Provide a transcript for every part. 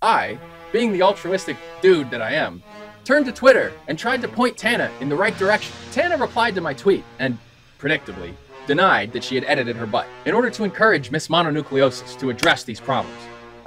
I, being the altruistic dude that I am, turned to Twitter and tried to point Tana in the right direction. Tana replied to my tweet and, predictably, denied that she had edited her butt. In order to encourage Miss Mononucleosis to address these problems,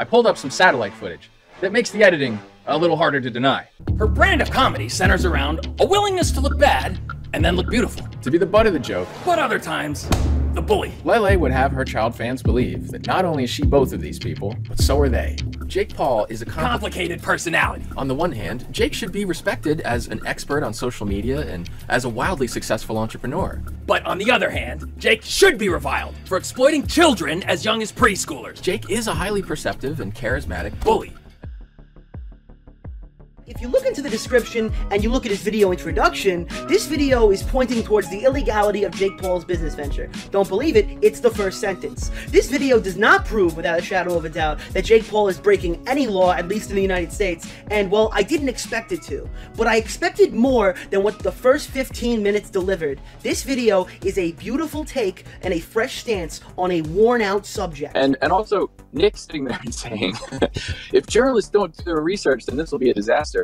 I pulled up some satellite footage that makes the editing a little harder to deny. Her brand of comedy centers around a willingness to look bad and then look beautiful. To be the butt of the joke, But other times, the bully. Lele would have her child fans believe that not only is she both of these people, but so are they. Jake Paul is a Complicated personality. On the one hand, Jake should be respected as an expert on social media and as a wildly successful entrepreneur. But on the other hand, Jake should be reviled for exploiting children as young as preschoolers. Jake is a highly perceptive and charismatic Bully. If you look into the description and you look at his video introduction, this video is pointing towards the illegality of Jake Paul's business venture. Don't believe it? It's the first sentence. This video does not prove without a shadow of a doubt that Jake Paul is breaking any law, at least in the United States, and well, I didn't expect it to. But I expected more than what the first 15 minutes delivered. This video is a beautiful take and a fresh stance on a worn-out subject. And also, Nick sitting there and saying, if journalists don't do their research, then this will be a disaster.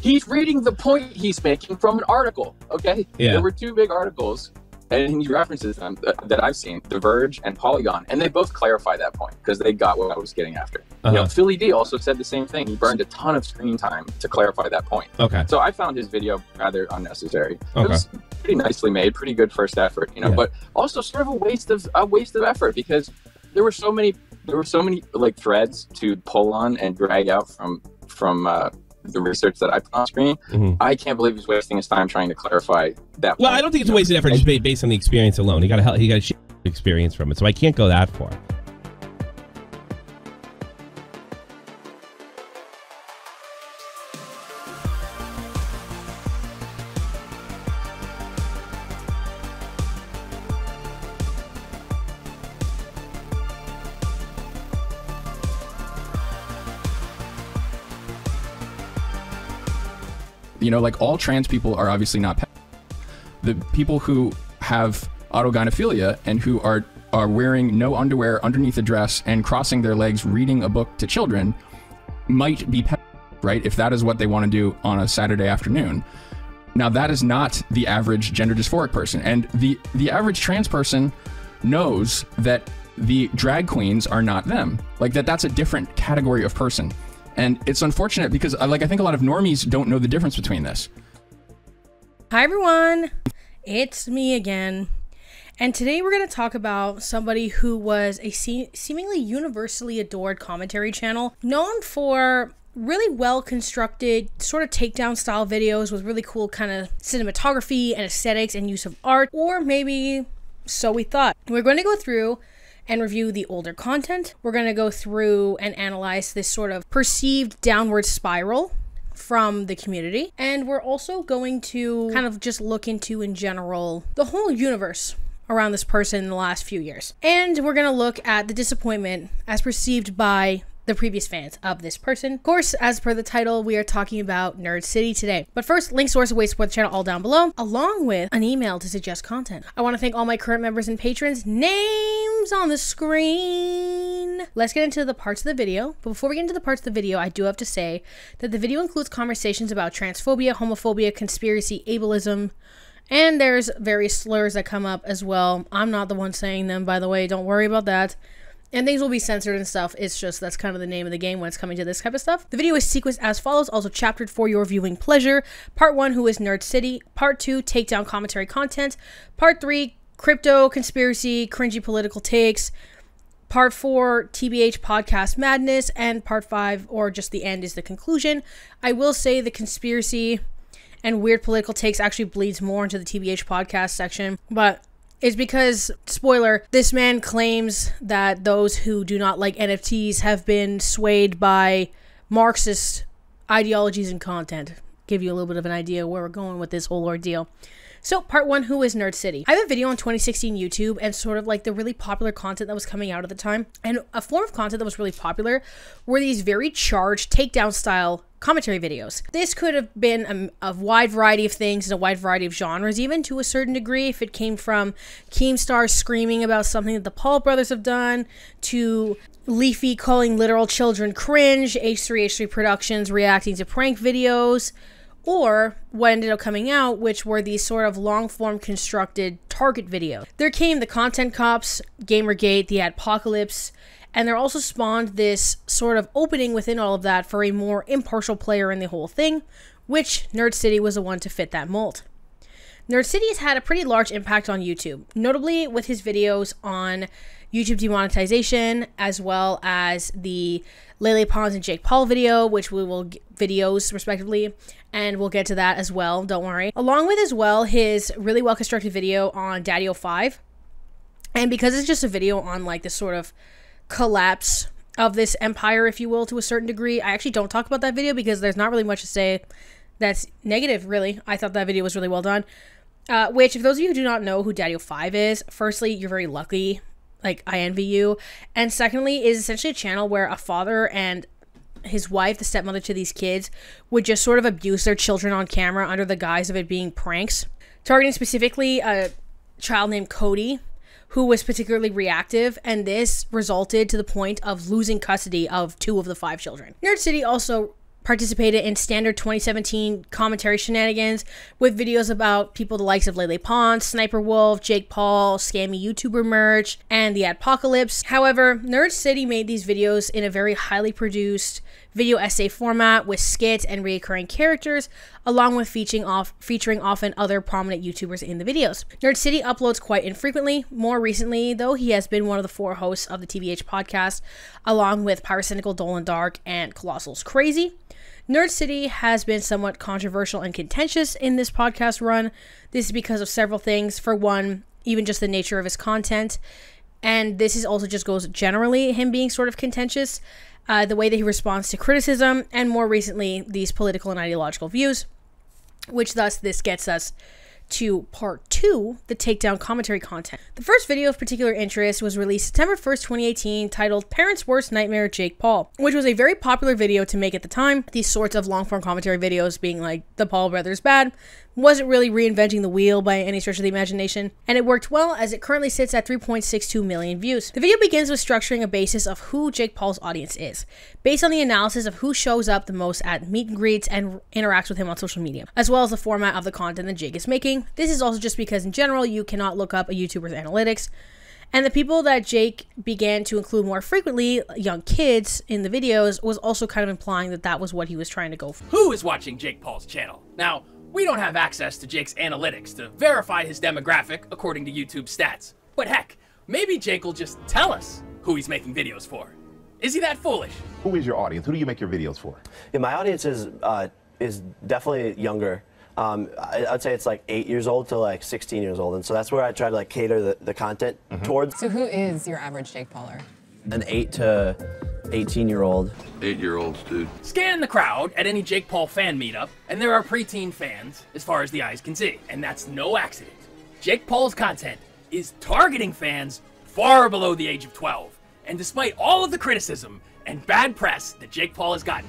He's reading the point he's making from an article, okay? Yeah. There were two big articles, and he references them that I've seen, The Verge and Polygon, and they both clarify that point because they got what I was getting after. You know, Philly D also said the same thing. He burned a ton of screen time to clarify that point. Okay. So I found his video rather unnecessary. It was pretty nicely made, pretty good first effort, you know, but also sort of a waste of effort because there were so many like threads to pull on and drag out from the research that I put on screen. I can't believe he's wasting his time trying to clarify that. Well, I don't think it's a wasted effort just based on the experience alone. He got a shit experience from it, so I can't go that far. You know, like all trans people are obviously not the people who have autogynephilia and who are wearing no underwear underneath a dress and crossing their legs reading a book to children might be right if that is what they want to do on a Saturday afternoon. Now that is not the average gender dysphoric person, and the average trans person knows that the drag queens are not them, like that's a different category of person. And it's unfortunate because I think a lot of normies don't know the difference between this. Hi everyone, it's me again. And today we're going to talk about somebody who was a seemingly universally adored commentary channel, known for really well constructed sort of takedown style videos with really cool kind of cinematography and aesthetics and use of art, or maybe so we thought. We're going to go through and review the older content. We're going to go through and analyze this sort of perceived downward spiral from the community. And we're also going to kind of just look into, in general, the whole universe around this person in the last few years. And we're going to look at the disappointment as perceived by the previous fans of this person. Of course, as per the title, we are talking about Nerd City today. But first, link, source, and ways to support the channel all down below, along with an email to suggest content. I want to thank all my current members and patrons. Names on the screen. Let's get into the parts of the video. But before we get into the parts of the video, I do have to say that the video includes conversations about transphobia, homophobia, conspiracy, ableism, and there's various slurs that come up as well. I'm not the one saying them, by the way. Don't worry about that. And things will be censored and stuff. It's just, that's kind of the name of the game when it's coming to this type of stuff. The video is sequenced as follows, also chaptered for your viewing pleasure. Part 1, Who is Nerd City? Part 2, Takedown commentary content. Part 3, Crypto, Conspiracy, Cringy political takes. Part 4, TBH podcast madness. And Part 5, or just the end, is the conclusion. I will say the conspiracy and weird political takes actually bleeds more into the TBH podcast section, but it's because, spoiler, this man claims that those who do not like NFTs have been swayed by Marxist ideologies and content. Give you a little bit of an idea where we're going with this whole ordeal. So, part 1, Who is Nerd City? I have a video on 2016 YouTube and sort of like the really popular content that was coming out at the time. And a form of content that was really popular were these very charged takedown style commentary videos. This could have been a wide variety of things and a wide variety of genres, even to a certain degree, if it came from Keemstar screaming about something that the Paul brothers have done, to Leafy calling literal children cringe, H3H3 Productions reacting to prank videos, or what ended up coming out, which were these sort of long-form constructed Target videos. There came the Content Cops, Gamergate, the Adpocalypse, and there also spawned this sort of opening within all of that for a more impartial player in the whole thing, which Nerd City was the one to fit that mold. Nerd City has had a pretty large impact on YouTube, notably with his videos on YouTube demonetization, as well as the Lele Pons and Jake Paul video, which we will videos respectively, and we'll get to that as well, don't worry. Along with as well his really well constructed video on Daddy 05, and because it's just a video on like this sort of collapse of this empire, if you will, to a certain degree, I actually don't talk about that video because there's not really much to say that's negative, really. I thought that video was really well done. Which, if those of you who do not know who Daddy 05 is, firstly, you're very lucky. Like, I envy you. And secondly, is essentially a channel where a father and his wife, the stepmother to these kids, would just sort of abuse their children on camera under the guise of it being pranks. Targeting specifically a child named Cody, who was particularly reactive, and this resulted to the point of losing custody of 2 of the 5 children. Nerd City also participated in standard 2017 commentary shenanigans with videos about people the likes of Lele Pons, Sniper Wolf, Jake Paul, scammy YouTuber merch, and the Adpocalypse. However, Nerd City made these videos in a very highly produced video essay format with skits and recurring characters, along with featuring often other prominent YouTubers in the videos. Nerd City uploads quite infrequently. More recently, though, he has been one of the 4 hosts of the TVH podcast, along with Pyrocynical, Dolan Dark, and Colossal's Crazy. Nerd City has been somewhat controversial and contentious in this podcast run. This is because of several things. For one, even just the nature of his content. And this is also just goes generally him being sort of contentious. The way that he responds to criticism, and more recently, these political and ideological views, which thus this gets us to part 2, the Takedown commentary content. The first video of particular interest was released September 1st, 2018, titled Parents' Worst Nightmare, Jake Paul, which was a very popular video to make at the time. These sorts of long-form commentary videos being like, the Paul brothers bad, wasn't really reinventing the wheel by any stretch of the imagination, and it worked well as it currently sits at 3.62 million views. The video begins with structuring a basis of who Jake Paul's audience is, based on the analysis of who shows up the most at meet and greets and interacts with him on social media, as well as the format of the content that Jake is making. This is also just because in general you cannot look up a YouTuber's analytics, and the people that Jake began to include more frequently, young kids, in the videos, was also kind of implying that that was what he was trying to go for. Who is watching Jake Paul's channel? Now, we don't have access to Jake's analytics to verify his demographic according to YouTube stats. But heck, maybe Jake will just tell us who he's making videos for. Is he that foolish? Who is your audience? Who do you make your videos for? Yeah, my audience is definitely younger. I'd say it's like 8 years old to like 16 years old, and so that's where I try to like cater the content towards. So who is your average Jake Pauler? An 8 to 18-year-old. 8-year-olds, dude. Scan the crowd at any Jake Paul fan meetup, and there are preteen fans as far as the eyes can see. And that's no accident. Jake Paul's content is targeting fans far below the age of 12. And despite all of the criticism and bad press that Jake Paul has gotten,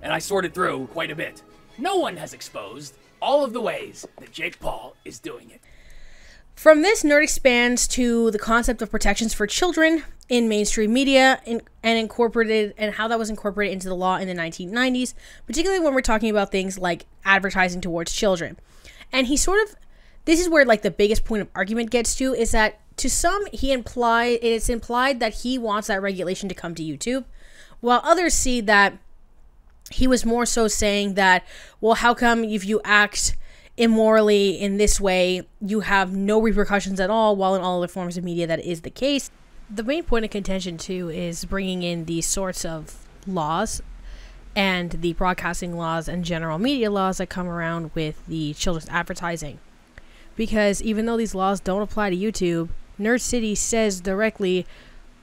and I sorted through quite a bit, no one has exposed all of the ways that Jake Paul is doing it. From this, Nerd expands to the concept of protections for children in mainstream media and how that was incorporated into the law in the 1990s, particularly when we're talking about things like advertising towards children. And he sort of, this is where like the biggest point of argument gets to, is that to some it's implied that he wants that regulation to come to YouTube, while others see that he was more so saying that, well, how come if you act immorally in this way, you have no repercussions at all, while in all other forms of media that is the case. The main point of contention, too, is bringing in these sorts of laws and the broadcasting laws and general media laws that come around with the children's advertising. Because even though these laws don't apply to YouTube, Nerd City says directly,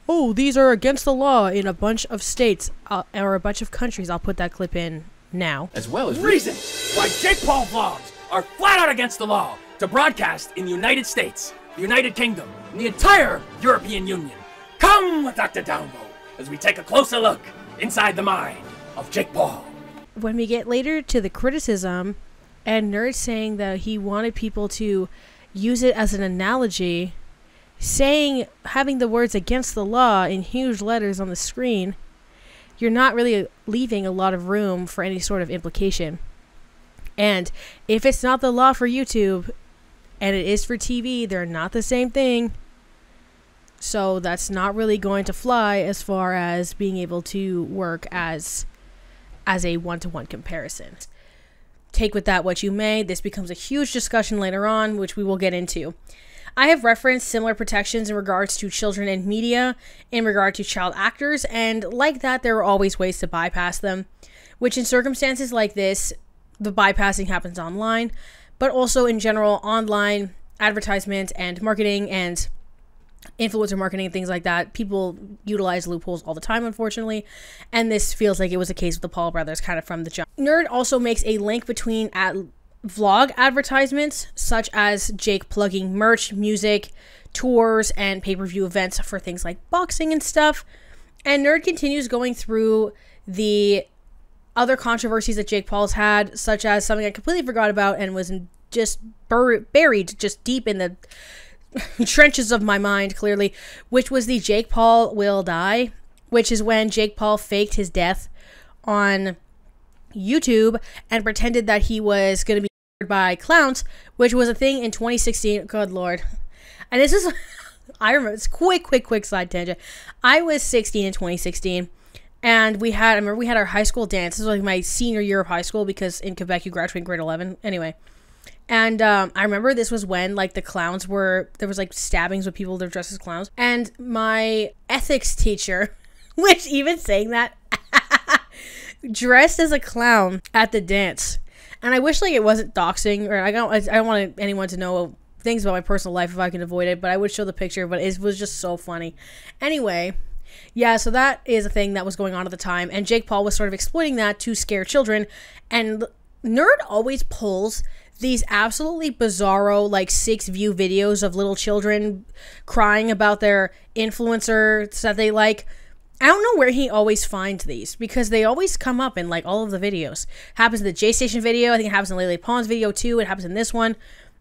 oh, these are against the law in a bunch of states or a bunch of countries. I'll put that clip in now. As well as reasons why Jake Paul vlogs are flat out against the law to broadcast in the United States, the United Kingdom, and the entire European Union. Come with Dr. Download as we take a closer look inside the mind of Jake Paul. when we get later to the criticism and Nerd saying that he wanted people to use it as an analogy, having the words against the law in huge letters on the screen, you're not really leaving a lot of room for any sort of implication. And if it's not the law for YouTube and it is for TV, they're not the same thing. So that's not really going to fly as far as being able to work as a one-to-one comparison. Take with that what you may. This becomes a huge discussion later on, which we will get into. I have referenced similar protections in regards to children and media, in regard to child actors, and like that, there are always ways to bypass them, which in circumstances like this, the bypassing happens online, but also in general, online advertisement and marketing and influencer marketing and things like that. People utilize loopholes all the time, unfortunately, and this feels like it was the case with the Paul brothers kind of from the jump. Nerd also makes a link between vlog advertisements, such as Jake plugging merch, music, tours, and pay-per-view events for things like boxing and stuff. And Nerd continues going through the other controversies that Jake Paul's had, such as something I completely forgot about and was just buried just deep in the trenches of my mind, clearly, which was the Jake Paul will die, which is when Jake Paul faked his death on YouTube and pretended that he was going to be by clowns, which was a thing in 2016. Good Lord. And this is, I remember, it's quick side tangent. I was 16 in 2016, and I remember we had our high school dance. This was like my senior year of high school, because in Quebec you graduate in grade 11. Anyway. And I remember this was when, like, the clowns there was, like, stabbings with people that were dressed as clowns. And my ethics teacher, which even saying that, dressed as a clown at the dance. And I wish, like, it wasn't doxing, or I don't want anyone to know things about my personal life if I can avoid it, but I would show the picture, but it was just so funny. Anyway, yeah, so that is a thing that was going on at the time, and Jake Paul was sort of exploiting that to scare children, and Nerd always pulls these absolutely bizarro, like, 6-view videos of little children crying about their influencers that they like. I don't know where he always finds these, because they always come up in, like, all of the videos. Happens in the J Station video. I think it happens in Lele Pond's video, too. It happens in this one.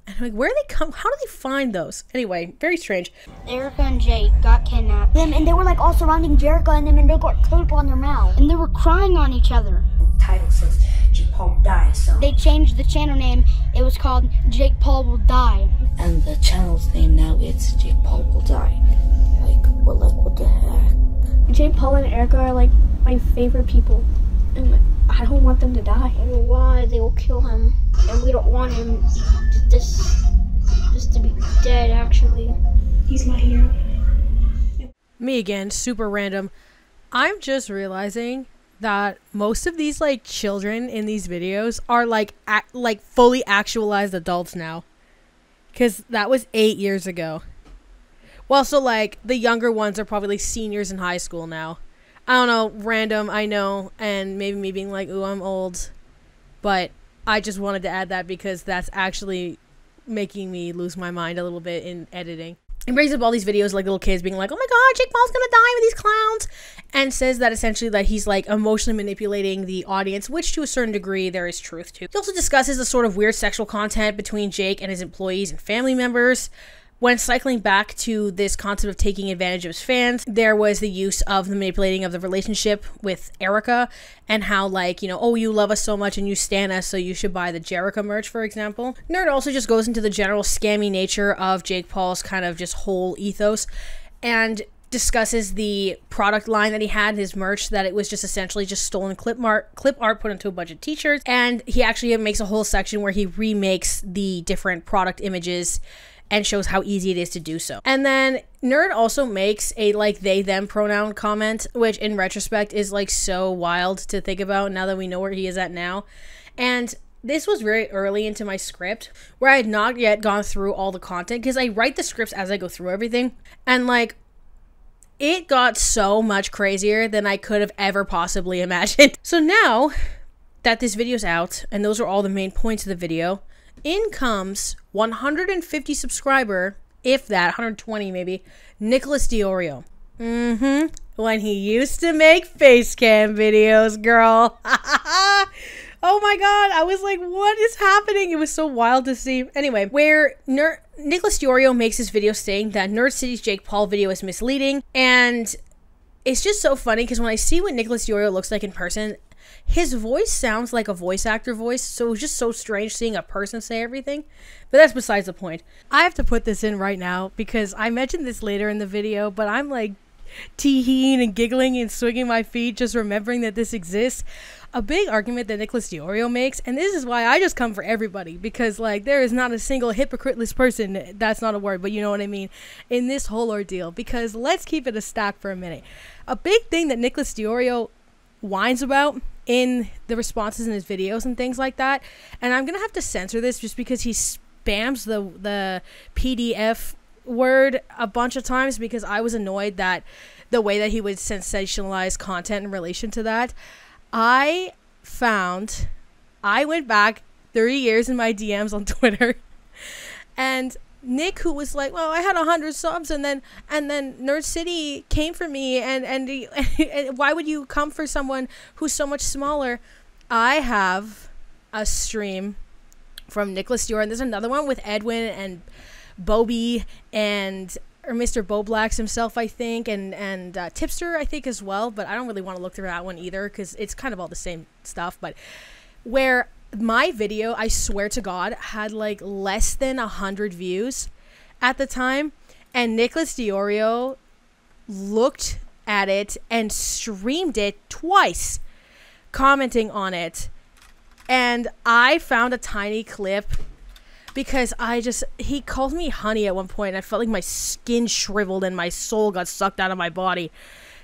And I'm like, where do they come? How do they find those? Anyway, very strange. Erica and Jake got kidnapped. And they were, like, all surrounding Jerica and them, and they got tape on their mouth. And they were crying on each other. The title says Jake Paul will die, so... They changed the channel name. It was called Jake Paul Will Die. And the channel's name now, it's Jake Paul Will Die. What the heck? Jake Paul and Erica are, like, my favorite people, and I don't want them to die. I don't know why they will kill him, and we don't want him just to be dead, actually. He's my hero. Me again, super random. I'm just realizing that most of these, like, children in these videos are, like, fully actualized adults now, because that was 8 years ago. Well, so, like, the younger ones are probably, like, seniors in high school now. I don't know, random, I know, and maybe me being like, ooh, I'm old. But I just wanted to add that because that's actually making me lose my mind a little bit in editing. It brings up all these videos, like, little kids being like, oh my god, Jake Paul's gonna die with these clowns! And says that essentially that he's, like, emotionally manipulating the audience, which to a certain degree there is truth to. He also discusses the sort of weird sexual content between Jake and his employees and family members. When cycling back to this concept of taking advantage of his fans, there was the use of the manipulating of the relationship with Erica, and how, like, you know, oh, you love us so much and you stan us, so you should buy the Jerica merch, for example. Nerd also just goes into the general scammy nature of Jake Paul's kind of just whole ethos, and discusses the product line that he had, his merch, that it was just essentially just stolen clip art put into a bunch of t-shirts, and he actually makes a whole section where he remakes the different product images and shows how easy it is to do so. And then Nerd also makes a, like, they them pronoun comment, which in retrospect is, like, so wild to think about now that we know where he is at now. And this was very early into my script, where I had not yet gone through all the content, because I write the scripts as I go through everything, and, like, it got so much crazier than I could have ever possibly imagined. So now that this video's out, and those are all the main points of the video, in comes 150 subscriber, if that, 120 maybe, Nicholas Diorio. When he used to make face cam videos, girl. Oh my god, I was like, what is happening? It was so wild to see. Anyway, where Nicholas Diorio makes this video saying that Nerd City's Jake Paul video is misleading, and it's just so funny because when I see what Nicholas Diorio looks like in person, his voice sounds like a voice actor voice, so it was just so strange seeing a person say everything. But that's besides the point. I have to put this in right now because I mentioned this later in the video, but I'm like tee-heeing and giggling and swinging my feet just remembering that this exists. A big argument that Nicholas Diorio makes, and this is why I just come for everybody, because like there is not a single hypocriteless person, that's not a word, but you know what I mean, in this whole ordeal. Because let's keep it a stack for a minute. A big thing that Nicholas Diorio whines about in the responses in his videos and things like that, and I'm gonna have to censor this just because he spams the PDF word a bunch of times, because I was annoyed that the way that he would sensationalize content in relation to that. I went back 30 years in my DMs on Twitter, and Nick, who was like, well, I had 100 subs, and then Nerd City came for me, and why would you come for someone who's so much smaller? I have a stream from Nicholas Diorio, and there's another one with Edwin and Bobby or Mr. Boblax himself, I think, and Tipster, I think, as well, but I don't really want to look through that one either because it's kind of all the same stuff. But where my video, I swear to God, had like less than 100 views at the time, and Nicholas Diorio looked at it and streamed it twice, commenting on it, and I found a tiny clip. Because he called me honey at one point, and I felt like my skin shriveled and my soul got sucked out of my body.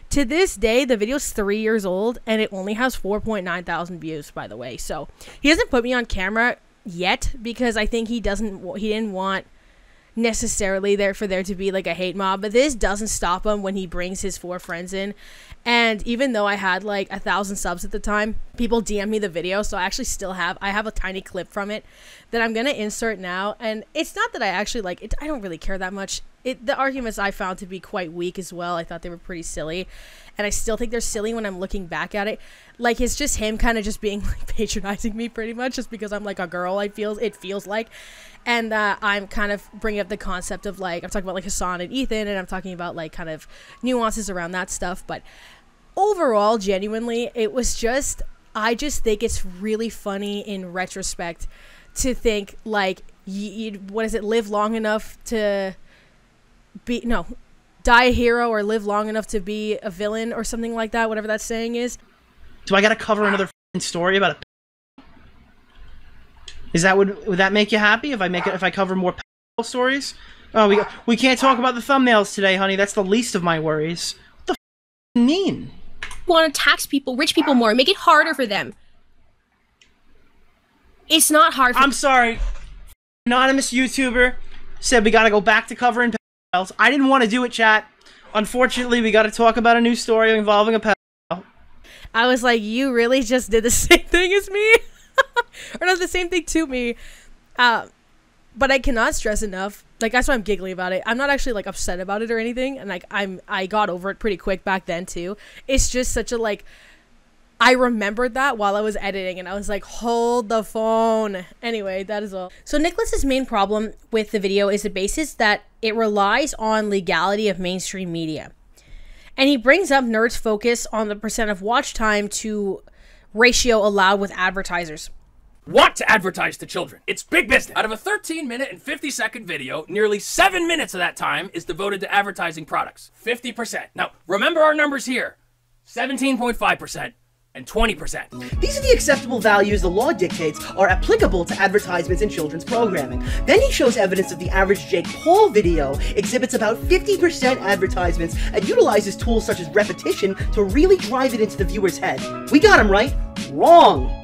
To this day, the video's 3 years old, and it only has 4.9 thousand views, by the way. So he hasn't put me on camera yet because I think he didn't want necessarily there to be like a hate mob. But this doesn't stop him when he brings his 4 friends in. And even though I had like 1,000 subs at the time, people DM me the video, so I actually I have a tiny clip from it that I'm gonna insert now. And it's not that I actually like it, I don't really care that much. The arguments I found to be quite weak as well. I thought they were pretty silly, and I still think they're silly when I'm looking back at it. Like, it's just him kind of just being like patronizing me pretty much just because I'm like a girl, it feels like. And I'm kind of bringing up the concept of like, I'm talking about like Hassan and Ethan, and I'm talking about like kind of nuances around that stuff. But overall, genuinely, it was just, I just think it's really funny in retrospect to think like, live long enough to die a hero or live long enough to be a villain or something like that, whatever that saying is. Do I gotta cover another story about a? Is that would that make you happy if I cover more stories? Oh, we can't talk about the thumbnails today, honey. That's the least of my worries. What the mean? Want to tax people, rich people more, make it harder for them. It's not hard. I'm sorry. Anonymous YouTuber said we gotta go back to covering pedophiles. I didn't want to do it, chat. Unfortunately, we gotta talk about a new story involving a pedophile. I was like, you really just did the same thing as me? Or not the same thing to me. But I cannot stress enough. Like, that's why I'm giggling about it. I'm not actually like upset about it or anything. And like, I got over it pretty quick back then too. It's just such a like, I remembered that while I was editing, and I was like, hold the phone. Anyway, that is all. So Nicholas's main problem with the video is the basis that it relies on legality of mainstream media. And he brings up nerds' focus on the percent of watch time to ratio allowed with advertisers. Want to advertise to children. It's big business. Out of a 13-minute and 50-second video, nearly 7 minutes of that time is devoted to advertising products. 50%. Now, remember our numbers here. 17.5%. and 20%. These are the acceptable values the law dictates are applicable to advertisements in children's programming. Then he shows evidence that the average Jake Paul video exhibits about 50% advertisements and utilizes tools such as repetition to really drive it into the viewer's head. We got him right. Wrong.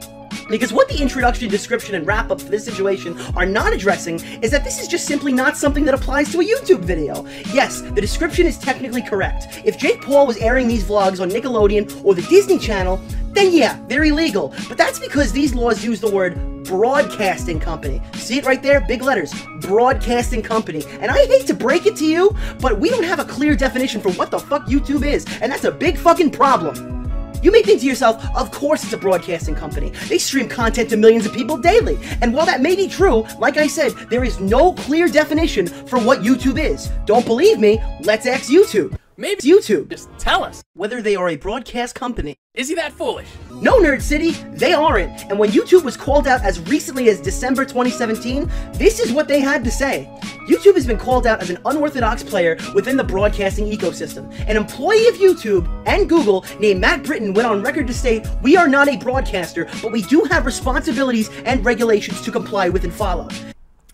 Because what the introduction, description, and wrap-up for this situation are not addressing is that this is just simply not something that applies to a YouTube video. Yes, the description is technically correct. If Jake Paul was airing these vlogs on Nickelodeon or the Disney Channel, then yeah, they're illegal. But that's because these laws use the word broadcasting company. See it right there? Big letters. Broadcasting company. And I hate to break it to you, but we don't have a clear definition for what the fuck YouTube is, and that's a big fucking problem. You may think to yourself, of course it's a broadcasting company. They stream content to millions of people daily. And while that may be true, like I said, there is no clear definition for what YouTube is. Don't believe me? Let's ask YouTube. Maybe YouTube. Just tell us whether they are a broadcast company. Is he that foolish? No, Nerd City, they aren't. And when YouTube was called out as recently as December 2017, this is what they had to say. YouTube has been called out as an unorthodox player within the broadcasting ecosystem. An employee of YouTube and Google named Matt Britton went on record to state, "We are not a broadcaster, but we do have responsibilities and regulations to comply with and follow."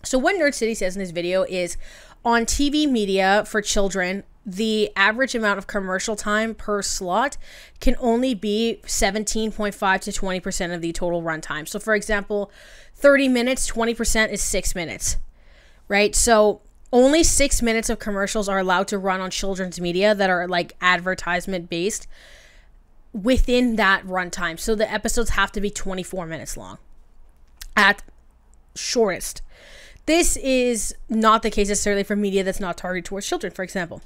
So what Nerd City says in this video is, on TV media for children, the average amount of commercial time per slot can only be 17.5 to 20% of the total runtime. So for example, 30 minutes, 20% is 6 minutes, right? So only 6 minutes of commercials are allowed to run on children's media that are like advertisement based within that runtime. So the episodes have to be 24 minutes long at shortest. This is not the case necessarily for media that's not targeted towards children, for example.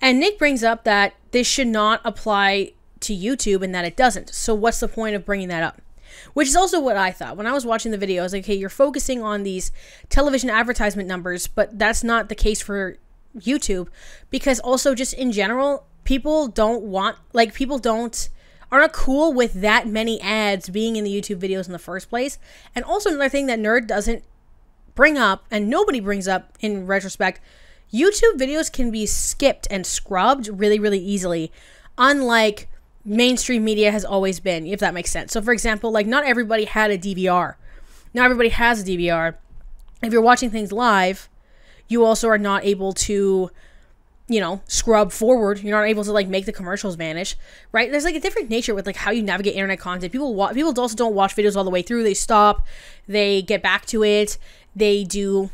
And Nick brings up that this should not apply to YouTube and that it doesn't. So what's the point of bringing that up? Which is also what I thought. When I was watching the video, I was like, okay, you're focusing on these television advertisement numbers, but that's not the case for YouTube. Because also just in general, people don't want, like are not cool with that many ads being in the YouTube videos in the first place. And also another thing that Nerd doesn't bring up, and nobody brings up in retrospect, YouTube videos can be skipped and scrubbed really, really easily, unlike mainstream media has always been, if that makes sense. So for example, like not everybody had a DVR. Not everybody has a DVR. If you're watching things live, you also are not able to, you know, scrub forward. You're not able to like make the commercials vanish, right? There's like a different nature with like how you navigate internet content. People also don't watch videos all the way through. They stop, they get back to it, they do,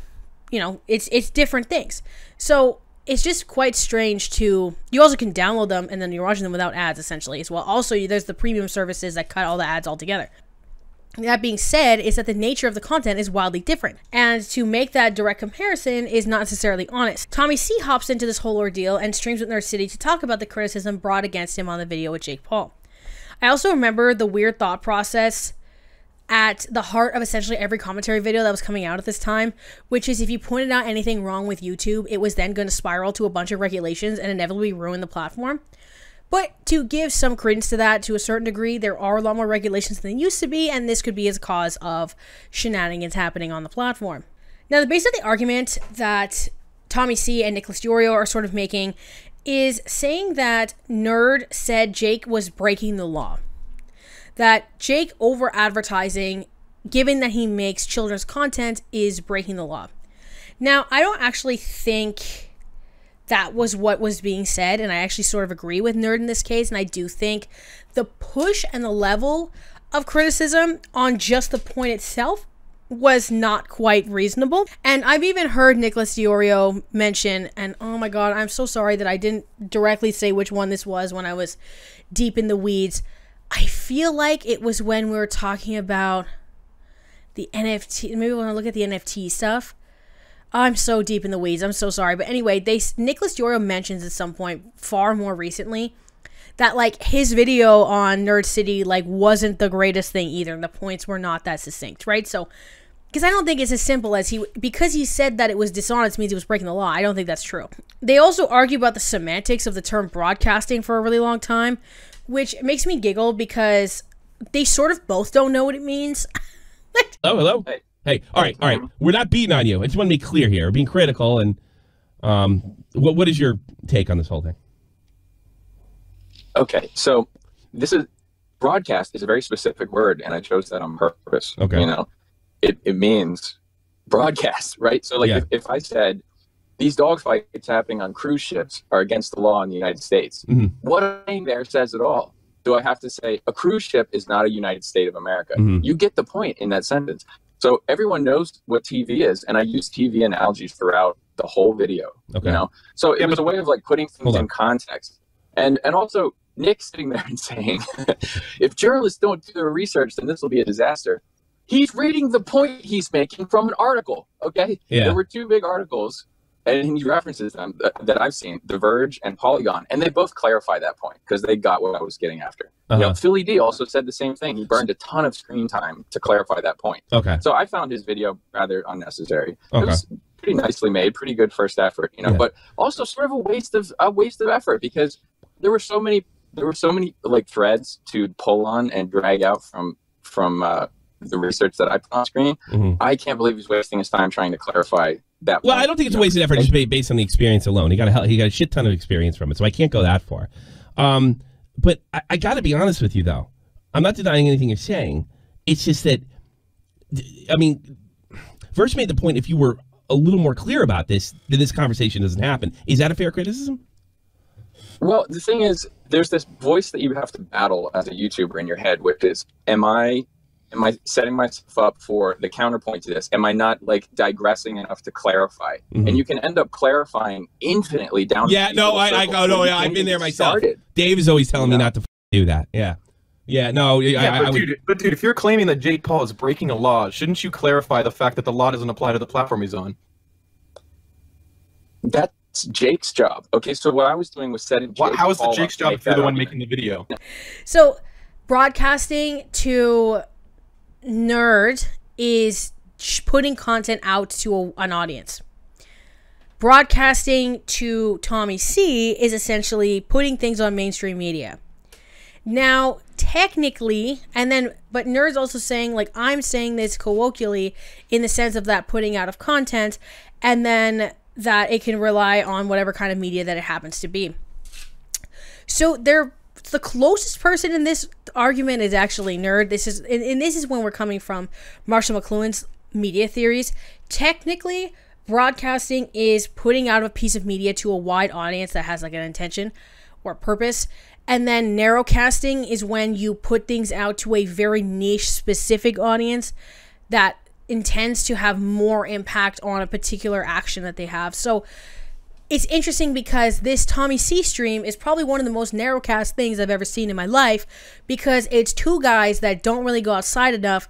you know, it's different things. So it's just quite strange to, you also can download them and then you're watching them without ads essentially as well. Also, there's the premium services that cut all the ads altogether. That being said, is that the nature of the content is wildly different. And to make that direct comparison is not necessarily honest. Tommy C hops into this whole ordeal and streams with Nerd City to talk about the criticism brought against him on the video with Jake Paul. I also remember the weird thought process at the heart of essentially every commentary video that was coming out at this time, which is if you pointed out anything wrong with YouTube, it was then going to spiral to a bunch of regulations and inevitably ruin the platform. But to give some credence to that to a certain degree, there are a lot more regulations than there used to be, and this could be as a cause of shenanigans happening on the platform. Now, the base of the argument that Tommy C and Nicholas Diorio are sort of making is saying that Nerd said Jake was breaking the law. That Jake over-advertising, given that he makes children's content, is breaking the law. Now, I don't actually think that was what was being said, and I actually sort of agree with Nerd in this case, and I do think the push and the level of criticism on just the point itself was not quite reasonable. And I've even heard Nicholas Diorio mention, and oh my god, I'm so sorry that I didn't directly say which one this was when I was deep in the weeds. I feel like it was when we were talking about the NFT. Maybe when I look at the NFT stuff. I'm so deep in the weeds. I'm so sorry. But anyway, Nicholas Diorio mentions at some point far more recently that like his video on Nerd City like wasn't the greatest thing either. And the points were not that succinct, right? So, because I don't think it's as simple as because he said that it was dishonest means he was breaking the law. I don't think that's true. They also argue about the semantics of the term broadcasting for a really long time, which makes me giggle because they sort of both don't know what it means. Hello. Hey, all right. We're not beating on you. I just want to be clear here. We're being critical, and what is your take on this whole thing? Okay, so broadcast is a very specific word, and I chose that on purpose. Okay. You know, it means broadcast, right? So like if I said these dog fights happening on cruise ships are against the law in the United States, what I'm saying there says it all. Do I have to say a cruise ship is not a United State of America? You get the point in that sentence. So everyone knows what TV is, and I use TV analogies throughout the whole video. Okay. You know, so it was a way of like putting things in context, and also Nick sitting there and saying, if journalists don't do their research, then this will be a disaster. He's reading the point he's making from an article. Okay. Yeah. There were two big articles, and he references them that I've seen, The Verge and Polygon, and they both clarify that point because they got what I was getting after. You know, Philly D also said the same thing. He burned a ton of screen time to clarify that point. Okay. So I found his video rather unnecessary. It was pretty nicely made, pretty good first effort, you know, but also sort of a waste of effort because there were so many like threads to pull on and drag out from the research that I put on screen. I can't believe he's wasting his time trying to clarify that. Well, I don't think it's a wasted effort just based on the experience alone. He got a shit ton of experience from it, so I can't go that far. But I got to be honest with you, though. I'm not denying anything you're saying. It's just that, I mean, Verse made the point, if you were a little more clear about this, then this conversation doesn't happen. Is that a fair criticism? Well, the thing is, there's this voice that you have to battle as a YouTuber in your head, which is, am I setting myself up for the counterpoint to this? Am I not like digressing enough to clarify? And you can end up clarifying infinitely down. Yeah, no, I've been there myself. Dave is always telling me not to do that. Yeah. Yeah, no. But dude, if you're claiming that Jake Paul is breaking a law, shouldn't you clarify the fact that the law doesn't apply to the platform he's on? That's Jake's job. Okay, so what I was doing was setting Jake how is Paul it Jake's job if you're the one making the video? So, broadcasting to nerd is putting content out to an audience. Broadcasting to Tommy C is essentially putting things on mainstream media. Now, technically, but nerd's also saying, like, I'm saying this colloquially in the sense of that putting out of content, and then that it can rely on whatever kind of media that it happens to be. So the closest person in this argument is actually nerd. This is when we're coming from Marshall McLuhan's media theories. Technically, broadcasting is putting out a piece of media to a wide audience that has like an intention or purpose. And then narrowcasting is when you put things out to a very niche specific audience that intends to have more impact on a particular action that they have. So it's interesting because this Tommy C stream is probably one of the most narrowcast things I've ever seen in my life, because it's two guys that don't really go outside enough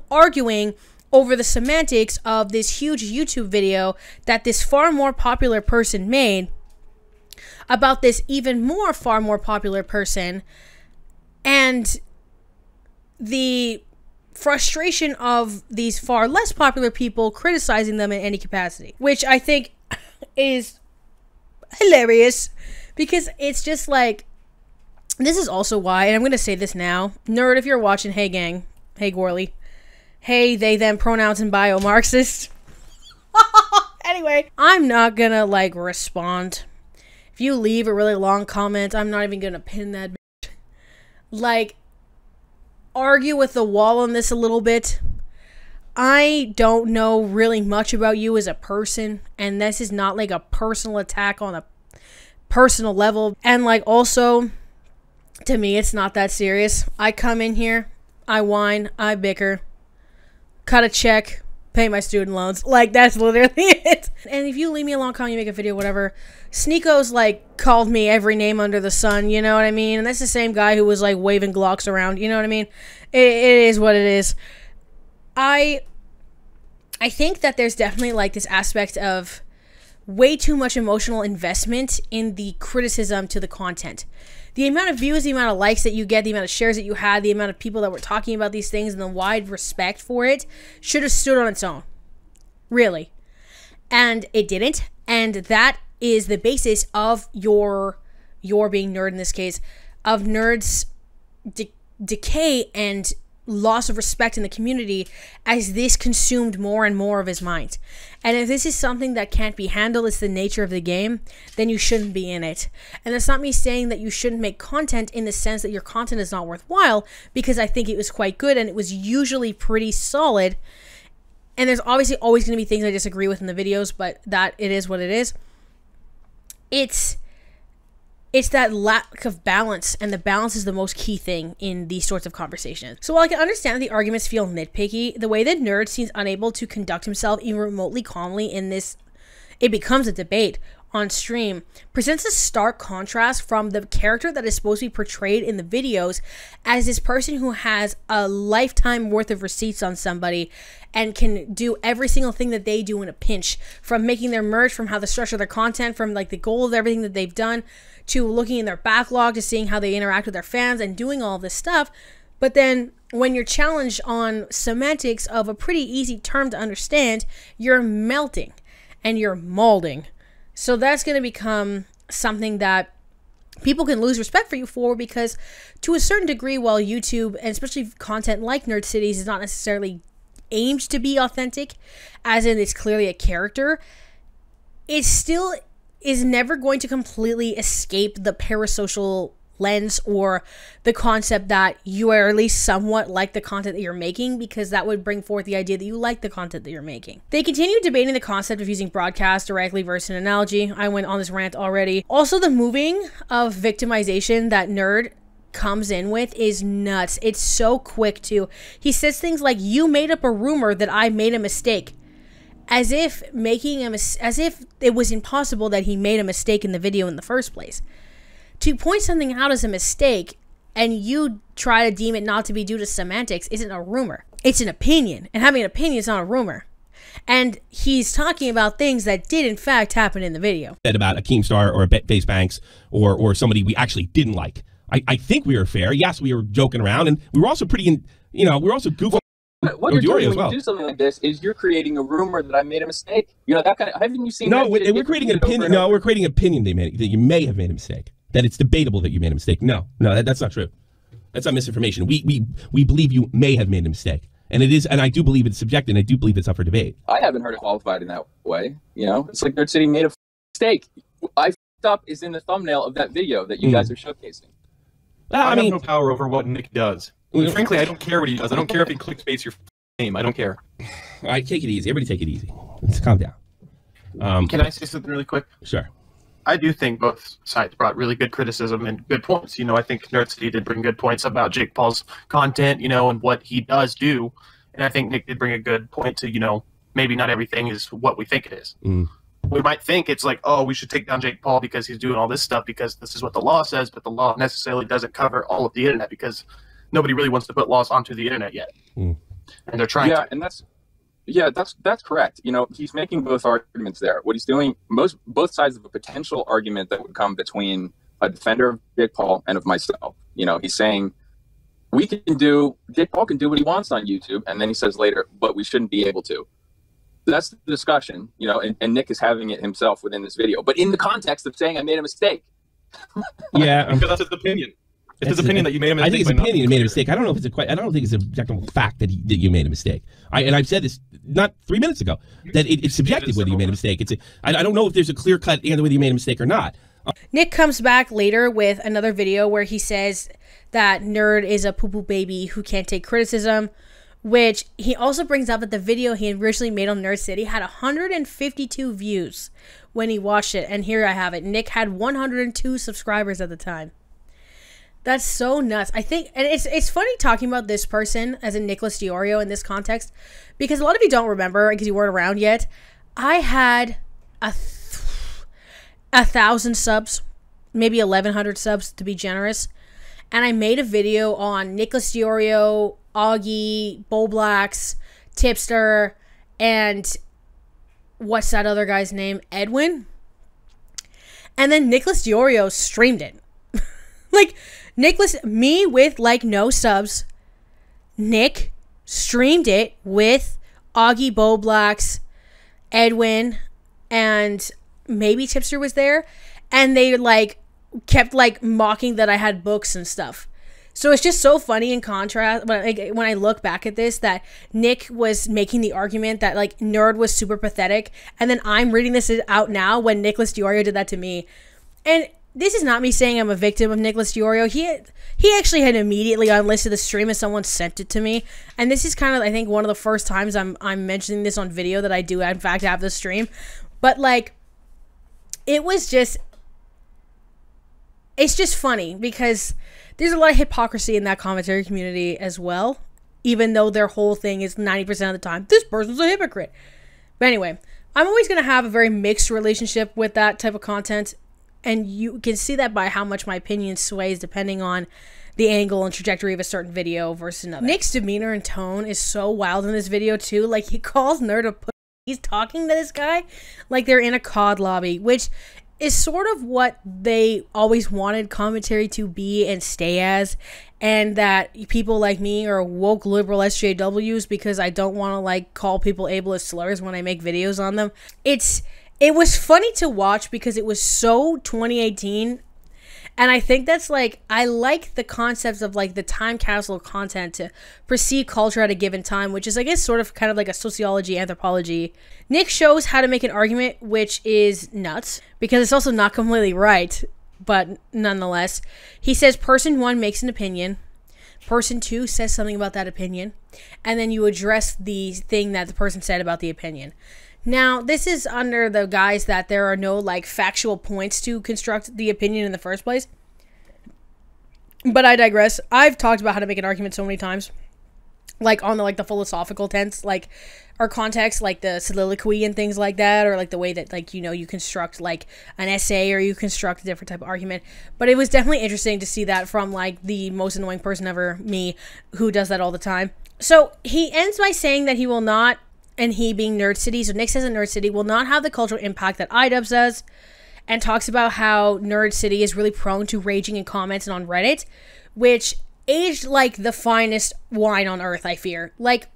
arguing over the semantics of this huge YouTube video that this far more popular person made about this far more popular person, and the frustration of these far less popular people criticizing them in any capacity, which I think is hilarious, because it's just like, this is also why, and I'm gonna say this now, nerd, if you're watching, hey gang, hey Gorley, hey they them pronouns and bio Marxist. Anyway, I'm not gonna like respond. If you leave a really long comment, I'm not even gonna pin that bitch. Like, argue with the wall on this a little bit. I don't know really much about you as a person, and this is not like a personal attack on a personal level. And like, also, to me, it's not that serious. I come in here, I whine, I bicker, cut a check, pay my student loans. Like, that's literally it. And if you leave me a long comment, you make a video, whatever. Sneeko's like called me every name under the sun, you know what I mean? And that's the same guy who was like waving Glocks around, you know what I mean? It is what it is. I think that there's definitely like this aspect of way too much emotional investment in the criticism to the content. The amount of views, the amount of likes that you get, the amount of shares that you had, the amount of people that were talking about these things, and the wide respect for it should have stood on its own. Really. And it didn't. And that is the basis of your being nerd in this case, of nerds' decay and loss of respect in the community as this consumed more and more of his mind. And if this is something that can't be handled, it's the nature of the game, then you shouldn't be in it. And that's not me saying that you shouldn't make content in the sense that your content is not worthwhile, because I think it was quite good and it was usually pretty solid. And there's obviously always going to be things I disagree with in the videos, but that it is what it is. It's that lack of balance, and the balance is the most key thing in these sorts of conversations. So while I can understand that the arguments feel nitpicky, the way that nerd seems unable to conduct himself even remotely calmly in this, it becomes a debate on stream presents a stark contrast from the character that is supposed to be portrayed in the videos as this person who has a lifetime worth of receipts on somebody and can do every single thing that they do in a pinch, from making their merch, from how they structure their content, from like the goal of everything that they've done, to looking in their backlog, to seeing how they interact with their fans and doing all this stuff. But then when you're challenged on semantics of a pretty easy term to understand, you're melting and you're molding. So that's going to become something that people can lose respect for you for, because to a certain degree, while YouTube, and especially content like Nerd Cities, is not necessarily aimed to be authentic, as in it's clearly a character, it still is never going to completely escape the parasocial lens or the concept that you are at least somewhat like the content that you're making, because that would bring forth the idea that you like the content that you're making. They continue debating the concept of using broadcast directly versus an analogy. I went on this rant already. Also, the moving of victimization that Nerd comes in with is nuts. It's so quick too. He says things like, "You made up a rumor that I made a mistake," as if as if it was impossible that he made a mistake in the video in the first place. To point something out as a mistake and you try to deem it not to be due to semantics isn't a rumor. It's an opinion. And having an opinion is not a rumor. And he's talking about things that did in fact happen in the video. About a Keemstar or a Face Banks or somebody we actually didn't like. I think we were fair. Yes, we were joking around, and we were also we were also goofing. What you're doing when you do something like this is you're creating a rumor that I made a mistake. You know, that kind of, haven't you seen No, that we're creating an opinion. No, we're creating an opinion that you may have made a mistake. That it's debatable that you made a mistake. No, that's not true. That's not misinformation. We believe you may have made a mistake. And it is, and I do believe it's subjective, and I do believe it's up for debate. I haven't heard it qualified in that way. You know, it's like Nerd City made a mistake. I f***ed up is in the thumbnail of that video that you guys are showcasing. I have no power over what Nick does. Frankly, I don't care what he does. I don't care if he clickbaits your name. I don't care. All right, take it easy. Everybody take it easy. Let's calm down. Can I say something really quick? Sure. I do think both sides brought really good criticism and good points. You know, I think Nerd City did bring good points about Jake Paul's content, you know, and what he does do. And I think Nick did bring a good point to, you know, maybe not everything is what we think it is. We might think it's like, oh, we should take down Jake Paul because he's doing all this stuff because this is what the law says, but the law necessarily doesn't cover all of the internet because nobody really wants to put laws onto the internet yet. And they're trying to. And that's correct. You know, he's making both arguments there. What he's doing, both sides of a potential argument that would come between a defender of Jake Paul and of myself. You know, he's saying Jake Paul can do what he wants on YouTube, and then he says later, but we shouldn't be able to. That's the discussion, you know, and Nick is having it himself within this video, but in the context of saying I made a mistake. Yeah, because that's his opinion. It's his opinion that you made a mistake. I think his opinion made a mistake. I don't know if it's I don't think it's a technical fact that you made a mistake. I've said this not 3 minutes ago that it's subjective whether you made a mistake. I don't know if there's a clear cut either whether you made a mistake or not. Nick comes back later with another video where he says that Nerd is a poo-poo baby who can't take criticism, which he also brings up that the video he originally made on Nerd City had 152 views when he watched it. And here I have it. Nick had 102 subscribers at the time. That's so nuts. I think, and it's funny talking about this person as in Nicholas Diorio in this context, because a lot of you don't remember because you weren't around yet. I had 1,000 subs, maybe 1,100 subs to be generous, and I made a video on Nicholas Diorio, Augie, Blacks, Tipster, and what's that other guy's name? Edwin? And then Nicholas Diorio streamed it. Like, me with like no subs, Nick streamed it with Augie, Blacks, Edwin, and maybe Tipster was there, and they like kept like mocking that I had books and stuff. So it's just so funny in contrast when I look back at this that Nick was making the argument that like Nerd was super pathetic, and then I'm reading this out now when Nicholas Diorio did that to me. And this is not me saying I'm a victim of Nicholas Diorio. He actually had immediately unlisted the stream as someone sent it to me. And this is kind of, I think, one of the first times I'm mentioning this on video that I do, in fact, have the stream. But, like, it's just funny because there's a lot of hypocrisy in that commentary community as well, even though their whole thing is 90% of the time, this person's a hypocrite. But anyway, I'm always going to have a very mixed relationship with that type of content, and you can see that by how much my opinion sways depending on the angle and trajectory of a certain video versus another. Nick's demeanor and tone is so wild in this video too. Like, he calls Nerd a pussy. He's talking to this guy like they're in a COD lobby, which is sort of what they always wanted commentary to be and stay as, and that people like me are woke liberal SJWs because I don't want to like call people ableist slurs when I make videos on them. It was funny to watch because it was so 2018. And I think that's like, I like the concepts of like the time capsule content to perceive culture at a given time, which is, I guess, sort of kind of like a sociology, anthropology. Nick shows how to make an argument, which is nuts because it's also not completely right, but nonetheless. He says person 1 makes an opinion, person 2 says something about that opinion, and then you address the thing that the person said about the opinion. Now, this is under the guise that there are no, like, factual points to construct the opinion in the first place. But I digress. I've talked about how to make an argument so many times. Like, on the, like, the philosophical tense, like, or context, like the soliloquy and things like that, or, like, the way that, like, you know, you construct, like, an essay, or you construct a different type of argument. But it was definitely interesting to see that from, like, the most annoying person ever, me, who does that all the time. So, he ends by saying that he will not, and he being Nerd City, so Nick says that Nerd City will not have the cultural impact that iDubbbz does, and talks about how Nerd City is really prone to raging in comments and on Reddit, which aged like the finest wine on earth, I fear. Like,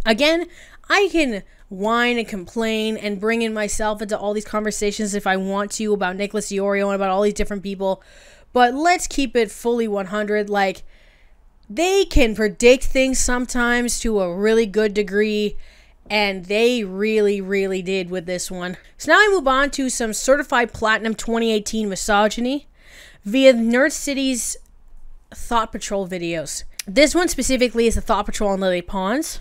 again, I can whine and complain and bring in myself into all these conversations if I want to about Nicholas Diorio and about all these different people, but let's keep it fully 100. Like, they can predict things sometimes to a really good degree, and they really, really did with this one. So now I move on to some certified platinum 2018 misogyny via Nerd City's Thought Patrol videos. This one specifically is the Thought Patrol on Lily Pons.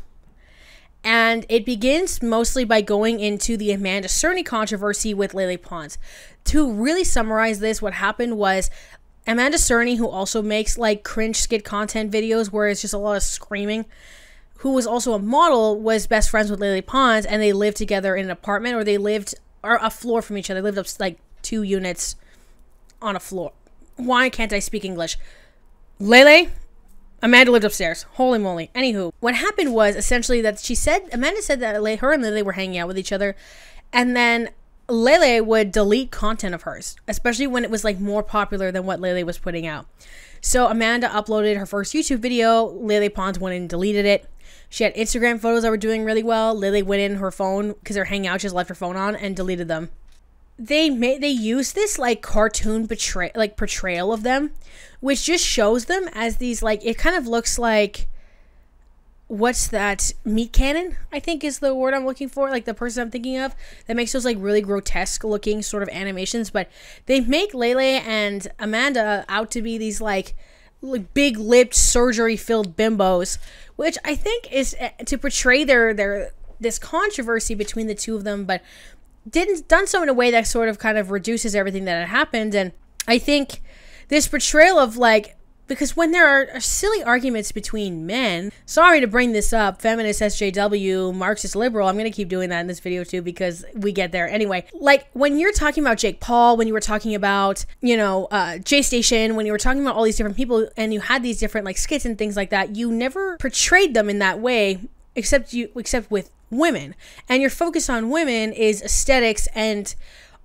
And it begins mostly by going into the Amanda Cerny controversy with Lily Pons. To really summarize this, what happened was Amanda Cerny, who also makes like cringe skit content videos where it's just a lot of screaming, who was also a model, was best friends with Lily Pons, and they lived together in an apartment, or they lived a floor from each other. They lived up like 2 units on a floor. Why can't I speak English? Lele, Amanda lived upstairs. Holy moly. Anywho, what happened was essentially that Amanda said that her and Lele were hanging out with each other, and then Lele would delete content of hers, especially when it was like more popular than what Lele was putting out. So Amanda uploaded her first YouTube video. Lily Pons went in and deleted it. She had Instagram photos that were doing really well. Lily went in her phone because they're hanging out. She just left her phone on and deleted them. They used this like cartoon portrayal of them, which just shows them as these like, it kind of looks like, what's that, meat cannon, I think is the word I'm looking for, like the person I'm thinking of, that makes those like really grotesque looking sort of animations. But they make Lele and Amanda out to be these like big lipped surgery filled bimbos, which I think is to portray this controversy between the two of them, but done so in a way that sort of kind of reduces everything that had happened. And I think this portrayal of like, because when there are silly arguments between men, sorry to bring this up, feminist SJW, Marxist liberal, I'm going to keep doing that in this video too because we get there. Anyway, like when you're talking about Jake Paul, when you were talking about, you know, J-Station, when you were talking about all these different people and you had these different like skits and things like that, you never portrayed them in that way except with women. And your focus on women is aesthetics and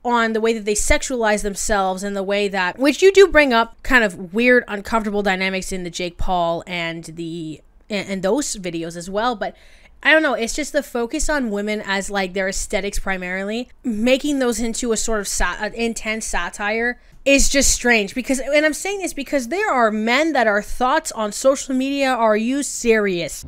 on the way that they sexualize themselves and the way that, which you do bring up kind of weird, uncomfortable dynamics in the Jake Paul and those videos as well. But I don't know, it's just the focus on women as like their aesthetics primarily, making those into a sort of intense satire is just strange. Because, and I'm saying this because there are men that are thoughts on social media, are you serious?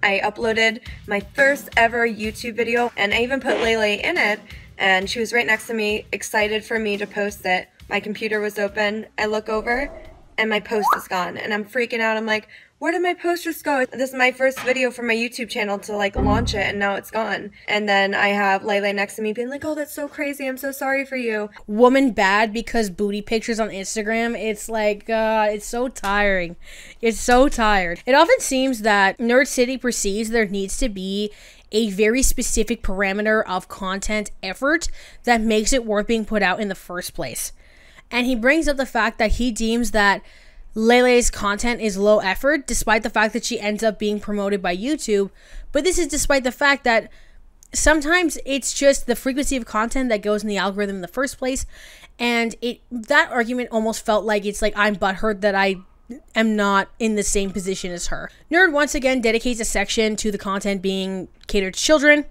I uploaded my first ever YouTube video and I even put Lele in it. And she was right next to me, excited for me to post it. My computer was open. I look over, and my post is gone. And I'm freaking out. I'm like, where did my post just go? This is my first video for my YouTube channel to, like, launch it, and now it's gone. And then I have Lele next to me being like, oh, that's so crazy. I'm so sorry for you. Woman bad because booty pictures on Instagram. It's like, it's so tiring. It's so tired. It often seems that Nerd City perceives there needs to be a very specific parameter of content effort that makes it worth being put out in the first place. And he brings up the fact that he deems that Lele's content is low effort, despite the fact that she ends up being promoted by YouTube. But this is despite the fact that sometimes it's just the frequency of content that goes in the algorithm in the first place. And that argument almost felt like it's like I'm butthurt that I am not in the same position as her. Nerd once again dedicates a section to the content being catered to children.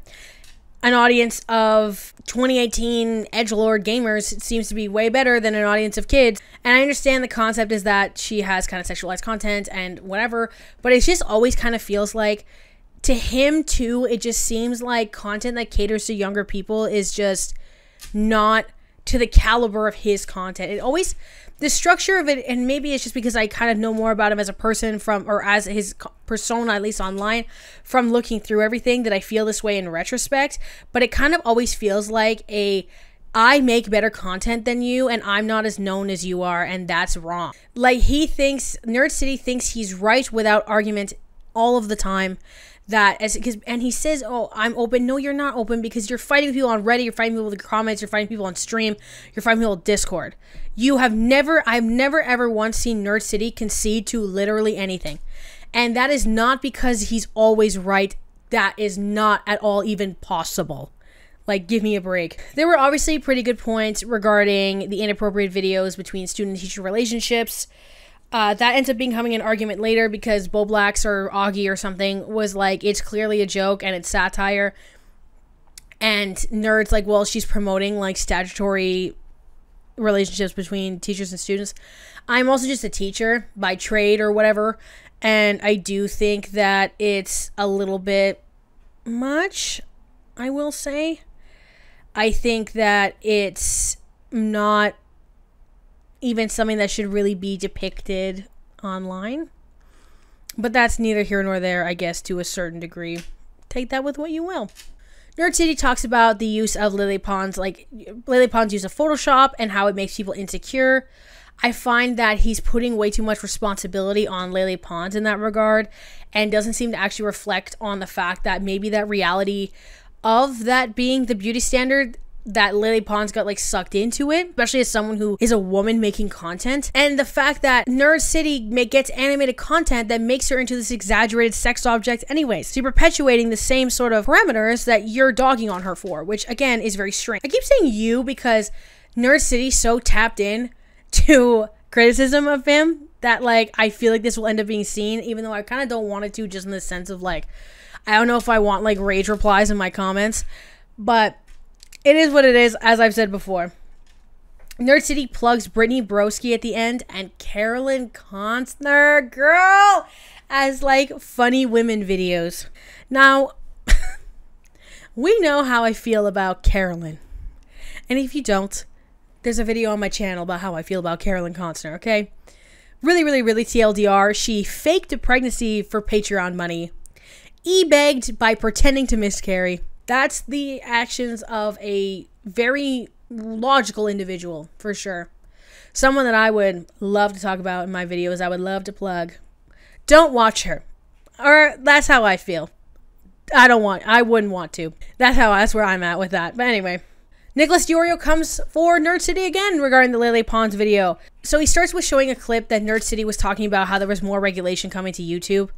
An audience of 2018 edgelord gamers seems to be way better than an audience of kids. And I understand the concept is that she has kind of sexualized content and whatever, but it just always kind of feels like, to him too, it just seems like content that caters to younger people is just not to the caliber of his content. It always, the structure of it, and maybe it's just because I kind of know more about him as a person from, or as his persona, at least online, from looking through everything, that I feel this way in retrospect. But it kind of always feels like I make better content than you and I'm not as known as you are, and that's wrong. Like, he thinks, Nerd City thinks he's right without argument all of the time. And he says, oh, I'm open. No, you're not open, because you're fighting people on Reddit, you're fighting people with the comments, you're fighting people on stream, you're fighting people on Discord. I've never ever once seen Nerd City concede to literally anything. And that is not because he's always right. That is not at all even possible. Like, give me a break. There were obviously pretty good points regarding the inappropriate videos between student-teacher relationships. That ends up becoming an argument later because Boblax or Augie or something was like, it's clearly a joke and it's satire. And Nerd's like, well, she's promoting like statutory relationships between teachers and students. I'm also just a teacher by trade or whatever. And I do think that it's a little bit much, I will say. I think that it's not even something that should really be depicted online. But that's neither here nor there, I guess, to a certain degree. Take that with what you will. Nerd City talks about the use of Lily Pond's use of Photoshop and how it makes people insecure. I find that he's putting way too much responsibility on Lily Pons in that regard, and doesn't seem to actually reflect on the fact that maybe that reality of that being the beauty standard, that Lily Pons got like sucked into it, especially as someone who is a woman making content. And the fact that Nerd City gets animated content that makes her into this exaggerated sex object anyways. So you're perpetuating the same sort of parameters that you're dogging on her for, which again is very strange. I keep saying you because Nerd City's so tapped in to criticism of him that like I feel like this will end up being seen, even though I kind of don't want it to, just in the sense of like, I don't know if I want like rage replies in my comments, but it is what it is, as I've said before. Nerd City plugs Brittany Broski at the end and Carolyn Constner, girl, as like funny women videos. Now, we know how I feel about Carolyn. And if you don't, there's a video on my channel about how I feel about Carolyn Constner, okay? Really, really, really TLDR. She faked a pregnancy for Patreon money. E-begged by pretending to miscarry. That's the actions of a very logical individual, for sure. Someone that I would love to talk about in my videos, I would love to plug. Don't watch her. Or that's how I feel. I wouldn't want to. That's where I'm at with that. But anyway. Nicholas Diorio comes for Nerd City again regarding the Lele Pons video. So he starts with showing a clip that Nerd City was talking about how there was more regulation coming to YouTube.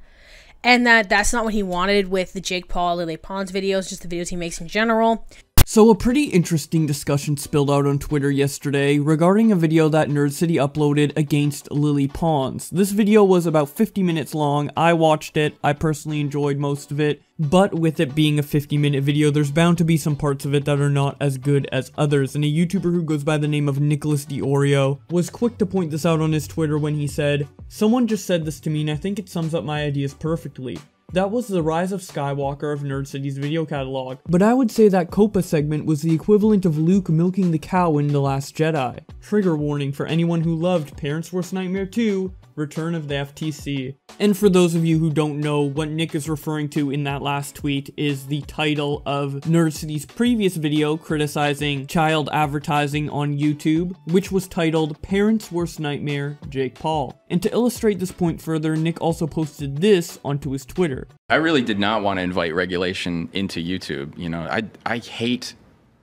And that's not what he wanted with the Jake Paul, Lele Pons videos, just the videos he makes in general. So a pretty interesting discussion spilled out on Twitter yesterday regarding a video that Nerd City uploaded against Lily Pons. This video was about 50 minutes long. I watched it. I personally enjoyed most of it. But with it being a 50-minute video, there's bound to be some parts of it that are not as good as others. And a YouTuber who goes by the name of Nicholas Diorio was quick to point this out on his Twitter when he said, "Someone just said this to me and I think it sums up my ideas perfectly. That was the Rise of Skywalker of Nerd City's video catalog, but I would say that Copa segment was the equivalent of Luke milking the cow in The Last Jedi. Trigger warning for anyone who loved Parents' Worst Nightmare 2, Return of the FTC. And for those of you who don't know, what Nick is referring to in that last tweet is the title of Nerd City's previous video criticizing child advertising on YouTube, which was titled Parents' Worst Nightmare, Jake Paul. And to illustrate this point further, Nick also posted this onto his Twitter. I really did not want to invite regulation into YouTube. You know, I hate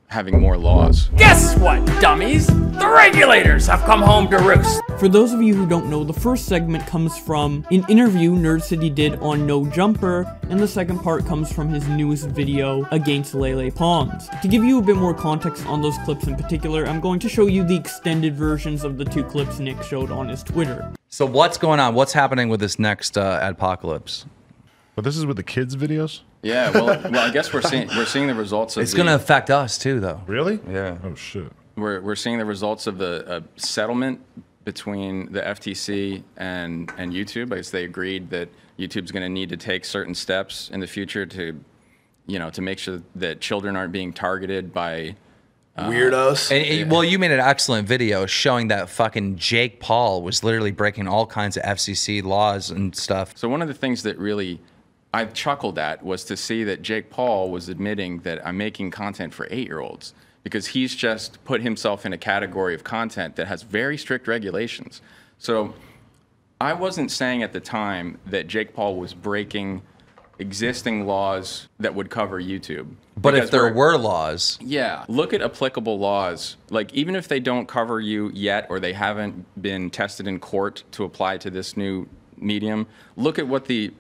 having more laws. Guess what, dummies? The regulators have come home to roost. For those of you who don't know, the first segment comes from an interview Nerd City did on No Jumper, and the second part comes from his newest video against Lele Pons. To give you a bit more context on those clips in particular, I'm going to show you the extended versions of the 2 clips Nick showed on his Twitter. So what's going on? What's happening with this next adpocalypse? But this is with the kids' videos? Yeah, well, I guess we're seeing the results of It's going to affect us too, though. Really? Yeah. Oh, shit. We're seeing the results of the settlement between the FTC and YouTube. I guess they agreed that YouTube's going to need to take certain steps in the future to, you know, to make sure that children aren't being targeted by weirdos. Well, you made an excellent video showing that fucking Jake Paul was literally breaking all kinds of FCC laws and stuff. So one of the things that really I chuckled at was to see that Jake Paul was admitting that I'm making content for 8-year-olds, because he's just put himself in a category of content that has very strict regulations. So I wasn't saying at the time that Jake Paul was breaking existing laws that would cover YouTube. But if there were laws. Yeah, look at applicable laws. Like, even if they don't cover you yet, or they haven't been tested in court to apply to this new medium, look at what the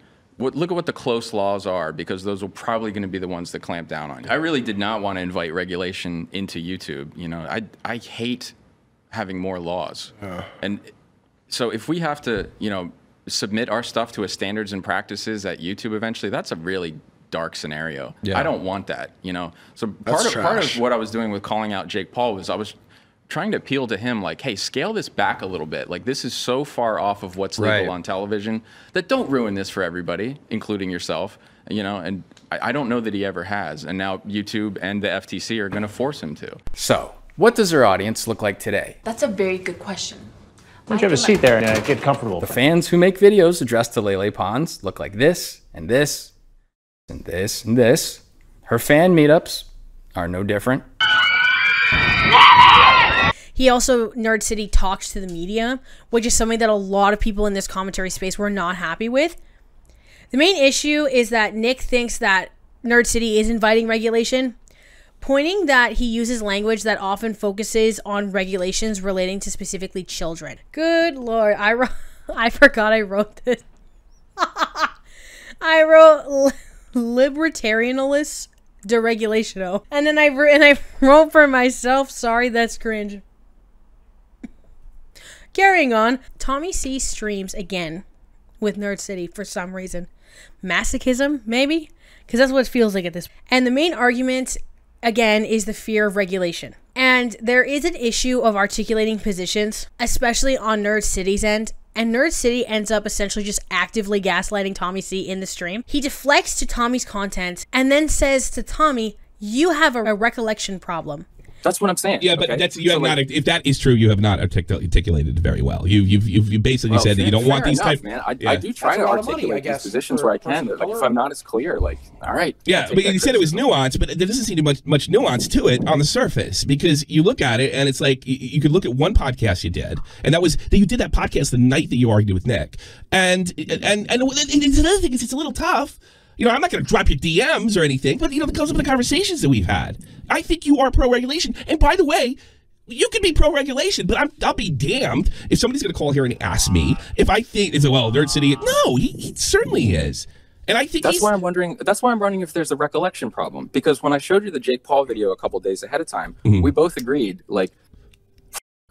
close laws are, because those are probably going to be the ones that clamp down on you. I really did not want to invite regulation into YouTube. You know, I hate having more laws. And so if we have to, you know, submit our stuff to a standards and practices at YouTube eventually, that's a really dark scenario. Yeah. I don't want that, you know. So part of what I was doing with calling out Jake Paul was I was trying to appeal to him, like, hey, scale this back a little bit. Like, this is so far off of what's legal on television that don't ruin this for everybody, including yourself, you know. And I don't know that he ever has. And now YouTube and the FTC are going to force him to. So, what does our audience look like today? That's a very good question. Why don't you have a seat there and get comfortable? The fans who make videos addressed to Lele Pons look like this, and this, and this, and this. Her fan meetups are no different. He also, Nerd City, talks to the media, which is something that a lot of people in this commentary space were not happy with. The main issue is that Nick thinks that Nerd City is inviting regulation, pointing that he uses language that often focuses on regulations relating to specifically children. Good Lord, I forgot I wrote this. I wrote libertarianist deregulation. And then I wrote for myself, sorry, that's cringe. Carrying on, Tommy C streams again with Nerd City for some reason. Masochism, maybe? Because that's what it feels like at this point. And the main argument, again, is the fear of regulation. And there is an issue of articulating positions, especially on Nerd City's end. And Nerd City ends up essentially just actively gaslighting Tommy C in the stream. He deflects to Tommy's content and then says to Tommy, you have a recollection problem. That's what I'm saying. Yeah, but that's you have not. If that is true, you have not articulated it very well. You've basically said that you don't want these type. Man, I do try to articulate these positions where I can. But like, if I'm not as clear, like, all right. Yeah, but you said it was nuanced, but there doesn't seem to be much nuance to it on the surface, because you look at it and it's like you could look at one podcast you did, and that was that you did that podcast the night that you argued with Nick, and it's another thing is it's a little tough. You know, I'm not going to drop your DMs or anything, but, you know, because of the conversations that we've had, I think you are pro-regulation. And by the way, you can be pro-regulation, but I'll be damned if somebody's going to call here and ask me if I think, well, Nerd City, no, he certainly is. And I think that's why I'm wondering if there's a recollection problem. Because when I showed you the Jake Paul video a couple days ahead of time, we both agreed, like,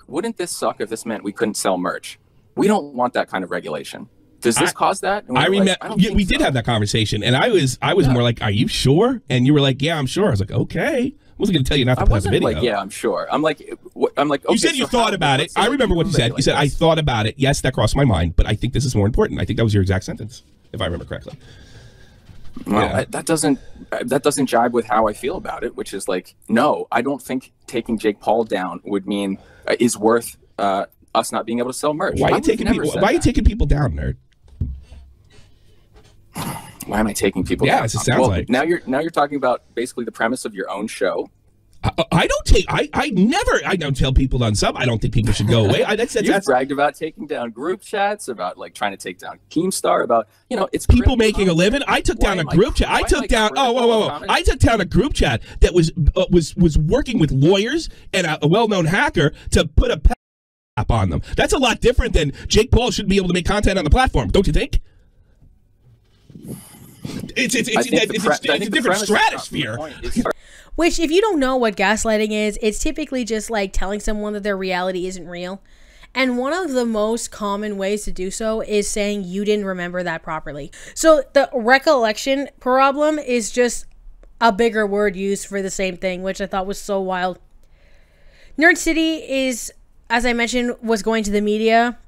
wouldn't this suck if this meant we couldn't sell merch? We don't want that kind of regulation. Does this cause that? I remember we did have that conversation, and I was more like, "Are you sure?" And you were like, "Yeah, I'm sure." I was like, "Okay." I wasn't going to tell you not to play the video. Like, yeah, I'm sure. I'm like, okay, you said you thought about it. I remember what you said. You said, "I thought about it. Yes, that crossed my mind, but I think this is more important." I think that was your exact sentence, if I remember correctly. Well, yeah. that doesn't jibe with how I feel about it, which is like, no, I don't think taking Jake Paul down would mean is worth us not being able to sell merch. Why are you taking people down, nerd? Why am I taking people Yeah, down? it sounds like. Now you're talking about basically the premise of your own show. I don't tell people on sub. I don't think people should go away. You've bragged about taking down group chats, about like trying to take down Keemstar, about it's people making a living. I took down a group chat. I took down I took down a group chat that was working with lawyers and a well-known hacker to put a app on them. That's a lot different than Jake Paul should be able to make content on the platform, don't you think? It's a different stratosphere. Which, if you don't know what gaslighting is, it's typically just like telling someone that their reality isn't real. And one of the most common ways to do so is saying you didn't remember that properly. So the recollection problem is just a bigger word used for the same thing, which I thought was so wild. Nerd City is, as I mentioned, was going to the media.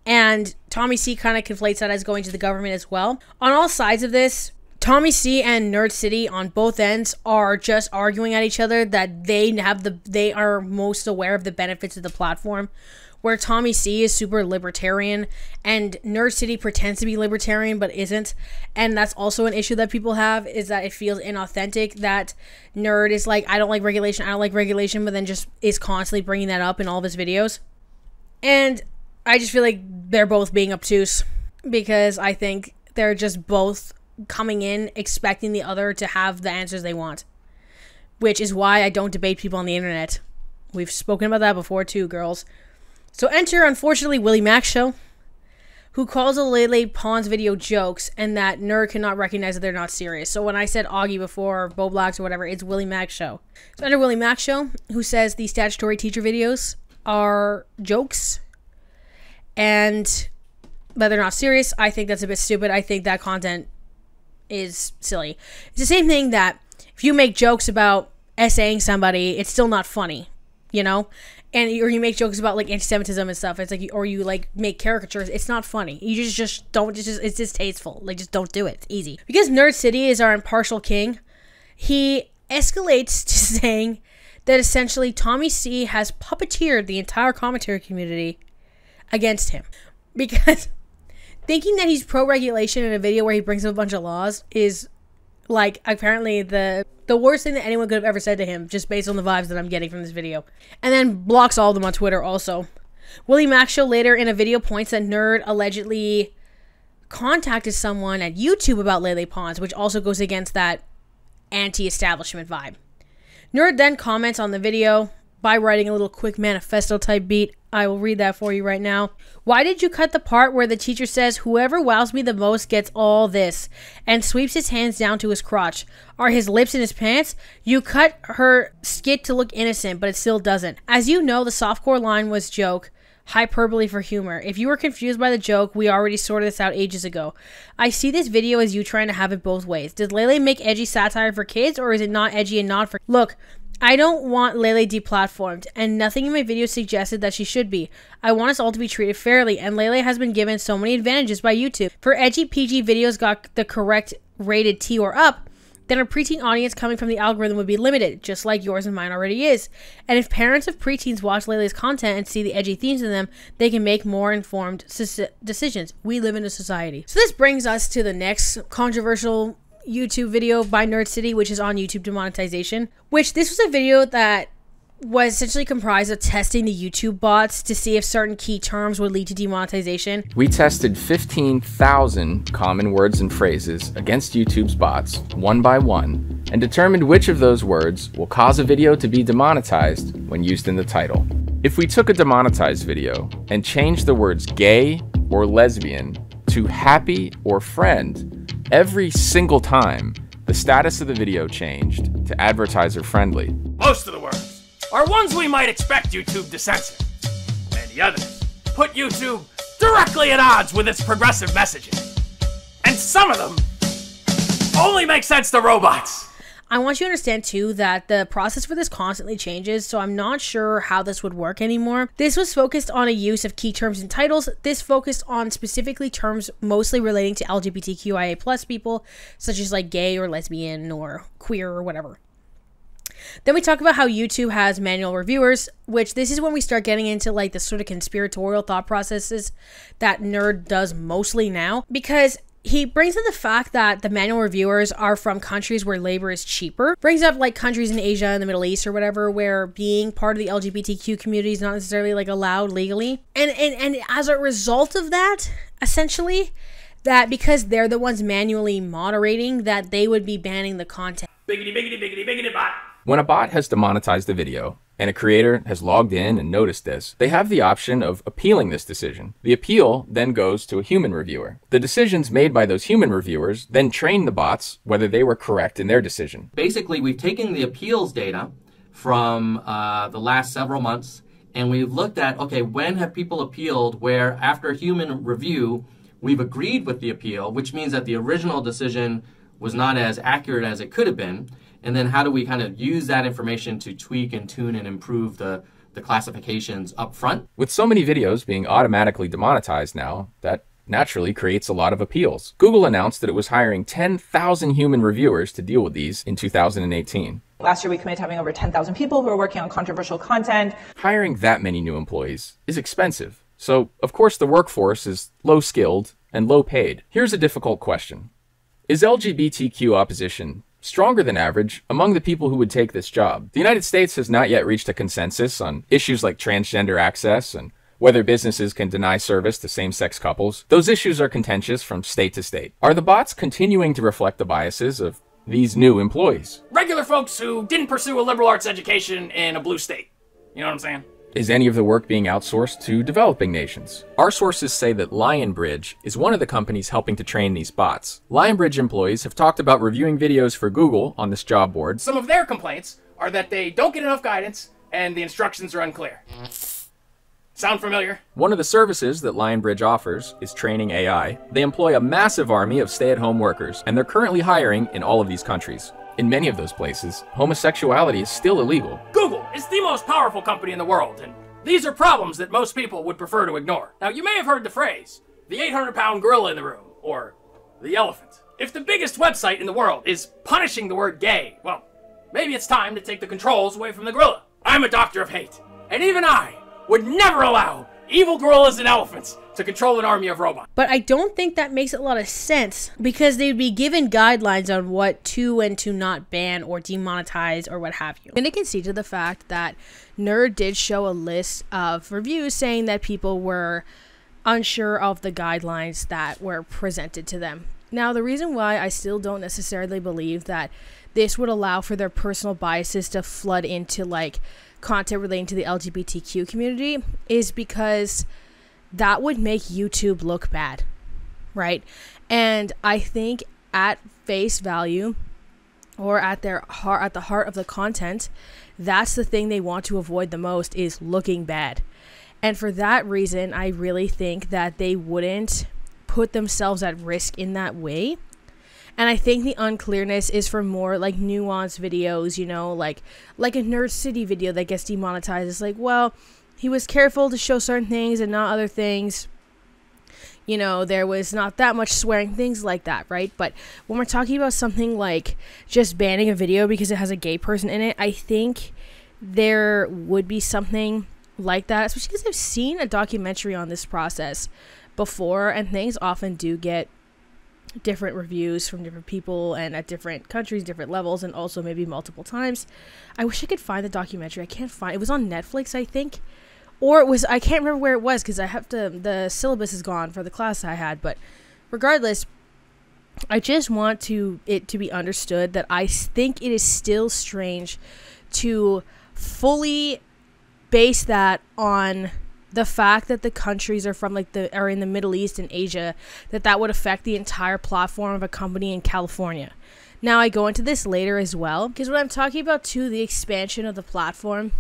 And Tommy C kind of conflates that as going to the government as well. On all sides of this, Tommy C and Nerd City on both ends are just arguing at each other that they are most aware of the benefits of the platform, where Tommy C is super libertarian and Nerd City pretends to be libertarian but isn't. And that's also an issue that people have, is that it feels inauthentic that Nerd is like, I don't like regulation, but then just is constantly bringing that up in all of his videos. And I just feel like they're both being obtuse, because I think they're just both coming in expecting the other to have the answers they want, which is why I don't debate people on the internet. We've spoken about that before too, girls. So enter, unfortunately, Willie Max Show, who calls a Lele Pons video jokes and that Nerd cannot recognize that they're not serious. So when I said Augie before, or Bo Blacks or whatever, it's Willie Max Show. So enter Willie Max Show, who says the statutory teacher videos are jokes and that they're not serious. I think that's a bit stupid. I think that content is silly. It's the same thing that if you make jokes about essaying somebody, it's still not funny, you know? And or you make jokes about like anti-Semitism and stuff, it's like, or you like make caricatures, it's not funny. You just don't, it's distasteful. Like, just don't do it. It's easy. Because Nerd City is our impartial king, he escalates to saying that essentially Tommy C has puppeteered the entire commentary community against him. Because thinking that he's pro-regulation in a video where he brings up a bunch of laws is, like, apparently the worst thing that anyone could have ever said to him, just based on the vibes that I'm getting from this video. And then blocks all of them on Twitter also. Willie Max Show later in a video points that Nerd allegedly contacted someone at YouTube about Lele Pons, which also goes against that anti-establishment vibe. Nerd then comments on the video by writing a little quick manifesto type beat. I will read that for you right now. Why did you cut the part where the teacher says, whoever wows me the most gets all this, and sweeps his hands down to his crotch? Are his lips in his pants? You cut her skit to look innocent, but it still doesn't. As you know, the softcore line was joke, hyperbole for humor. If you were confused by the joke, we already sorted this out ages ago. I see this video as you trying to have it both ways. Does Lele make edgy satire for kids, or is it not edgy and not for... Look, I don't want Lele deplatformed, and nothing in my video suggested that she should be. I want us all to be treated fairly, and Lele has been given so many advantages by YouTube. If her edgy PG videos got the correct rated T or up, then a preteen audience coming from the algorithm would be limited, just like yours and mine already is. And if parents of preteens watch Lele's content and see the edgy themes in them, they can make more informed decisions. We live in a society. So this brings us to the next controversial YouTube video by Nerd City, which is on YouTube demonetization, which this was a video that was essentially comprised of testing the YouTube bots to see if certain key terms would lead to demonetization. We tested 15,000 common words and phrases against YouTube's bots, one by one, and determined which of those words will cause a video to be demonetized when used in the title. If we took a demonetized video and changed the words gay or lesbian to happy or friend, every single time, the status of the video changed to advertiser friendly. Most of the words are ones we might expect YouTube to censor, and the others put YouTube directly at odds with its progressive messaging. And some of them only make sense to robots. I want you to understand too that the process for this constantly changes, so I'm not sure how this would work anymore. This was focused on a use of key terms and titles. This focused on specifically terms mostly relating to LGBTQIA+ people, such as like gay or lesbian or queer or whatever. Then we talk about how YouTube has manual reviewers, which this is when we start getting into like the sort of conspiratorial thought processes that Nerd does mostly now, because he brings up the fact that the manual reviewers are from countries where labor is cheaper. Brings up like countries in Asia and the Middle East or whatever, where being part of the LGBTQ community is not necessarily like allowed legally. And as a result of that, essentially, that because they're the ones manually moderating, that they would be banning the content. Biggity, biggity, biggity, biggity bot. When a bot has demonetized a video, and a creator has logged in and noticed this, they have the option of appealing this decision. The appeal then goes to a human reviewer. The decisions made by those human reviewers then train the bots whether they were correct in their decision. Basically, we've taken the appeals data from the last several months, and we've looked at, okay, when have people appealed where after human review, we've agreed with the appeal, which means that the original decision was not as accurate as it could have been. And then how do we kind of use that information to tweak and tune and improve the classifications up front? With so many videos being automatically demonetized now, that naturally creates a lot of appeals. Google announced that it was hiring 10,000 human reviewers to deal with these in 2018. Last year, we committed to having over 10,000 people who are working on controversial content. Hiring that many new employees is expensive. So, of course, the workforce is low-skilled and low-paid. Here's a difficult question. Is LGBTQ opposition stronger than average among the people who would take this job? The United States has not yet reached a consensus on issues like transgender access and whether businesses can deny service to same-sex couples. Those issues are contentious from state to state. Are the bots continuing to reflect the biases of these new employees? Regular folks who didn't pursue a liberal arts education in a blue state. You know what I'm saying? Is any of the work being outsourced to developing nations? Our sources say that Lionbridge is one of the companies helping to train these bots. Lionbridge employees have talked about reviewing videos for Google on this job board. Some of their complaints are that they don't get enough guidance and the instructions are unclear. Sound familiar? One of the services that Lionbridge offers is training AI. They employ a massive army of stay-at-home workers, and they're currently hiring in all of these countries. In many of those places, homosexuality is still illegal. Google is the most powerful company in the world, and these are problems that most people would prefer to ignore. Now, you may have heard the phrase, the 800-pound gorilla in the room, or the elephant. If the biggest website in the world is punishing the word gay, well, maybe it's time to take the controls away from the gorilla. I'm a doctor of hate, and even I would never allow evil gorillas and elephants to control an army of robots. But I don't think that makes a lot of sense, because they'd be given guidelines on what to and to not ban or demonetize or what have you. And I can see to the fact that Nerd did show a list of reviews saying that people were unsure of the guidelines that were presented to them. Now, the reason why I still don't necessarily believe that this would allow for their personal biases to flood into like content relating to the LGBTQ community is because that would make YouTube look bad, right? And I think at face value, or at the heart of the content, that's the thing they want to avoid the most, is looking bad. And for that reason, I really think that they wouldn't put themselves at risk in that way. And I think the unclearness is for more like nuanced videos, you know, like a Nerd City video that gets demonetized. It's like, well, he was careful to show certain things and not other things. You know, there was not that much swearing, things like that, right? But when we're talking about something like just banning a video because it has a gay person in it, I think there would be something like that, especially because I've seen a documentary on this process before, and things often do get different reviews from different people and at different countries, different levels, and also maybe multiple times. I wish I could find the documentary. I can't find it. It was on Netflix, I think, or it was, I can't remember where it was because I have to, the syllabus is gone for the class I had. But regardless, I just want it to be understood that I think it is still strange to fully base that on the fact that the countries are from are in the Middle East and Asia, that would affect the entire platform of a company in California. Now, I go into this later as well, because when I'm talking about the expansion of the platform,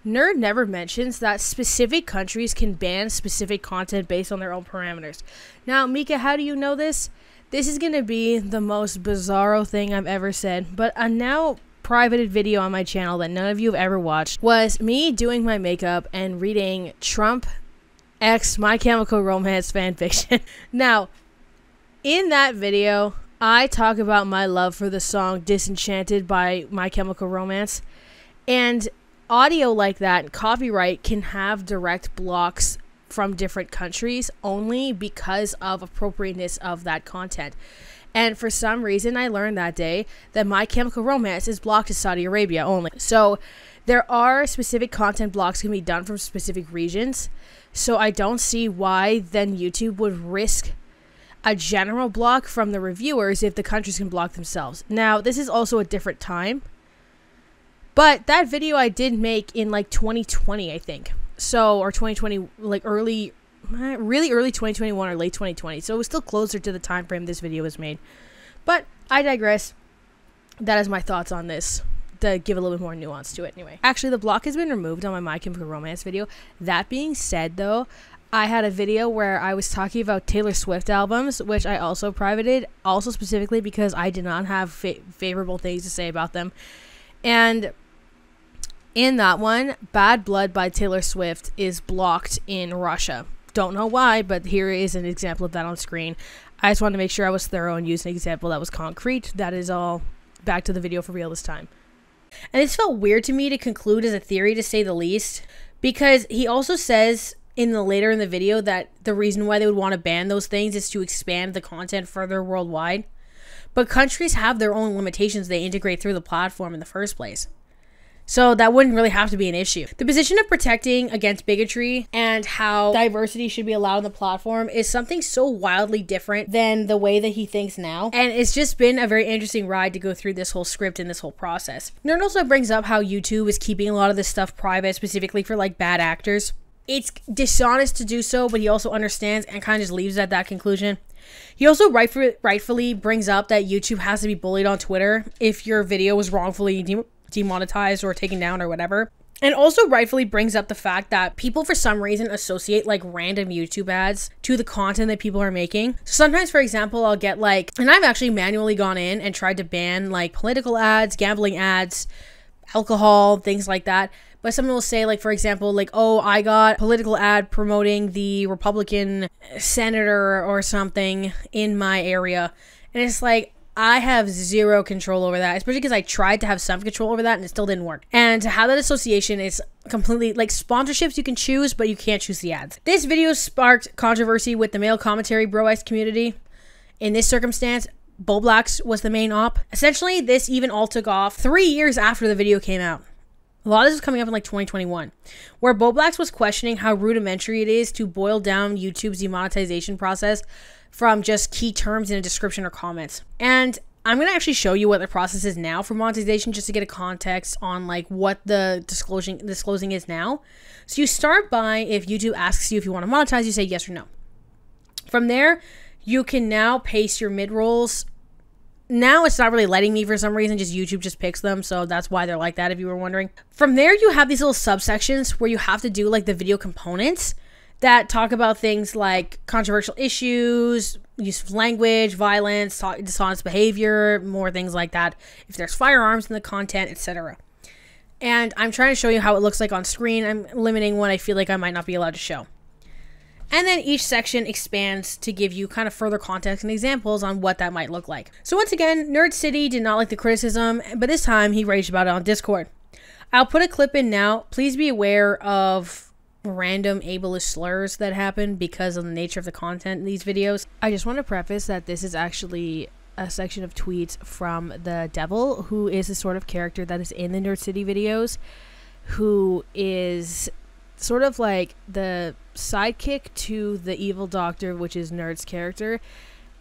Nerd never mentions that specific countries can ban specific content based on their own parameters. Now, Mika, how do you know this? This is going to be the most bizarro thing I've ever said, but a now privated video on my channel that none of you have ever watched was me doing my makeup and reading Trump x My Chemical Romance fanfiction. Now, in that video, I talk about my love for the song Disenchanted by My Chemical Romance, and audio like that, copyright, can have direct blocks from different countries only because of appropriateness of that content. And for some reason, I learned that day that My Chemical Romance is blocked in Saudi Arabia only. So there are specific content blocks can be done from specific regions. So I don't see why then YouTube would risk a general block from the reviewers if the countries can block themselves. Now, this is also a different time, but that video I did make in like 2020, I think. So, or 2020, like really early 2021 or late 2020. So it was still closer to the time frame this video was made. But I digress. That is my thoughts on this, to give a little bit more nuance to it anyway. Actually, the block has been removed on my Chemical Romance video. That being said, though, I had a video where I was talking about Taylor Swift albums, which I also privated, also specifically because I did not have favorable things to say about them. And in that one, Bad Blood by Taylor Swift is blocked in Russia. Don't know why, but here is an example of that on screen. I just wanted to make sure I was thorough and use an example that was concrete. That is all. Back to the video for real this time. And this felt weird to me to conclude as a theory, to say the least, because he also says later in the video that the reason why they would want to ban those things is to expand the content further worldwide. But countries have their own limitations they integrate through the platform in the first place. So that wouldn't really have to be an issue. The position of protecting against bigotry and how diversity should be allowed on the platform is something so wildly different than the way that he thinks now. And it's just been a very interesting ride to go through this whole script and this whole process. Nerd also brings up how YouTube is keeping a lot of this stuff private, specifically for like bad actors. It's dishonest to do so, but he also understands and kind of just leaves it at that conclusion. He also rightfully brings up that YouTube has to be bullied on Twitter if your video was wrongfully demonetized or taken down or whatever. And also rightfully brings up the fact that people for some reason associate like random YouTube ads to the content that people are making. So sometimes, for example, I'll get like, and I've actually manually gone in and tried to ban like political ads, gambling ads, alcohol, things like that. But someone will say, like, for example, like, oh, I got a political ad promoting the Republican senator or something in my area. And it's like, I have zero control over that, especially because I tried to have some control over that and it still didn't work. And to have that association is completely, like, sponsorships you can choose, but you can't choose the ads. This video sparked controversy with the male commentary bro-ice community. In this circumstance, Boblax was the main op. Essentially, this even all took off 3 years after the video came out. A lot of this is coming up in like 2021, where Boblax was questioning how rudimentary it is to boil down YouTube's demonetization process from just key terms in a description or comments. And I'm going to actually show you what the process is now for monetization, just to get a context on like what the disclosing is now. So you start by, if YouTube asks you if you want to monetize, you say yes or no. From there, you can now paste your mid-rolls. Now it's not really letting me for some reason, just YouTube just picks them, so that's why they're like that if you were wondering. From there, you have these little subsections where you have to do like the video components that talk about things like controversial issues, use of language, violence, dishonest behavior, more things like that, if there's firearms in the content, etc. And I'm trying to show you how it looks like on screen. I'm limiting what I feel like I might not be allowed to show. And then each section expands to give you kind of further context and examples on what that might look like. So once again, Nerd City did not like the criticism, but this time he raged about it on Discord. I'll put a clip in now. Please be aware of random ableist slurs that happen because of the nature of the content in these videos. I just want to preface that this is actually a section of tweets from the Devil, who is the sort of character that is in the Nerd City videos, who is sort of like the sidekick to the evil doctor, which is Nerd's character.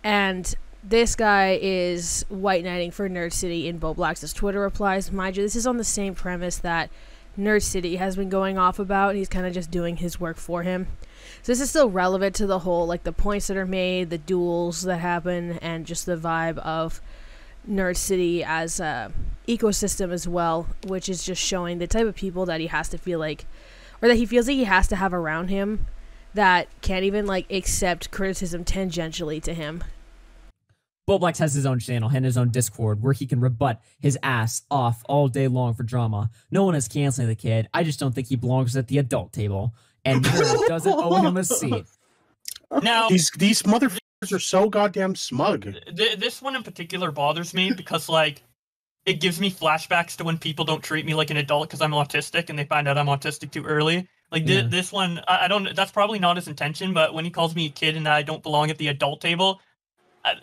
And this guy is white knighting for Nerd City in Boblax's Twitter replies. Mind you, this is on the same premise that Nerd City has been going off about. He's kind of just doing his work for him. So this is still relevant to the whole, like the points that are made, the duels that happen, and just the vibe of Nerd City as a ecosystem as well, which is just showing the type of people that he has to feel like, or that he feels like he has to have around him, that can't even like accept criticism tangentially to him. Boblax has his own channel and his own Discord where he can rebut his ass off all day long for drama. No one is canceling the kid. I just don't think he belongs at the adult table, and Nerd doesn't owe him a seat. Now these mother are so goddamn smug. This one in particular bothers me because, like, it gives me flashbacks to when people don't treat me like an adult because I'm autistic and they find out I'm autistic too early. Like, this one, I don't, that's probably not his intention, but when he calls me a kid and I don't belong at the adult table, I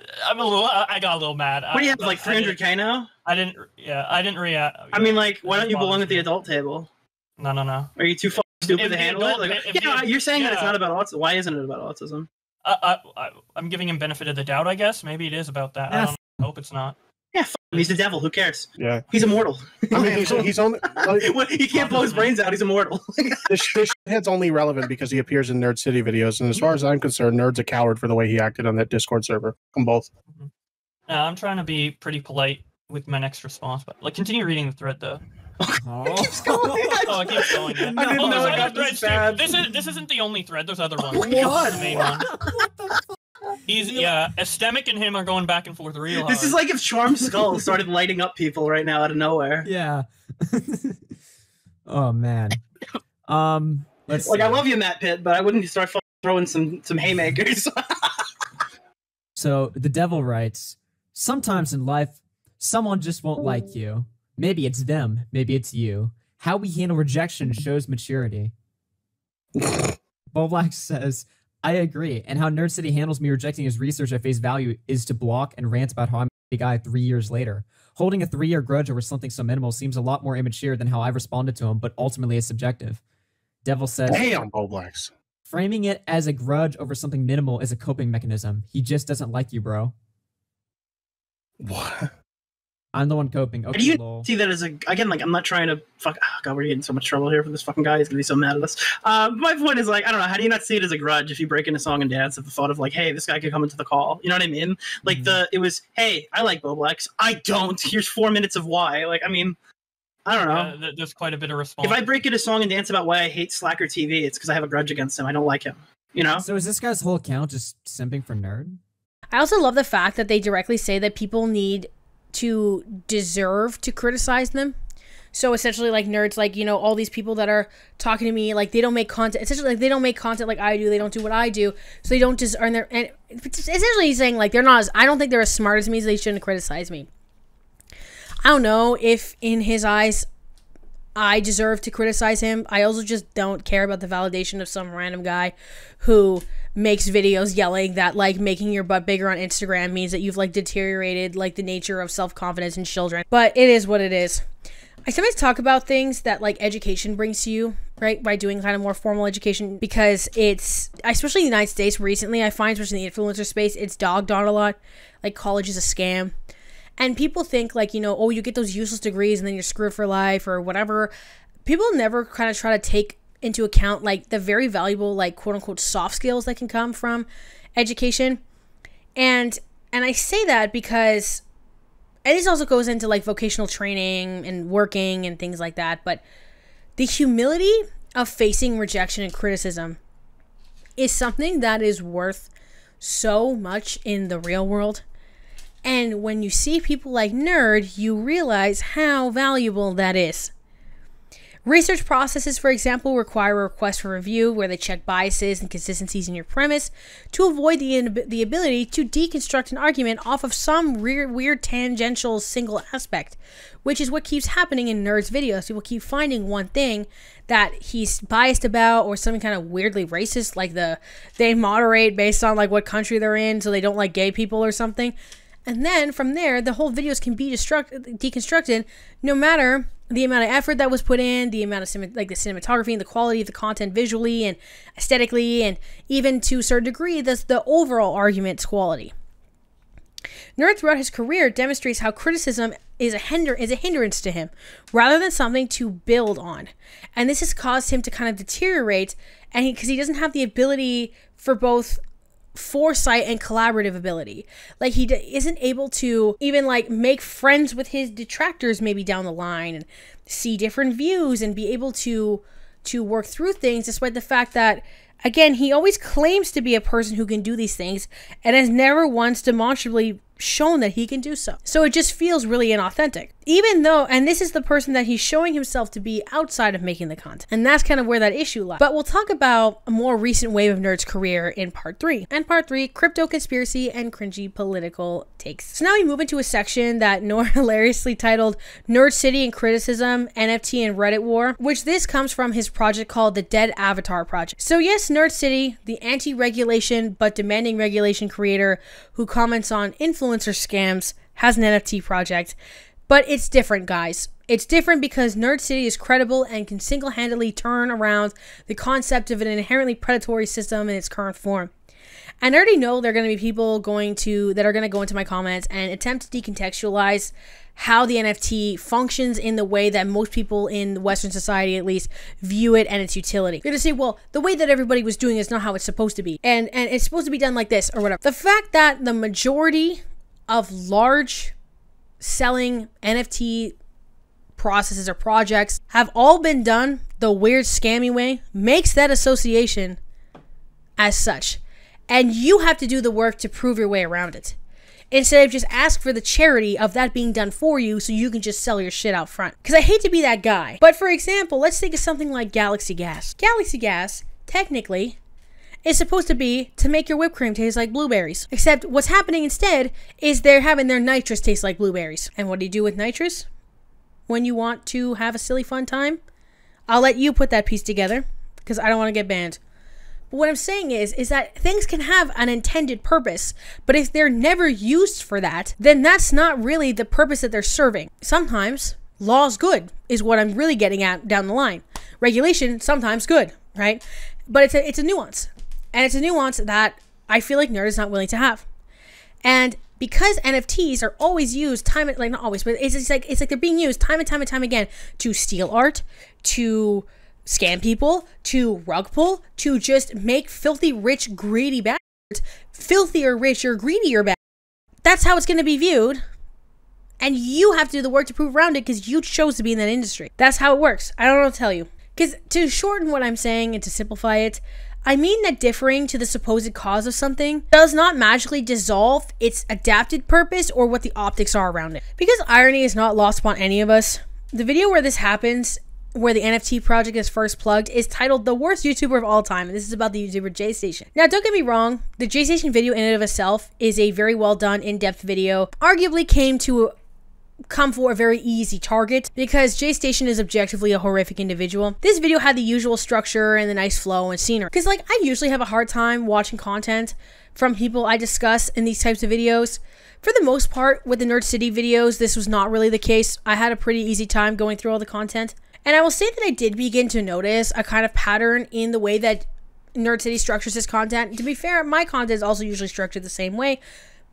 got a little mad. What do you have, like 300K now? I didn't react. I mean, like, why don't you belong at the adult table? No. Are you too fucking stupid to handle it? Like, you're saying that it's not about autism. Why isn't it about autism? I'm giving him benefit of the doubt, I guess. Maybe it is about that. I hope it's not. Yeah, he's the devil. Who cares? Yeah, he's immortal. I mean, he's only he can't blow his brains out. He's immortal. this head's only relevant because he appears in Nerd City videos, and as far as I'm concerned, Nerd's a coward for the way he acted on that Discord server. Them both. I'm trying to be pretty polite with my next response, but like, continue reading the thread though. It keeps going. It keeps going. Yeah. I didn't know it got this bad. This isn't the only thread. There's other ones. Oh my God. The main one. Estemic and him are going back and forth real hard. This is like if Charmed Skull started lighting up people right now out of nowhere. Yeah. Oh man. Let's like, I love you, Matt Pitt, but I wouldn't start throwing some haymakers. So the devil writes, sometimes in life, someone just won't like you. Maybe it's them, maybe it's you. How we handle rejection shows maturity. Boblack says, I agree, and how Nerd City handles me rejecting his research at face value is to block and rant about how I'm a guy 3 years later. Holding a 3-year grudge over something so minimal seems a lot more immature than how I've responded to him, but ultimately is subjective. Devil says, damn, Boblax. Framing it as a grudge over something minimal is a coping mechanism. He just doesn't like you, bro. What? I'm the one coping. Okay, do you lol. see that as a, again, like, I'm not trying to fuck, oh God, we're getting so much trouble here for this fucking guy. He's gonna be so mad at us. My point is, like, I don't know, how do you not see it as a grudge if you break into song and dance at the thought of, like, hey, this guy could come into the call? You know what I mean? Like, it was, hey, I like Boblax. I don't. Here's 4 minutes of why. Like, I mean, I don't know. There's quite a bit of response. If I break into song and dance about why I hate Slacker TV, it's because I have a grudge against him. I don't like him. You know? So is this guy's whole account just simping for Nerd? I also love the fact that they directly say that people need to deserve to criticize them. So essentially, like, Nerd's like, you know, all these people that are talking to me, like, they don't make content. Essentially, like, they don't make content like I do. They don't do what I do. So they don't deserve. And essentially, he's saying, like, they're not as, I don't think they're as smart as me, so they shouldn't criticize me. I don't know if in his eyes I deserve to criticize him. I also just don't care about the validation of some random guy who makes videos yelling that, like, making your butt bigger on Instagram means that you've, like, deteriorated, like, the nature of self-confidence in children. But it is what it is. I sometimes talk about things that, like, education brings to you, right, by doing kind of more formal education, because it's, especially in the United States recently, I find, especially in the influencer space, it's dogged on a lot. Like, college is a scam. And people think, like, you know, oh, you get those useless degrees and then you're screwed for life or whatever. People never kind of try to take into account, like, the very valuable, like, quote-unquote soft skills that can come from education. And I say that because, and this also goes into, like, vocational training and working and things like that, but the humility of facing rejection and criticism is something that is worth so much in the real world. And when you see people like Nerd, you realize how valuable that is. Research processes, for example, require a request for review where they check biases and consistencies in your premise to avoid the ability to deconstruct an argument off of some weird tangential single aspect, which is what keeps happening in Nerd's videos. People keep finding one thing that he's biased about or something kind of weirdly racist, like they moderate based on, like, what country they're in, so they don't like gay people or something. And then from there, the whole videos can be deconstructed, no matter the amount of effort that was put in, the amount of the cinematography and the quality of the content visually and aesthetically, and even to a certain degree, the overall argument's quality. Nerd throughout his career demonstrates how criticism is a hindrance to him, rather than something to build on. And this has caused him to kind of deteriorate, and because he doesn't have the ability for both foresight and collaborative ability. Like, he isn't able to even, like, make friends with his detractors maybe down the line and see different views and be able to work through things, despite the fact that, again, he always claims to be a person who can do these things and has never once demonstrably shown that he can do so. So it just feels really inauthentic. Even though, and this is the person that he's showing himself to be outside of making the content. And that's kind of where that issue lies. But we'll talk about a more recent wave of Nerd's career in part 3. And part 3, crypto conspiracy and cringy political takes. So now we move into a section that Nor hilariously titled Nerd City and Criticism, NFT and Reddit War, which this comes from his project called the Dead Avatar Project. So yes, Nerd City, the anti-regulation but demanding regulation creator who comments on influencer scams, has an NFT project. But it's different, guys. It's different because Nerd City is credible and can single-handedly turn around the concept of an inherently predatory system in its current form. And I already know there are going to be people that are going to go into my comments and attempt to decontextualize how the NFT functions in the way that most people in Western society, at least, view it and its utility. They're going to say, well, the way that everybody was doing is not how it's supposed to be. And it's supposed to be done like this or whatever. The fact that the majority of large selling NFT processes or projects have all been done the weird scammy way makes that association as such. And you have to do the work to prove your way around it. Instead of just ask for the charity of that being done for you so you can just sell your shit out front. Because I hate to be that guy. But for example, let's think of something like Galaxy Gas. Galaxy Gas, technically, is supposed to be to make your whipped cream taste like blueberries. Except what's happening instead is they're having their nitrous taste like blueberries. And what do you do with nitrous when you want to have a silly fun time? I'll let you put that piece together because I don't want to get banned. But what I'm saying is that things can have an intended purpose, but if they're never used for that, then that's not really the purpose that they're serving. Sometimes law's good is what I'm really getting at down the line. Regulation, sometimes good, right? But it's a nuance. And it's a nuance that I feel like Nerd is not willing to have. And because NFTs are always used like not always, but it's like they're being used time and time again to steal art, to scam people, to rug pull, to just make filthy rich greedy bastards filthier, richer, greedier bastards. That's how it's going to be viewed. And you have to do the work to prove around it because you chose to be in that industry. That's how it works. I don't know what to tell you. Because to shorten what I'm saying and to simplify it, I mean that differing to the supposed cause of something does not magically dissolve its adapted purpose or what the optics are around it. Because irony is not lost upon any of us, the video where this happens, where the NFT project is first plugged, is titled The Worst YouTuber of All Time, and this is about the YouTuber JStation. Now, don't get me wrong, the JStation video in and of itself is a very well done, in-depth video, arguably come for a very easy target because JStation is objectively a horrific individual. This video had the usual structure and the nice flow and scenery. Because like I usually have a hard time watching content from people I discuss in these types of videos. For the most part, with the Nerd City videos, this was not really the case. I had a pretty easy time going through all the content. And I will say that I did begin to notice a kind of pattern in the way that Nerd City structures his content. To be fair, my content is also usually structured the same way.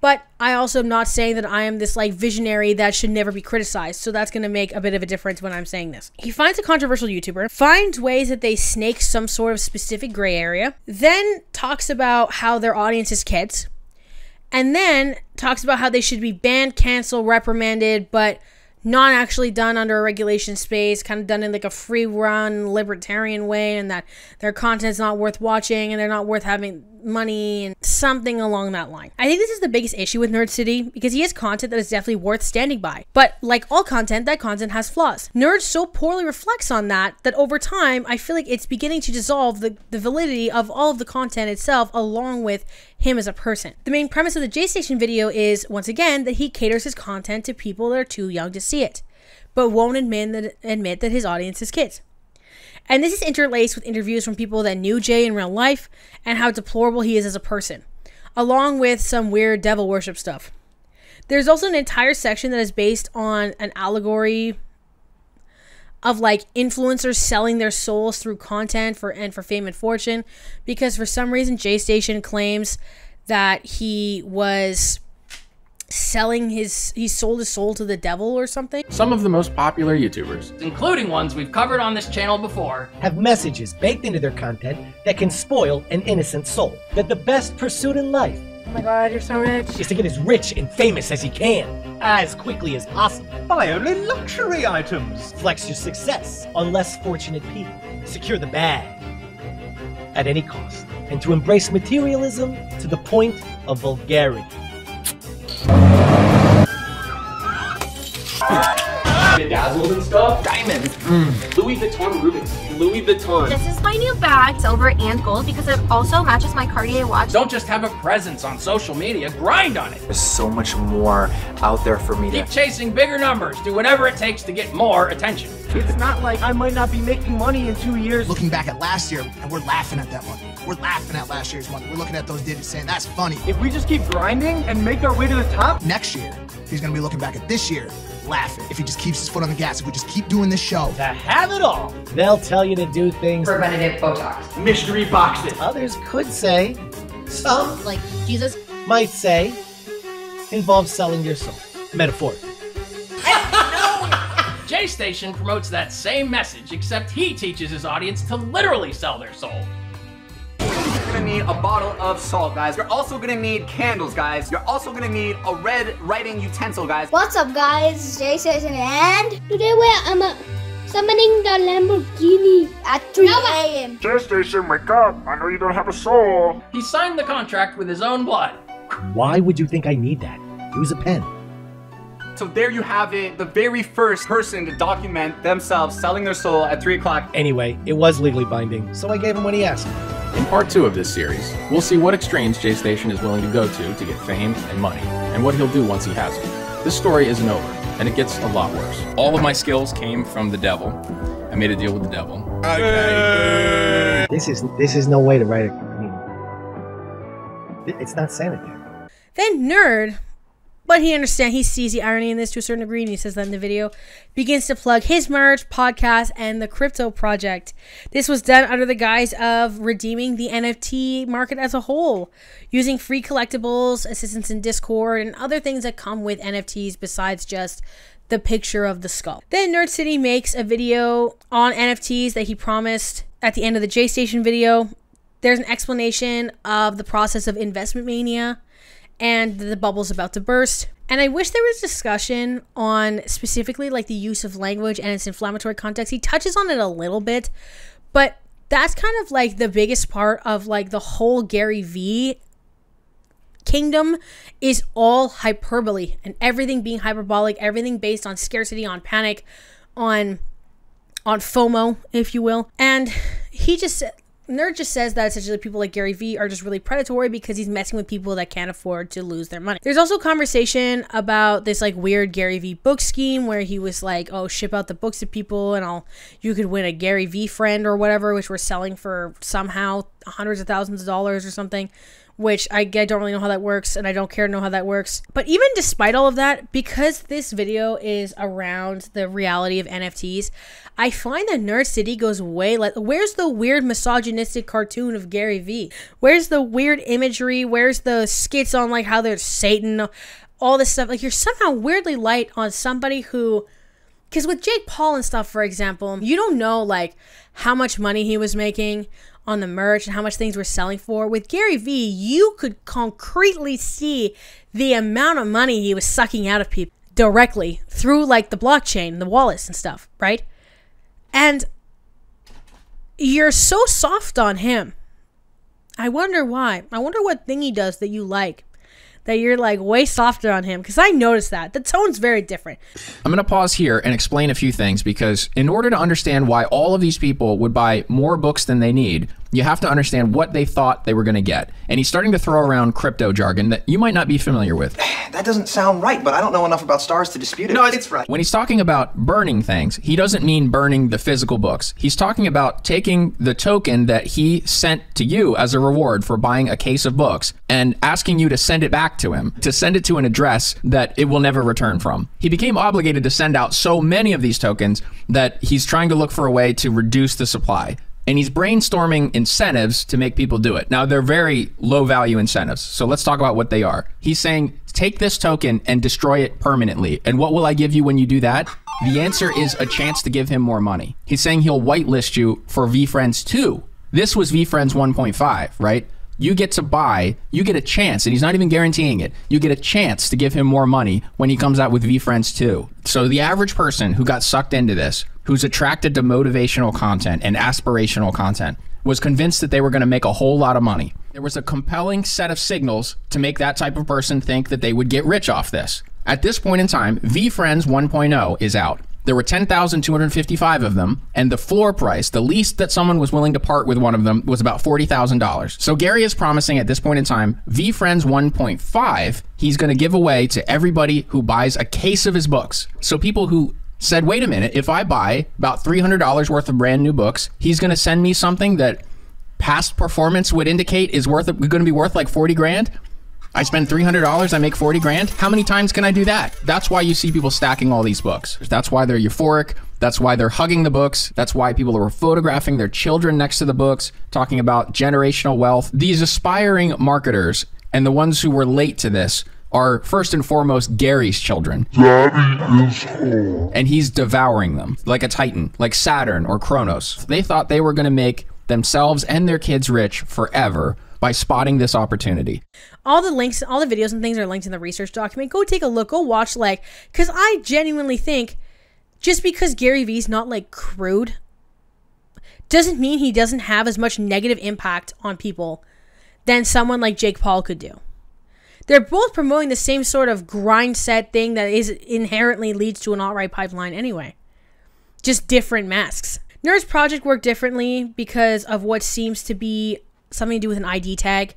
But I also am not saying that I am this like visionary that should never be criticized. So that's going to make a bit of a difference when I'm saying this. He finds a controversial YouTuber, finds ways that they snake some sort of specific gray area, then talks about how their audience is kids, and then talks about how they should be banned, canceled, reprimanded, but not actually done under a regulation space, kind of done in like a free run libertarian way, and that their content's not worth watching and they're not worth having money and something along that line. I think this is the biggest issue with Nerd City because he has content that is definitely worth standing by. But like all content, that content has flaws. Nerd so poorly reflects on that over time, I feel like it's beginning to dissolve the validity of all of the content itself along with him as a person. The main premise of the JStation video is, once again, that he caters his content to people that are too young to see it, but won't admit that his audience is kids. And this is interlaced with interviews from people that knew Jay in real life and how deplorable he is as a person, along with some weird devil worship stuff. There's also an entire section that is based on an allegory of like influencers selling their souls through content for fame and fortune, because for some reason JStation claims that he was he sold his soul to the devil or something. Some of the most popular YouTubers, including ones we've covered on this channel before, have messages baked into their content that can spoil an innocent soul. That the best pursuit in life, oh my god, you're so rich, is to get as rich and famous as you can, as quickly as possible. Buy only luxury items. Flex your success on less fortunate people. Secure the bag at any cost. And to embrace materialism to the point of vulgarity. Bedazzled and stuff. Diamonds. Louis Vuitton Rubik's. Louis Vuitton. This is my new bag, silver and gold, because it also matches my Cartier watch. Don't just have a presence on social media, grind on it. There's so much more out there for me Keep chasing bigger numbers. Do whatever it takes to get more attention. It's not like I might not be making money in 2 years. Looking back at last year, and we're laughing at that money. We're laughing at last year's money. We're looking at those digits saying, that's funny. If we just keep grinding and make our way to the top, next year, he's gonna be looking back at this year, laughing. If he just keeps his foot on the gas, if we just keep doing this show. To have it all, they'll tell you to do things. Preventative Botox. Mystery boxes. Others could say, some, Like Jesus. might say, involves selling your soul. Metaphorically. J Station promotes that same message, except he teaches his audience to literally sell their soul. You're gonna need a bottle of salt, guys. You're also gonna need candles, guys. You're also gonna need a red writing utensil, guys. What's up, guys? Jay Station, and today I'm summoning the Lamborghini at 3 a.m. J Station, wake up. I know you don't have a soul. He signed the contract with his own blood. Why would you think I need that? Use a pen. So there you have it, the very first person to document themselves selling their soul at 3 o'clock. Anyway, it was legally binding, so I gave him what he asked. In part 2 of this series, we'll see what extremes J Station is willing to go to get fame and money, and what he'll do once he has it. This story isn't over, and it gets a lot worse. All of my skills came from the devil. I made a deal with the devil. Okay. This is no way to write it's not sanitary. Then Nerd, but he sees the irony in this to a certain degree, and he says that in the video, begins to plug his merch, podcast, and the crypto project. This was done under the guise of redeeming the NFT market as a whole, using free collectibles, assistance in Discord, and other things that come with NFTs besides just the picture of the skull. Then Nerd City makes a video on NFTs that he promised at the end of the J Station video. There's an explanation of the process of investment mania, and the bubble's about to burst. And I wish there was discussion on specifically like the use of language and its inflammatory context. He touches on it a little bit, but that's kind of like the biggest part of like the whole Gary V kingdom is all hyperbole and everything being hyperbolic, everything based on scarcity, on panic, on FOMO, if you will. And Nerd just says that essentially people like Gary V are just really predatory because he's messing with people that can't afford to lose their money. There's also conversation about this like weird Gary V book scheme where he was like, oh, ship out the books to people and you could win a Gary V friend or whatever, which we're selling for somehow hundreds of thousands of dollars or something, which I don't really know how that works, and I don't care to know how that works. But even despite all of that, because this video is around the reality of NFTs, I find that Nerd City goes way like, where's the weird misogynistic cartoon of Gary V? Where's the weird imagery? Where's the skits on like how there's Satan? All this stuff. Like, you're somehow weirdly light on somebody who, because with Jake Paul and stuff, for example, you don't know like how much money he was making on the merch and how much things were selling for. With Gary V, you could concretely see the amount of money he was sucking out of people directly through like the blockchain, the wallets and stuff, right? And you're so soft on him. I wonder why. I wonder what thing he does that you like, that you're like way softer on him, because I noticed that the tone's very different. I'm going to pause here and explain a few things, because in order to understand why all of these people would buy more books than they need, you have to understand what they thought they were going to get. And he's starting to throw around crypto jargon that you might not be familiar with. That doesn't sound right, but I don't know enough about stars to dispute it. No, it's right. When he's talking about burning things, he doesn't mean burning the physical books. He's talking about taking the token that he sent to you as a reward for buying a case of books and asking you to send it back to him, to send it to an address that it will never return from. He became obligated to send out so many of these tokens that he's trying to look for a way to reduce the supply. And he's brainstorming incentives to make people do it. Now, they're very low value incentives, so let's talk about what they are. He's saying, take this token and destroy it permanently. And what will I give you when you do that? The answer is a chance to give him more money. He's saying he'll whitelist you for VFriends 2. This was VFriends 1.5, right? You get to buy, you get a chance, and he's not even guaranteeing it. You get a chance to give him more money when he comes out with VFriends 2. So the average person who got sucked into this, who's attracted to motivational content and aspirational content, was convinced that they were going to make a whole lot of money. There was a compelling set of signals to make that type of person think that they would get rich off this. At this point in time, VFriends 1.0 is out. There were 10,255 of them, and the floor price, the least that someone was willing to part with one of them, was about $40,000. So Gary is promising at this point in time, VFriends 1.5, he's going to give away to everybody who buys a case of his books. So people who said, wait a minute, if I buy about $300 worth of brand new books, he's going to send me something that past performance would indicate is going to be worth like 40 grand. I spend $300, I make 40 grand. How many times can I do that? That's why you see people stacking all these books. That's why they're euphoric. That's why they're hugging the books. That's why people are photographing their children next to the books, talking about generational wealth. These aspiring marketers and the ones who were late to this are first and foremost Gary's children. Daddy is home. And he's devouring them like a titan, like Saturn or Kronos. They thought they were going to make themselves and their kids rich forever by spotting this opportunity. All the links, all the videos and things are linked in the research document. Go take a look, go watch, like, because I genuinely think just because Gary Vee's not like crude doesn't mean he doesn't have as much negative impact on people than someone like Jake Paul could do. They're both promoting the same sort of grind set thing that is inherently leads to an alt-right pipeline anyway. Just different masks. Nerd's project worked differently because of what seems to be something to do with an ID tag.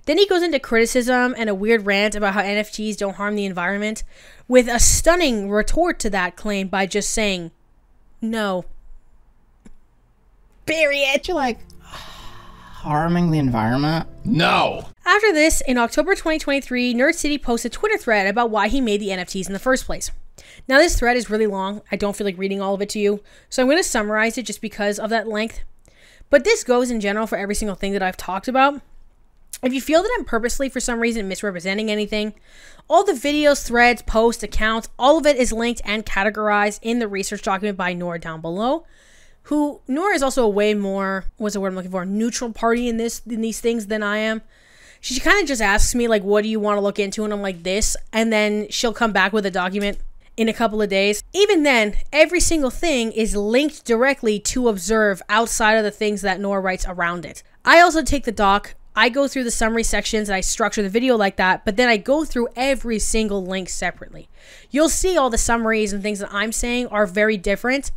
Then he goes into criticism and a weird rant about how NFTs don't harm the environment, with a stunning retort to that claim by just saying, no. Period. You're like, harming the environment? No. After this, in October 2023, Nerd City posted a Twitter thread about why he made the NFTs in the first place. Now this thread is really long. I don't feel like reading all of it to you, so I'm going to summarize it just because of that length. But this goes in general for every single thing that I've talked about. If you feel that I'm purposely, for some reason, misrepresenting anything, all the videos, threads, posts, accounts, all of it is linked and categorized in the research document by Noor down below. Noor is also a way more, what's the word I'm looking for, neutral party in these things than I am. She kind of just asks me, like, what do you want to look into? And I'm like, this. And then she'll come back with a document in a couple of days. Even then, every single thing is linked directly to observe outside of the things that Noor writes around it. I also take the doc, I go through the summary sections, and I structure the video like that, but then I go through every single link separately. You'll see all the summaries and things that I'm saying are very different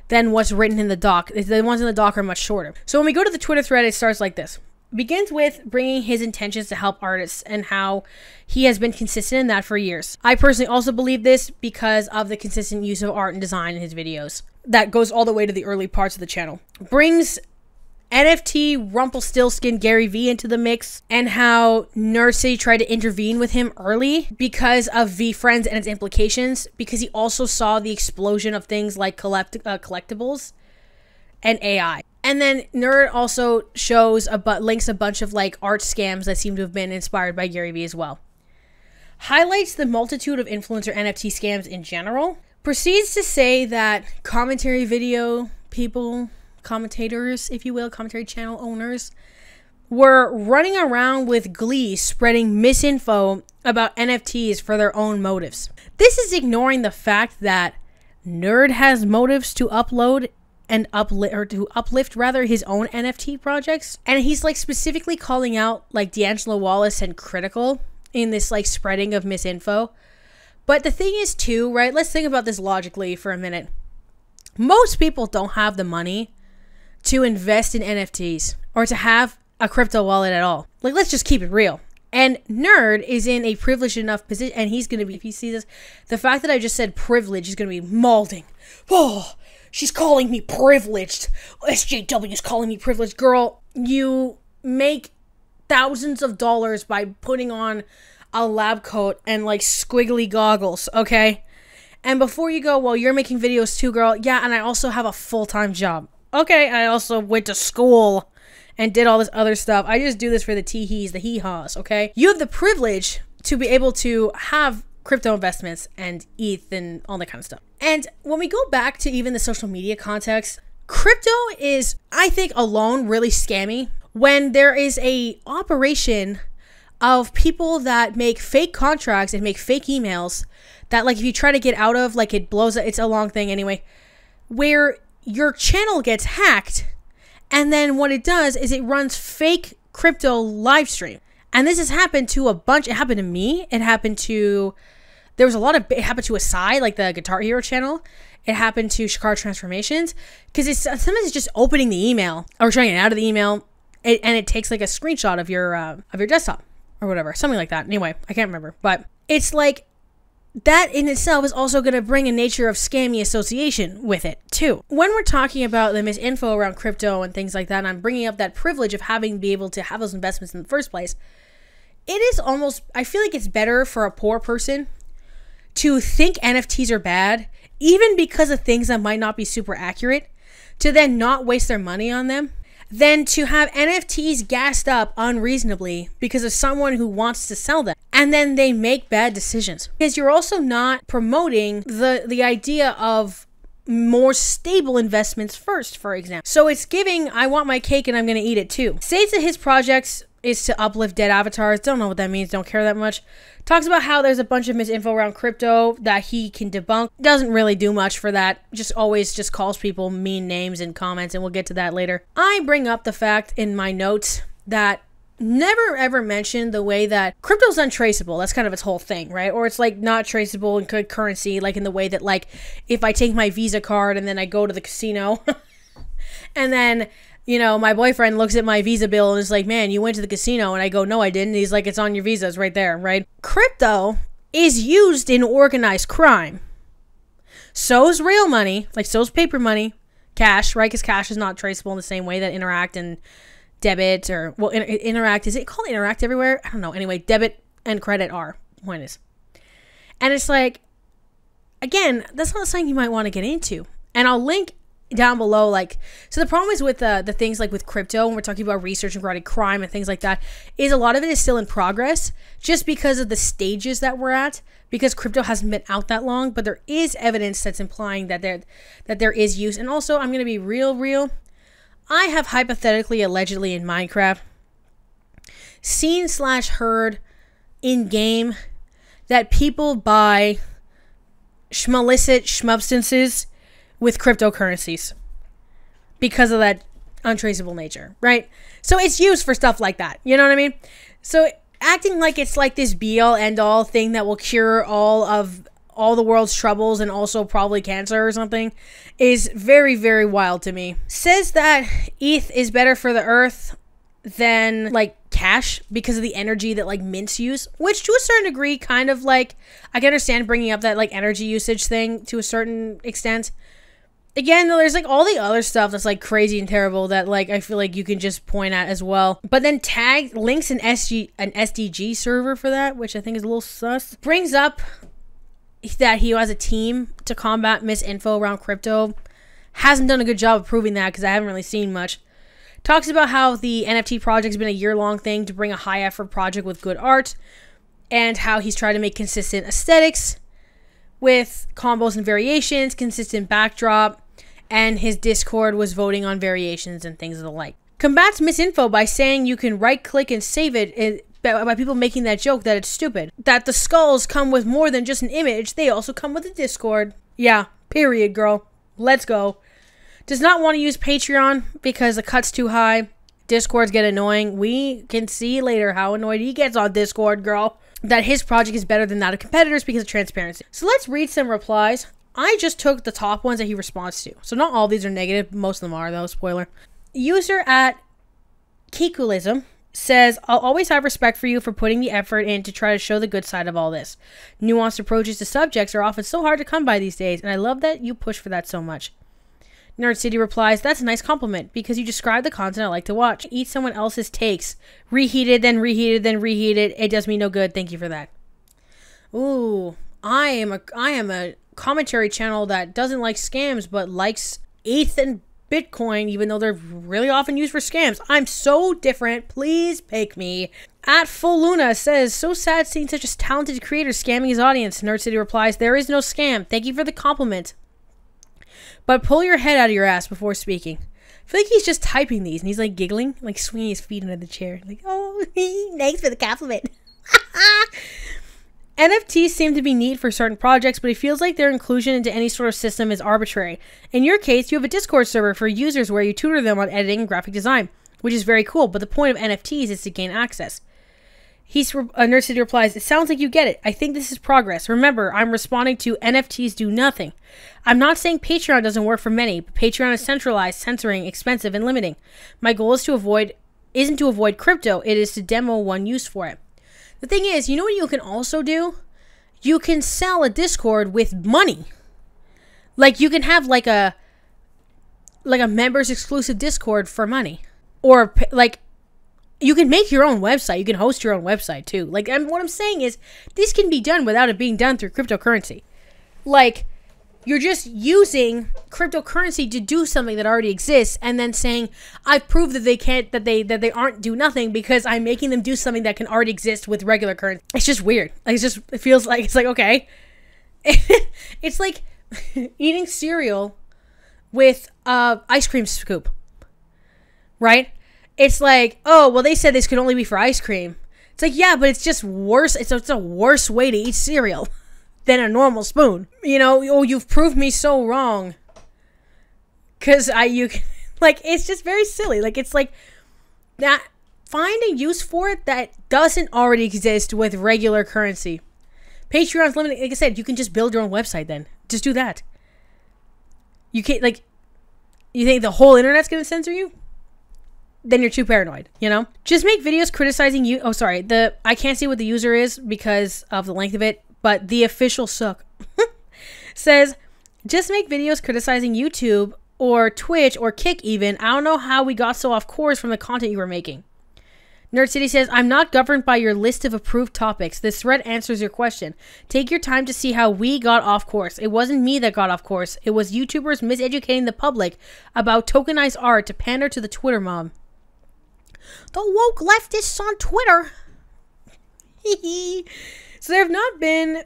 than what's written in the doc. The ones in the doc are much shorter. So when we go to the Twitter thread, it starts like this. Begins with bringing his intentions to help artists and how he has been consistent in that for years. I personally also believe this because of the consistent use of art and design in his videos. That goes all the way to the early parts of the channel. Brings NFT Rumpelstiltskin Gary Vee into the mix, and how Nerd City tried to intervene with him early because of VFriends and its implications, because he also saw the explosion of things like collectibles and AI. And then Nerd also shows links a bunch of like art scams that seem to have been inspired by Gary Vee as well. Highlights the multitude of influencer NFT scams in general. Proceeds to say that commentary video people, commentators, if you will, commentary channel owners, were running around with glee spreading misinfo about NFTs for their own motives. This is ignoring the fact that Nerd has motives to upload and uplift rather his own NFT projects, and he's like specifically calling out like D'Angelo Wallace and Critical in this like spreading of misinfo. But the thing is too, right, let's think about this logically for a minute. Most people don't have the money to invest in NFTs or to have a crypto wallet at all. Like, let's just keep it real. And Nerd is in a privileged enough position, and he's going to be, if you see this, the fact that I just said privilege is going to be molding. Oh, she's calling me privileged. SJW is calling me privileged. Girl, you make thousands of dollars by putting on a lab coat and like squiggly goggles, okay? And before you go, well, you're making videos too, girl. Yeah, and I also have a full-time job. Okay, I also went to school and did all this other stuff. I just do this for the tee-hees, the hee-haws, okay? You have the privilege to be able to have crypto investments and ETH and all that kind of stuff. And when we go back to even the social media context, crypto is, I think, alone really scammy when there is a operation of people that make fake contracts and make fake emails that, like, if you try to get out of, like, it blows up. It's a long thing anyway, where your channel gets hacked, and then what it does is it runs fake crypto live stream. And this has happened to a bunch. It happened to me. It happened to There was a lot of, it happened to Asai, like the Guitar Hero channel. It happened to Shakar Transformations, because sometimes it's just opening the email or trying it out of the email, and it takes like a screenshot of your desktop or whatever, something like that. Anyway, I can't remember, but it's like that in itself is also going to bring a nature of scammy association with it too. When we're talking about the misinfo around crypto and things like that, and I'm bringing up that privilege of having to be able to have those investments in the first place, it is almost, I feel like it's better for a poor person to think NFTs are bad, even because of things that might not be super accurate, to then not waste their money on them, than to have NFTs gassed up unreasonably because of someone who wants to sell them, and then they make bad decisions. Because you're also not promoting the idea of more stable investments first, for example. So it's giving, I want my cake and I'm going to eat it too. States that his projects is to uplift dead avatars. Don't know what that means. Don't care that much. Talks about how there's a bunch of misinfo around crypto that he can debunk. Doesn't really do much for that. Always calls people mean names in comments, and we'll get to that later. I bring up the fact in my notes that never ever mentioned the way that crypto's untraceable. That's kind of its whole thing, right? Or it's like not traceable in good currency, like in the way that, like, if I take my Visa card and then I go to the casino and then, you know, my boyfriend looks at my Visa bill and is like, man, you went to the casino. And I go, no, I didn't. He's like, it's on your Visa. It's right there, right? Crypto is used in organized crime. So's real money, like so's paper money, cash, right? Because cash is not traceable in the same way that Interact and debit, or, well, Interact, is it called Interact everywhere? I don't know. Anyway, debit and credit are. Point is. And it's like, again, that's not something you might want to get into. And I'll link down below, like, so the problem is with the things like with crypto, when we're talking about research regarding crime and things like that, is a lot of it is still in progress just because of the stages that we're at, because crypto hasn't been out that long, but there is evidence that's implying that there is use. And also, I'm going to be real, I have hypothetically, allegedly in Minecraft seen / heard in game that people buy schmalicit schmubstances with cryptocurrencies because of that untraceable nature, right? So it's used for stuff like that, you know what I mean? So acting like it's like this be-all end-all thing that will cure all the world's troubles and also probably cancer or something is very, very wild to me. Says that ETH is better for the earth than like cash because of the energy that like mints use, which to a certain degree, kind of like, I can understand bringing up that like energy usage thing to a certain extent. Again, there's like all the other stuff that's like crazy and terrible that like I feel like you can just point at as well. But then links an SDG server for that, which I think is a little sus. Brings up that he has a team to combat misinfo around crypto. Hasn't done a good job of proving that because I haven't really seen much. Talks about how the NFT project's been a year-long thing to bring a high-effort project with good art, and how he's tried to make consistent aesthetics with combos and variations, consistent backdrop, and his Discord was voting on variations and things of the like. Combats misinfo by saying you can right-click and save it by people making that joke that it's stupid. That the skulls come with more than just an image, they also come with a Discord. Yeah, period, girl. Let's go. Does not want to use Patreon because the cut's too high. Discords get annoying. We can see later how annoyed he gets on Discord, girl. That his project is better than that of competitors because of transparency. So let's read some replies. I just took the top ones that he responds to. So not all of these are negative. Most of them are, though. Spoiler. User at Kikulism says, I'll always have respect for you for putting the effort in to try to show the good side of all this. Nuanced approaches to subjects are often so hard to come by these days, and I love that you push for that so much. Nerd City replies, that's a nice compliment, because you describe the content I like to watch. Eat someone else's takes. Reheated, then reheated, then reheated. It does me no good. Thank you for that. Ooh, I am a commentary channel that doesn't like scams, but likes ETH and Bitcoin, even though they're really often used for scams. I'm so different. Please pick me. At Full Luna says, so sad seeing such a talented creator scamming his audience. Nerd City replies, there is no scam. Thank you for the compliment. But pull your head out of your ass before speaking. I feel like he's just typing these and he's like giggling, like swinging his feet under the chair. Like, oh, thanks for the compliment. NFTs seem to be neat for certain projects, but it feels like their inclusion into any sort of system is arbitrary. In your case, you have a Discord server for users where you tutor them on editing and graphic design, which is very cool, but the point of NFTs is to gain access. Nerd City replies, "It sounds like you get it. I think this is progress. Remember, I'm responding to NFTs do nothing. I'm not saying Patreon doesn't work for many, but Patreon is centralized, censoring, expensive, and limiting. My goal is isn't to avoid crypto, it is to demo one use for it." The thing is, you know what you can also do? You can sell a Discord with money. Like, you can have like a members exclusive Discord for money. Or like, you can make your own website. You can host your own website too. Like, what I'm saying is, this can be done without it being done through cryptocurrency. Like, you're just using cryptocurrency to do something that already exists, and then saying, "I've proved that they aren't do nothing because I'm making them do something that can already exist with regular currency." It's just weird. Like, it feels like it's like, okay, it's like eating cereal with ice cream scoop, right? It's like, oh, well, they said this could only be for ice cream. It's like, yeah, but it's just worse. It's a worse way to eat cereal than a normal spoon. You know, oh, you've proved me so wrong. Because it's just very silly. Like, it's like, that, find a use for it that doesn't already exist with regular currency. Patreon's limited. Like I said, you can just build your own website then. Just do that. You can't, like, you think the whole internet's going to censor you? Then you're too paranoid, you know? Just make videos criticizing you. Oh, sorry. I can't see what the user is because of the length of it, but the official suck says, just make videos criticizing YouTube or Twitch or Kick even. I don't know how we got so off course from the content you were making. Nerd City says, I'm not governed by your list of approved topics. This thread answers your question. Take your time to see how we got off course. It wasn't me that got off course. It was YouTubers miseducating the public about tokenized art to pander to the Twitter mob. The woke leftists on Twitter. So there have not been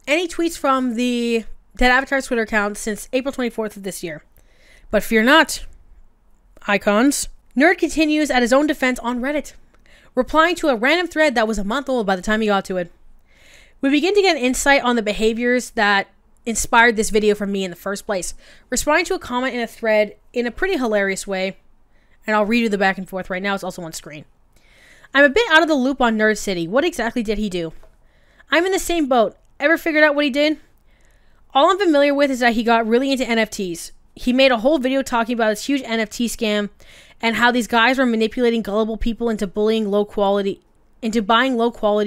any tweets from the Dead Avatar's Twitter account since April 24th of this year. But fear not, icons. Nerd continues at his own defense on Reddit, replying to a random thread that was a month old by the time he got to it. We begin to get an insight on the behaviors that inspired this video from me in the first place, responding to a comment in a thread in a pretty hilarious way. And I'll read you the back and forth right now. It's also on screen. I'm a bit out of the loop on Nerd City. What exactly did he do? I'm in the same boat. Ever figured out what he did? All I'm familiar with is that he got really into NFTs. He made a whole video talking about this huge NFT scam and how these guys were manipulating gullible people into buying low quality,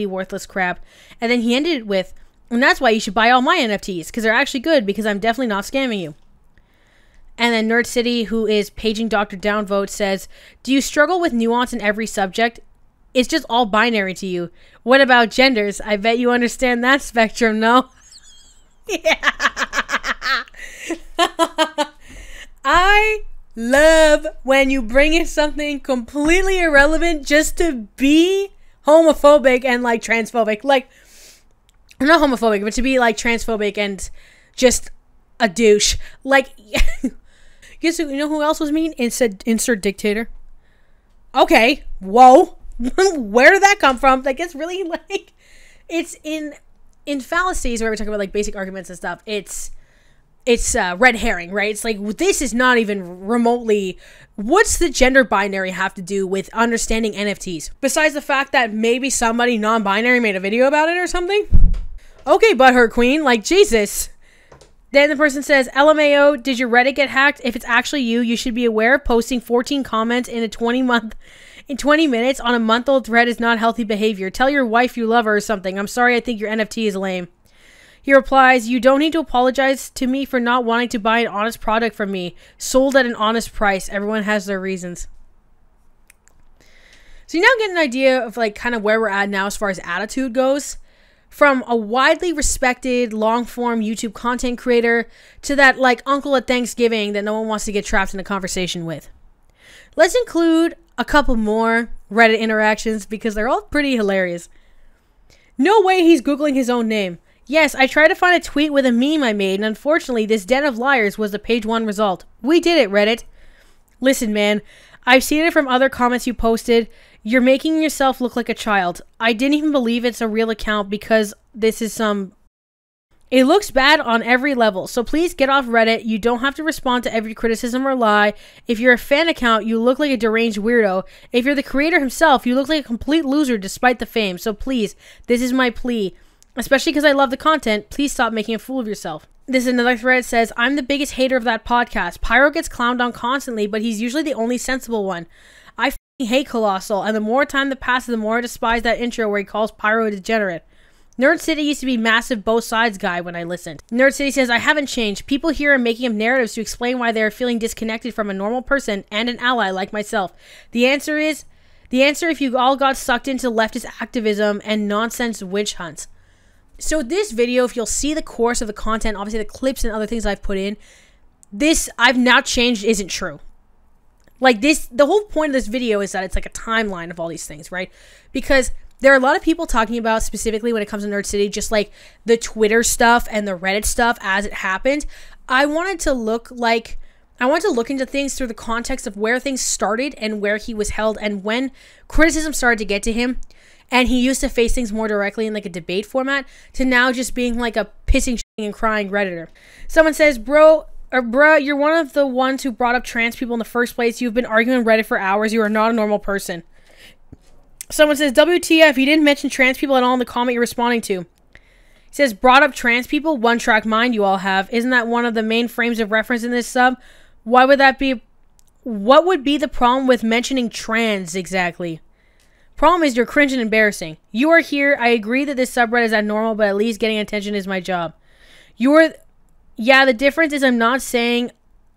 worthless crap. And then he ended it with, and that's why you should buy all my NFTs, because they're actually good, because I'm definitely not scamming you. And then Nerd City, who is paging Dr. Downvote, says, do you struggle with nuance in every subject? It's just all binary to you. What about genders? I bet you understand that spectrum, no? Yeah. I love when you bring in something completely irrelevant just to be homophobic and, like, transphobic. Like, not homophobic, but to be, like, transphobic and just a douche. Like, you know who else was mean? Insert dictator. Okay, whoa. Where did that come from? Like, it's really, like, it's in fallacies where we're talking about, like, basic arguments and stuff. It's red herring, right? It's like, this is not even remotely, what's the gender binary have to do with understanding NFTs? Besides the fact that maybe somebody non-binary made a video about it or something? Okay, butthurt queen, like, Jesus. Then the person says, LMAO, did your Reddit get hacked? If it's actually you, you should be aware posting 14 comments in 20 minutes on a month-old thread is not healthy behavior. Tell your wife you love her or something. I'm sorry, I think your NFT is lame. He replies, you don't need to apologize to me for not wanting to buy an honest product from me. Sold at an honest price. Everyone has their reasons. So you now get an idea of, like, kind of where we're at now as far as attitude goes. From a widely respected long-form YouTube content creator to that, like, uncle at Thanksgiving that no one wants to get trapped in a conversation with. Let's include a couple more Reddit interactions because they're all pretty hilarious. No way he's Googling his own name. Yes, I tried to find a tweet with a meme I made, and unfortunately, this den of liars was the page 1 result. We did it, Reddit. Listen, man, I've seen it from other comments you posted. You're making yourself look like a child. I didn't even believe it's a real account because this is some It looks bad on every level, so please get off Reddit. You don't have to respond to every criticism or lie. If you're a fan account, you look like a deranged weirdo. If you're the creator himself, you look like a complete loser despite the fame. So please, this is my plea. Especially because I love the content, please stop making a fool of yourself. This is another thread that says, I'm the biggest hater of that podcast. Pyro gets clowned on constantly, but he's usually the only sensible one. I f***ing hate Colossal, and the more time that passes, the more I despise that intro where he calls Pyro a degenerate. Nerd City used to be massive both sides guy when I listened. Nerd City says, I haven't changed. People here are making up narratives to explain why they are feeling disconnected from a normal person and an ally like myself. The answer if you all got sucked into leftist activism and nonsense witch hunts. So this video, if you'll see the course of the content, obviously the clips and other things I've put in, this I've not changed isn't true. Like this, the whole point of this video is that it's like a timeline of all these things, right? Because there are a lot of people talking about, specifically when it comes to Nerd City, just like the Twitter stuff and the Reddit stuff as it happened. I wanted to look into things through the context of where things started and where he was held and when criticism started to get to him. And he used to face things more directly in like a debate format to now just being like a pissing, and crying Redditor. Someone says, bruh, you're one of the ones who brought up trans people in the first place. You've been arguing Reddit for hours. You are not a normal person. Someone says, WTF, you didn't mention trans people at all in the comment you're responding to. He says, brought up trans people, one-track mind you all have. Isn't that one of the main frames of reference in this sub? Why would that be? What would be the problem with mentioning trans exactly? Problem is you're cringe and embarrassing. You are here. I agree that this subreddit is abnormal, but at least getting attention is my job. Yeah, the difference is I'm not saying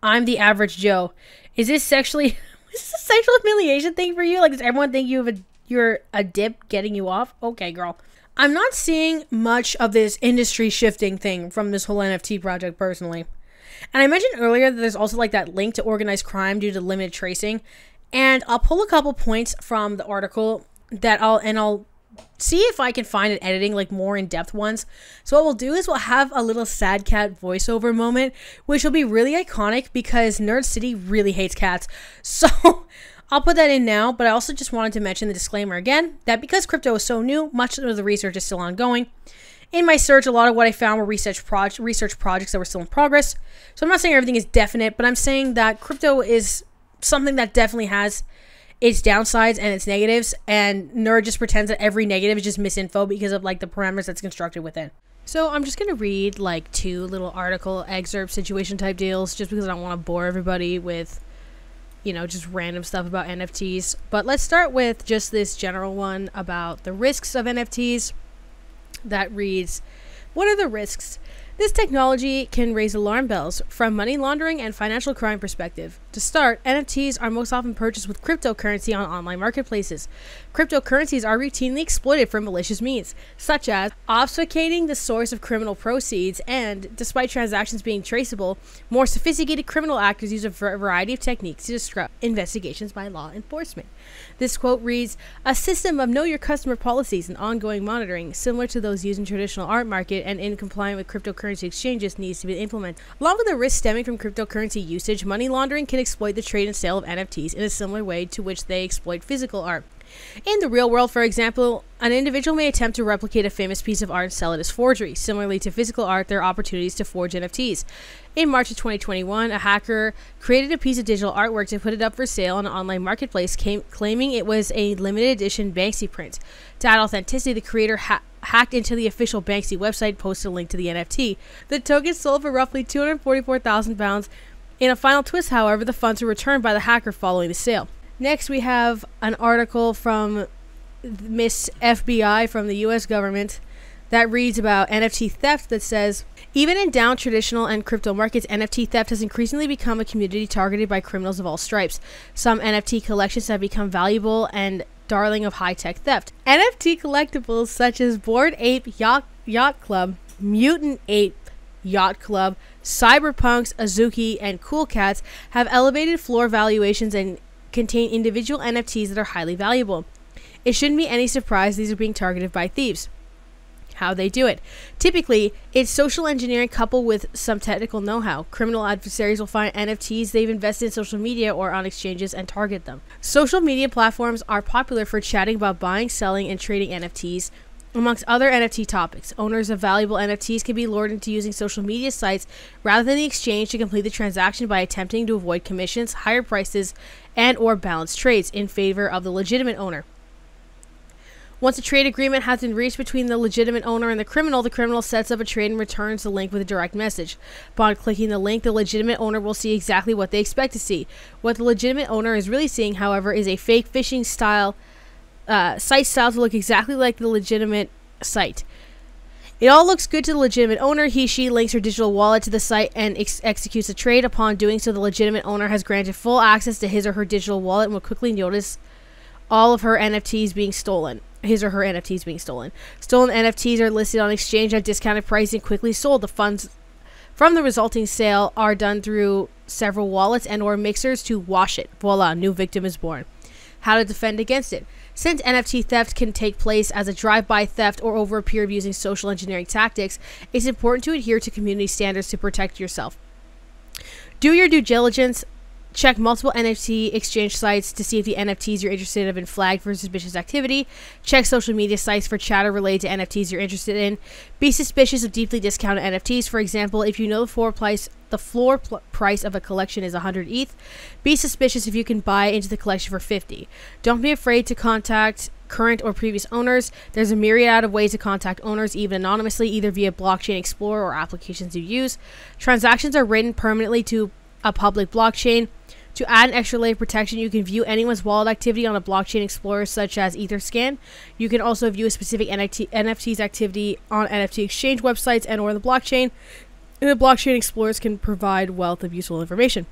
I'm the average Joe. Is this a sexual humiliation thing for you? Like, does everyone think you're a dip getting you off? Okay, girl. I'm not seeing much of this industry shifting thing from this whole NFT project personally. And I mentioned earlier that there's also like that link to organized crime due to limited tracing. And I'll pull a couple points from the article that I'll see if I can find it editing like more in-depth ones. So what we'll do is we'll have a little sad cat voiceover moment, which will be really iconic because Nerd City really hates cats. So I'll put that in now, but I also just wanted to mention the disclaimer again, that because crypto is so new, much of the research is still ongoing. In my search, a lot of what I found were research projects that were still in progress. So I'm not saying everything is definite, but I'm saying that crypto is something that definitely has its downsides and its negatives, and Nerd just pretends that every negative is just misinfo because of like the parameters that's constructed within. So I'm just going to read like 2 little article excerpt situation type deals just because I don't want to bore everybody with, you know, just random stuff about NFTs. But let's start with just this general one about the risks of NFTs that reads, what are the risks? This technology can raise alarm bells from money laundering and financial crime perspective. To start, NFTs are most often purchased with cryptocurrency on online marketplaces. Cryptocurrencies are routinely exploited for malicious means, such as obfuscating the source of criminal proceeds, and, despite transactions being traceable, more sophisticated criminal actors use a variety of techniques to disrupt investigations by law enforcement. This quote reads, a system of know your customer policies and ongoing monitoring, similar to those used in traditional art market and in compliant with cryptocurrency exchanges, needs to be implemented. Along with the risks stemming from cryptocurrency usage, money laundering can exploit the trade and sale of NFTs in a similar way to which they exploit physical art. In the real world, for example, an individual may attempt to replicate a famous piece of art and sell it as forgery. Similarly to physical art, there are opportunities to forge NFTs. In March of 2021, a hacker created a piece of digital artwork to put it up for sale on an online marketplace, claiming it was a limited edition Banksy print. To add authenticity, the creator hacked into the official Banksy website, posted a link to the NFT. The token sold for roughly £244,000. In a final twist, however, the funds were returned by the hacker following the sale. Next, we have an article from Miss FBI from the U.S. government that reads about NFT theft that says, even in down traditional and crypto markets, NFT theft has increasingly become a community targeted by criminals of all stripes. Some NFT collections have become valuable and darling of high-tech theft. NFT collectibles such as Bored Ape Yacht Club, Mutant Ape Yacht Club, Cyberpunks, Azuki, and Cool Cats have elevated floor valuations and contain individual NFTs that are highly valuable. It shouldn't be any surprise these are being targeted by thieves. How they do it. Typically, it's social engineering coupled with some technical know-how. Criminal adversaries will find NFTs they've invested in social media or on exchanges and target them. Social media platforms are popular for chatting about buying, selling, and trading NFTs. Amongst other NFT topics, owners of valuable NFTs can be lured into using social media sites rather than the exchange to complete the transaction by attempting to avoid commissions, higher prices, and or balanced trades in favor of the legitimate owner. Once a trade agreement has been reached between the legitimate owner and the criminal sets up a trade and returns the link with a direct message. Upon clicking the link, the legitimate owner will see exactly what they expect to see. What the legitimate owner is really seeing, however, is a fake phishing style site style to look exactly like the legitimate site. It all looks good to the legitimate owner. He/she links her digital wallet to the site and executes a trade. Upon doing so, the legitimate owner has granted full access to his or her digital wallet and will quickly notice all of her NFTs being stolen. Stolen NFTs are listed on exchange at discounted price and quickly sold. The funds from the resulting sale are done through several wallets and or mixers to wash it. Voila, new victim is born. How to defend against it. Since NFT theft can take place as a drive-by theft or over a period of using social engineering tactics, it's important to adhere to community standards to protect yourself. Do your due diligence. Check multiple NFT exchange sites to see if the NFTs you're interested in have been flagged for suspicious activity. Check social media sites for chatter related to NFTs you're interested in. Be suspicious of deeply discounted NFTs. For example, if you know the floor price of a collection is 100 ETH, be suspicious if you can buy into the collection for 50. Don't be afraid to contact current or previous owners. There's a myriad of ways to contact owners, even anonymously, either via Blockchain Explorer or applications you use. Transactions are written permanently to a public blockchain. To add an extra layer of protection, you can view anyone's wallet activity on a blockchain explorer such as Etherscan. You can also view a specific NFT's activity on NFT exchange websites and or the blockchain. And the blockchain explorers can provide wealth of useful information.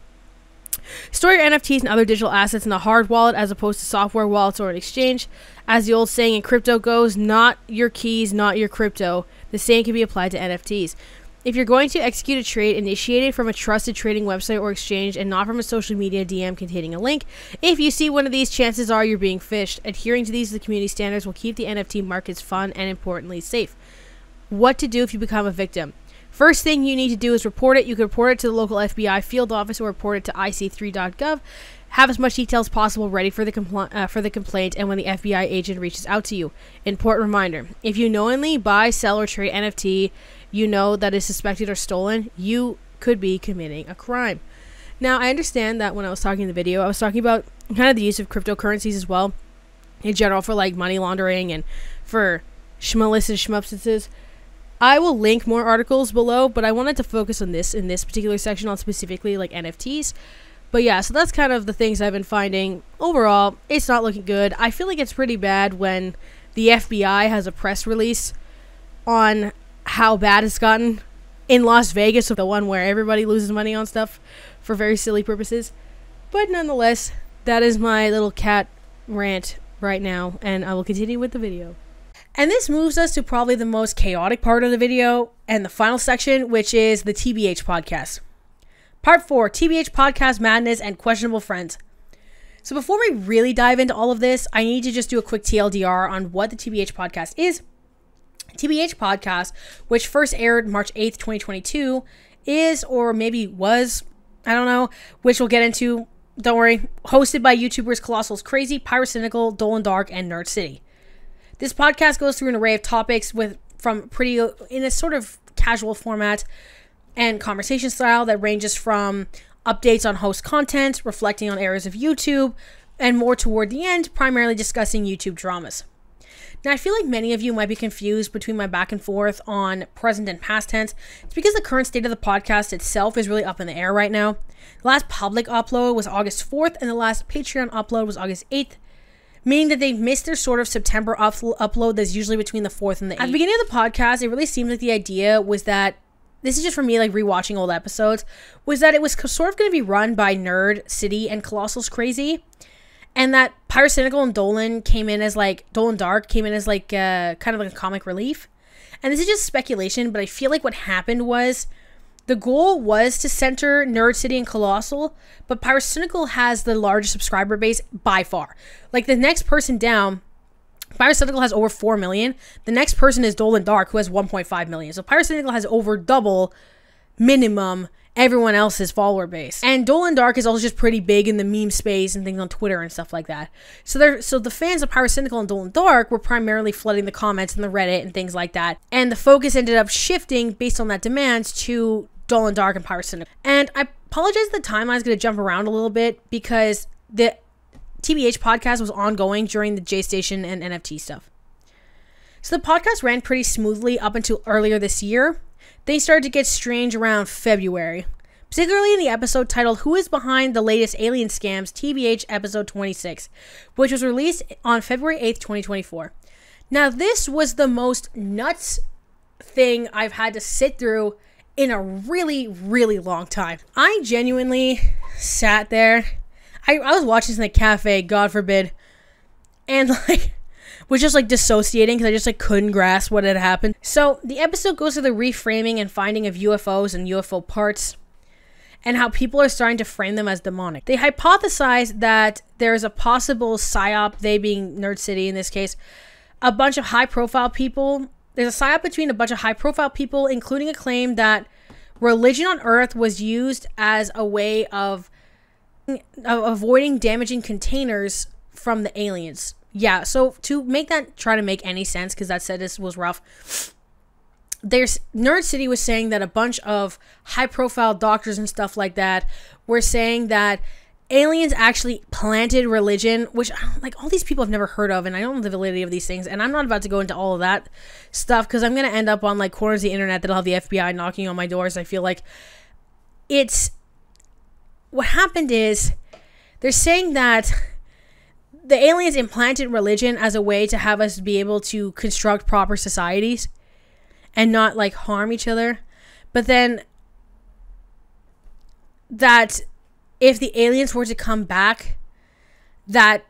Store your NFTs and other digital assets in a hard wallet as opposed to software wallets or an exchange. As the old saying in crypto goes, not your keys, not your crypto. The same can be applied to NFTs. If you're going to execute a trade, initiate it from a trusted trading website or exchange and not from a social media DM containing a link. If you see one of these, chances are you're being phished. Adhering to these community standards will keep the NFT markets fun and, importantly, safe. What to do if you become a victim? First thing you need to do is report it. You can report it to the local FBI field office or report it to ic3.gov. Have as much detail as possible ready for the complaint and when the FBI agent reaches out to you. Important reminder, if you knowingly buy, sell, or trade NFT you know that is suspected or stolen, you could be committing a crime. Now, I understand that when I was talking in the video, I was talking about kind of the use of cryptocurrencies as well, in general, for like money laundering and for schmalicious schmupsices. I will link more articles below, but I wanted to focus on this in this particular section on specifically like NFTs. But yeah, so that's kind of the things I've been finding. Overall, it's not looking good. I feel like it's pretty bad when the FBI has a press release on how bad it's gotten in Las Vegas, the one where everybody loses money on stuff for very silly purposes. But nonetheless, that is my little cat rant right now, and I will continue with the video. And this moves us to probably the most chaotic part of the video and the final section, which is the TBH podcast. Part 4, TBH podcast madness and questionable friends. So before we really dive into all of this, I need to just do a quick TLDR on what the TBH podcast is. TBH podcast, which first aired March 8th, 2022, is, or maybe was, I don't know, which we'll get into, don't worry, hosted by YouTubers Colossal's Crazy, Pyrocynical, Dolan Dark, and Nerd City. This podcast goes through an array of topics from pretty, in a sort of casual format and conversation style that ranges from updates on host content, reflecting on eras of YouTube, and more toward the end, primarily discussing YouTube dramas. Now, I feel like many of you might be confused between my back and forth on present and past tense. It's because the current state of the podcast itself is really up in the air right now. The last public upload was August 4th, and the last Patreon upload was August 8th, meaning that they've missed their sort of September upload that's usually between the 4th and the 8th. At the beginning of the podcast, it really seemed like the idea was that, this is just for me, like rewatching old episodes, was that it was sort of going to be run by Nerd City and Colossal's Crazy, and that Pyrocynical and Dolan came in as like, Dolan Dark came in as like kind of like a comic relief. And this is just speculation, but I feel like what happened was the goal was to center Nerd City and Colossal, but Pyrocynical has the largest subscriber base by far. Like the next person down, Pyrocynical has over 4 million. The next person is Dolan Dark, who has 1.5 million. So Pyrocynical has over double minimum everyone else's follower base. And Dolan Dark is also just pretty big in the meme space and things on Twitter and stuff like that. So the fans of Pyrocynical and Dolan Dark were primarily flooding the comments and the Reddit and things like that. And the focus ended up shifting based on that demands to Dolan Dark and Pyrocynical. And I apologize, the timeline is going to jump around a little bit because the TBH podcast was ongoing during the J Station and NFT stuff. So the podcast ran pretty smoothly up until earlier this year. They started to get strange around February, particularly in the episode titled Who is Behind the Latest Alien Scams, TBH episode 26, which was released on February 8th, 2024. Now, this was the most nuts thing I've had to sit through in a really, really long time. I genuinely sat there. I was watching this in a cafe, God forbid, and like was just like dissociating because I just like couldn't grasp what had happened. So the episode goes through the reframing and finding of UFOs and UFO parts and how people are starting to frame them as demonic. They hypothesize that there's a possible psyop, they being Nerd City in this case, a bunch of high-profile people. There's a psyop between a bunch of high-profile people, including a claim that religion on Earth was used as a way of avoiding damaging containers from the aliens. Yeah, so to make that try to make any sense, because that said this was rough, there's Nerd City was saying that a bunch of high-profile doctors and stuff like that were saying that aliens actually planted religion, which like all these people have never heard of, and I don't know the validity of these things, and I'm not about to go into all of that stuff because I'm gonna end up on like corners of the internet that'll have the FBI knocking on my doors. I feel like it's what happened is they're saying that the aliens implanted religion as a way to have us be able to construct proper societies and not like harm each other, but then that if the aliens were to come back, that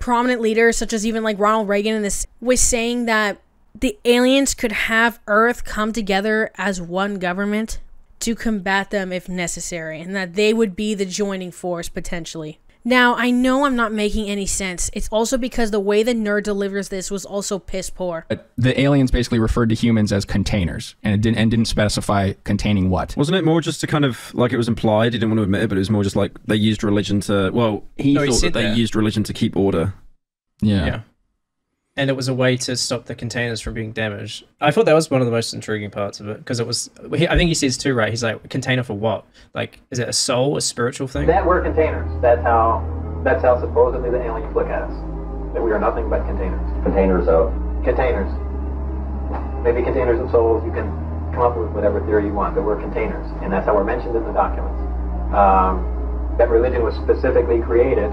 prominent leaders such as even like Ronald Reagan in this was saying that the aliens could have Earth come together as one government to combat them if necessary, and that they would be the joining force potentially. Now, I know I'm not making any sense. It's also because the way the nerd delivers this was also piss poor. The aliens basically referred to humans as containers, and it didn't specify containing what. Wasn't it more just to kind of, like it was implied, he didn't want to admit it, but it was more just like they used religion to, well, he thought that they used religion to keep order. Yeah. And it was a way to stop the containers from being damaged. I thought that was one of the most intriguing parts of it, because it was, I think he says too, right? He's like, container for what? Like, is it a soul, a spiritual thing? That we're containers. That's how supposedly the aliens look at us. That we are nothing but containers. Containers of? Containers. Maybe containers of souls. You can come up with whatever theory you want, but we're containers. And that's how we're mentioned in the documents. That religion was specifically created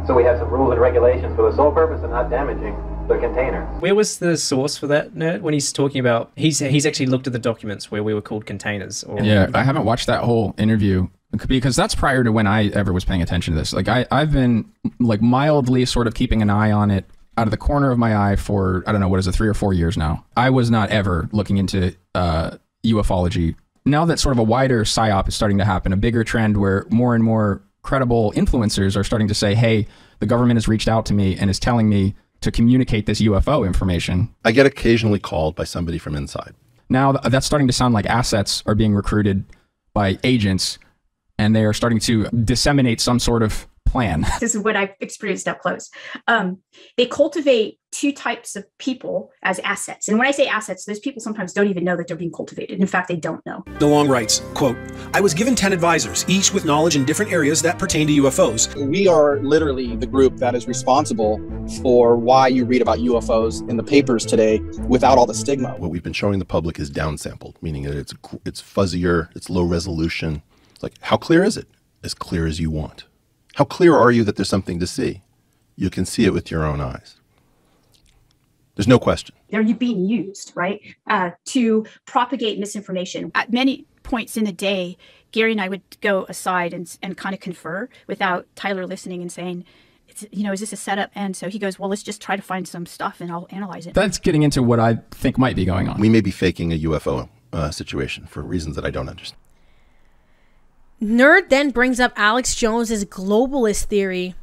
so we have some rules and regulations for the sole purpose of not damaging the container. Where was the source for that, nerd? When he's talking about, he's actually looked at the documents where we were called containers. Or... Yeah, I haven't watched that whole interview because that's prior to when I ever was paying attention to this. Like I've been like mildly sort of keeping an eye on it out of the corner of my eye for, I don't know, what is it, 3 or 4 years now. I was not ever looking into ufology. Now that sort of a wider psyop is starting to happen, a bigger trend where more and more credible influencers are starting to say, hey, the government has reached out to me and is telling me to communicate this UFO information. I get occasionally called by somebody from inside. Now that's starting to sound like assets are being recruited by agents and they are starting to disseminate some sort of plan. This is what I've experienced up close. They cultivate two types of people as assets. And when I say assets, those people sometimes don't even know that they're being cultivated. In fact, they don't know. DeLong writes, quote, I was given 10 advisors, each with knowledge in different areas that pertain to UFOs. We are literally the group that is responsible for why you read about UFOs in the papers today without all the stigma. What we've been showing the public is downsampled, meaning that it's fuzzier, it's low resolution. Like, how clear is it? As clear as you want. How clear are you that there's something to see? You can see it with your own eyes. There's no question. They're being used, right, to propagate misinformation. At many points in the day, Gary and I would go aside and kind of confer without Tyler listening and saying, is this a setup? And so he goes, well, let's just try to find some stuff and I'll analyze it. That's getting into what I think might be going on. We may be faking a UFO situation for reasons that I don't understand. Nerd then brings up Alex Jones's globalist theory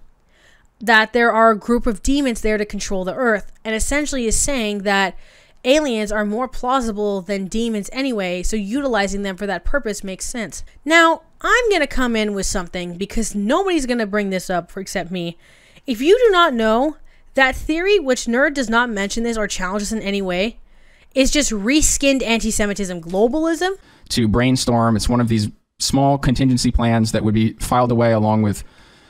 that there are a group of demons there to control the earth, and essentially is saying that aliens are more plausible than demons anyway, so utilizing them for that purpose makes sense. Now, I'm going to come in with something because nobody's going to bring this up except me. If you do not know, that theory, which Nerd does not mention this or challenge this in any way, is just reskinned anti-Semitism globalism. To brainstorm, it's one of these small contingency plans that would be filed away along with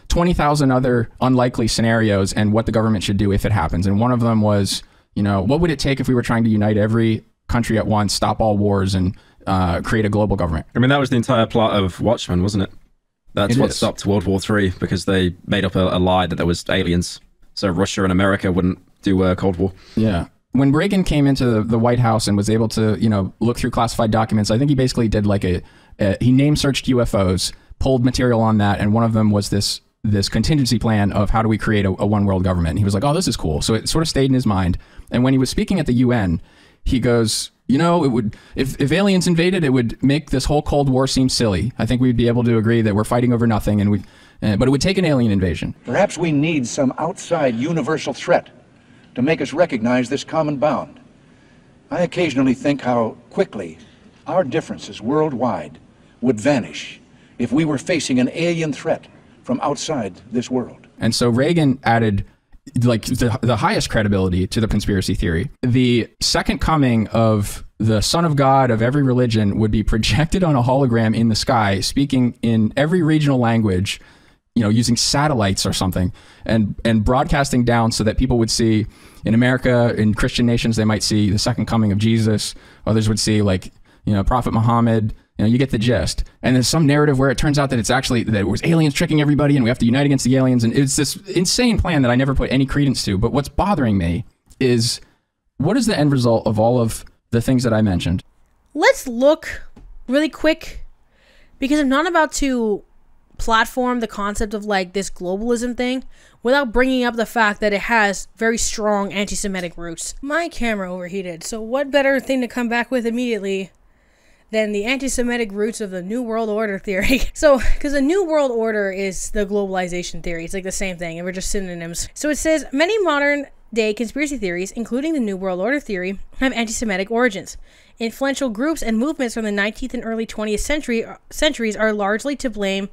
20,000 other unlikely scenarios and what the government should do if it happens. And one of them was, you know, what would it take if we were trying to unite every country at once, stop all wars, and create a global government? I mean, that was the entire plot of Watchmen, wasn't it? That's what stopped World War III, because they made up a lie that there was aliens, so Russia and America wouldn't do a Cold War. Yeah. When Reagan came into the White House and was able to, you know, look through classified documents, I think he basically did like he name searched UFOs, pulled material on that, and one of them was this contingency plan of how do we create a one world government. And he was like, oh, this is cool. So it sort of stayed in his mind. And when he was speaking at the UN, he goes, you know, it would, if aliens invaded, it would make this whole Cold War seem silly. I think we'd be able to agree that we're fighting over nothing, and but it would take an alien invasion. Perhaps we need some outside universal threat to make us recognize this common bound. I occasionally think how quickly our differences worldwide would vanish if we were facing an alien threat from outside this world. And so Reagan added like the highest credibility to the conspiracy theory. The second coming of the Son of God of every religion would be projected on a hologram in the sky, speaking in every regional language, you know, using satellites or something, and broadcasting down so that people would see in America, in Christian nations, they might see the second coming of Jesus. Others would see, like, you know, Prophet Muhammad. You know, you get the gist. And there's some narrative where it turns out that it's actually, that it was aliens tricking everybody and we have to unite against the aliens. And it's this insane plan that I never put any credence to. But what's bothering me is, what is the end result of all of the things that I mentioned? Let's look really quick, because I'm not about to platform the concept of like this globalism thing without bringing up the fact that it has very strong anti-Semitic roots. My camera overheated, so what better thing to come back with immediately than the anti-Semitic roots of the New World Order theory. So, because the New World Order is the globalization theory. It's like the same thing, and we're just synonyms. So it says, many modern day conspiracy theories, including the New World Order theory, have anti-Semitic origins. Influential groups and movements from the 19th and early 20th centuries are largely to blame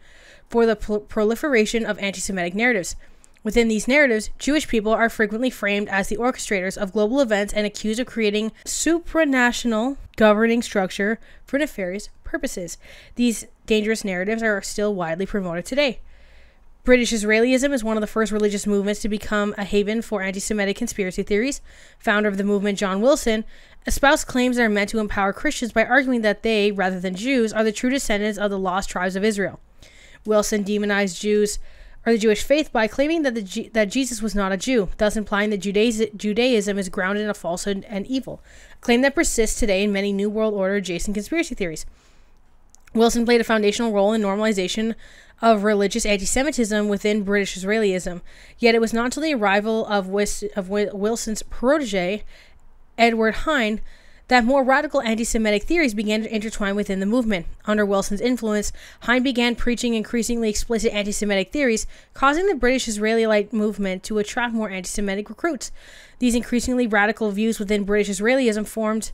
for the proliferation of anti-Semitic narratives. Within these narratives, Jewish people are frequently framed as the orchestrators of global events and accused of creating supranational governing structure for nefarious purposes. These dangerous narratives are still widely promoted today. British Israelism is one of the first religious movements to become a haven for anti-Semitic conspiracy theories. Founder of the movement, John Wilson, espoused claims that are meant to empower Christians by arguing that they, rather than Jews, are the true descendants of the lost tribes of Israel. Wilson demonized Jews or the Jewish faith by claiming that Jesus was not a Jew, thus implying that Judaism is grounded in a falsehood and evil, a claim that persists today in many New World Order adjacent conspiracy theories. Wilson played a foundational role in normalization of religious anti-Semitism within British Israelism, yet it was not until the arrival of Wilson's protege, Edward Hine, that more radical anti-Semitic theories began to intertwine within the movement. Under Wilson's influence, Hine began preaching increasingly explicit anti-Semitic theories, causing the British Israelite movement to attract more anti-Semitic recruits. These increasingly radical views within British Israelism formed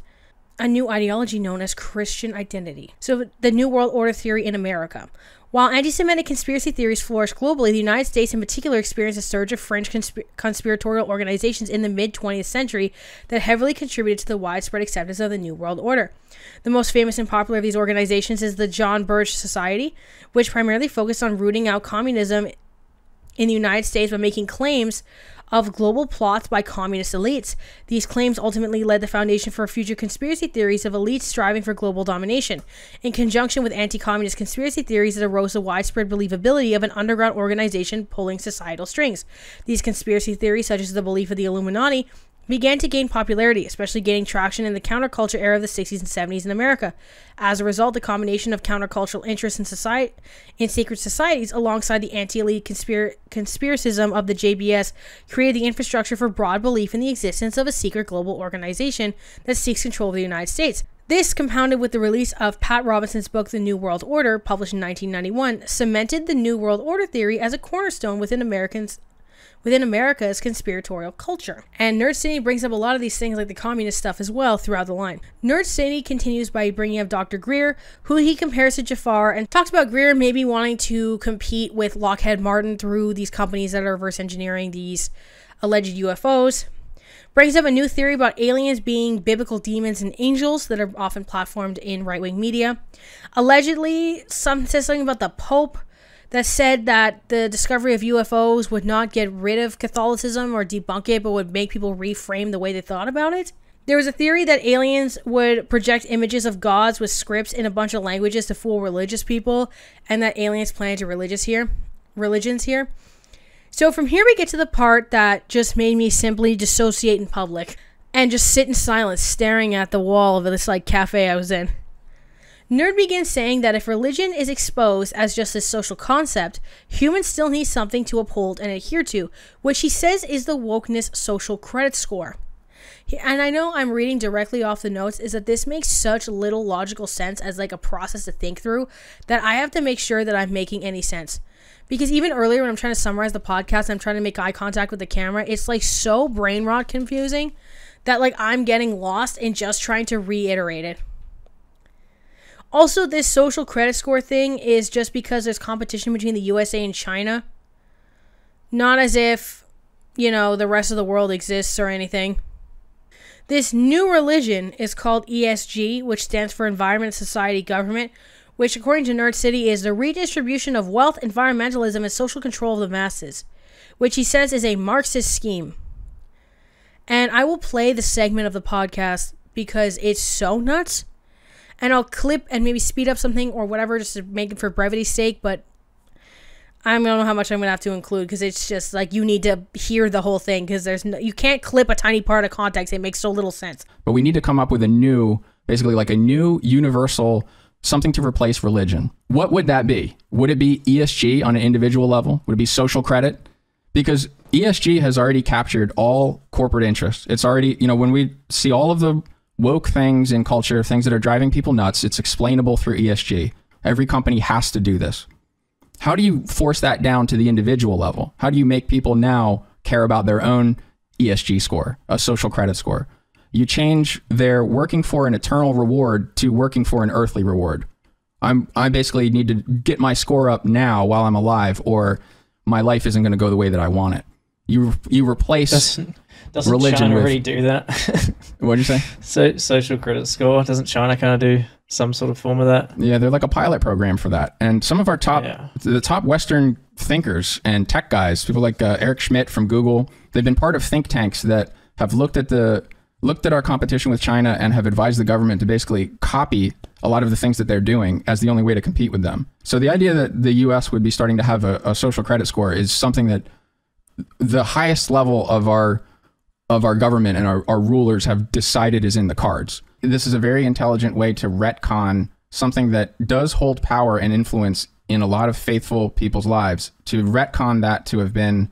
a new ideology known as Christian identity. So, the New World Order theory in America. While anti-Semitic conspiracy theories flourished globally, the United States in particular experienced a surge of fringe conspiratorial organizations in the mid-20th century that heavily contributed to the widespread acceptance of the New World Order. The most famous and popular of these organizations is the John Birch Society, which primarily focused on rooting out communism in the United States by making claims of global plots by communist elites. These claims ultimately led the foundation for future conspiracy theories of elites striving for global domination. In conjunction with anti-communist conspiracy theories, it arose the widespread believability of an underground organization pulling societal strings. These conspiracy theories, such as the belief of the Illuminati, began to gain popularity, especially gaining traction in the counterculture era of the 60s and 70s in America. As a result, the combination of countercultural interests in secret societies alongside the anti-elite conspiracism of the JBS created the infrastructure for broad belief in the existence of a secret global organization that seeks control of the United States. This, compounded with the release of Pat Robinson's book, The New World Order, published in 1991, cemented the New World Order theory as a cornerstone within within America's conspiratorial culture. And Nerd City brings up a lot of these things like the communist stuff as well throughout the line. Nerd City continues by bringing up Dr. Greer, who he compares to Jafar, and talks about Greer maybe wanting to compete with Lockheed Martin through these companies that are reverse engineering these alleged UFOs. Brings up a new theory about aliens being biblical demons and angels that are often platformed in right-wing media. Allegedly, says something about the Pope that said that the discovery of UFOs would not get rid of Catholicism or debunk it, but would make people reframe the way they thought about it. There was a theory that aliens would project images of gods with scripts in a bunch of languages to fool religious people, and that aliens planted religions here. So from here we get to the part that just made me simply dissociate in public and just sit in silence staring at the wall of this like cafe I was in. Nerd begins saying that if religion is exposed as just a social concept, humans still need something to uphold and adhere to, which he says is the wokeness social credit score. And I know I'm reading directly off the notes, is that this makes such little logical sense as like a process to think through that I have to make sure that I'm making any sense. Because even earlier when I'm trying to summarize the podcast, I'm trying to make eye contact with the camera, it's like so brain rot confusing that like I'm getting lost in just trying to reiterate it. Also, this social credit score thing is just because there's competition between the USA and China. Not as if, you know, the rest of the world exists or anything. This new religion is called ESG, which stands for Environment, Society, Government, which according to Nerd City is the redistribution of wealth, environmentalism, and social control of the masses, which he says is a Marxist scheme. And I will play the segment of the podcast because it's so nuts. And I'll clip and maybe speed up something or whatever just to make it for brevity's sake, but I don't know how much I'm going to have to include because it's just like you need to hear the whole thing because you can't clip a tiny part of context. It makes so little sense. But we need to come up with a new, basically like a new universal, something to replace religion. What would that be? Would it be ESG on an individual level? Would it be social credit? Because ESG has already captured all corporate interests. It's already, you know, when we see all of the woke things in culture, things that are driving people nuts, it's explainable through ESG. Every company has to do this. How do you force that down to the individual level? How do you make people now care about their own ESG score, a social credit score? You change their working for an eternal reward to working for an earthly reward. I basically need to get my score up now while I'm alive, or my life isn't going to go the way that I want it. You replace doesn't religion China with, already do that? What'd you say? So social credit score, doesn't China kind of do some sort of form of that? Yeah, they're like a pilot program for that. And some of our the top Western thinkers and tech guys, people like Eric Schmidt from Google, they've been part of think tanks that have looked at our competition with China and have advised the government to basically copy a lot of the things that they're doing as the only way to compete with them. So the idea that the US would be starting to have a social credit score is something that the highest level of our government and our rulers have decided is in the cards. This is a very intelligent way to retcon something that does hold power and influence in a lot of faithful people's lives, to retcon that to have been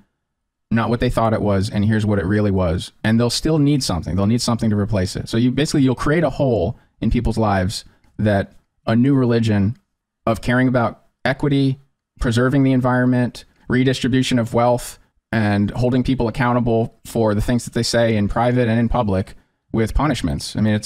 not what they thought it was, and here's what it really was. And they'll still need something. They'll need something to replace it. So you'll create a hole in people's lives that a new religion of caring about equity, preserving the environment, redistribution of wealth, and holding people accountable for the things that they say in private and in public with punishments. I mean,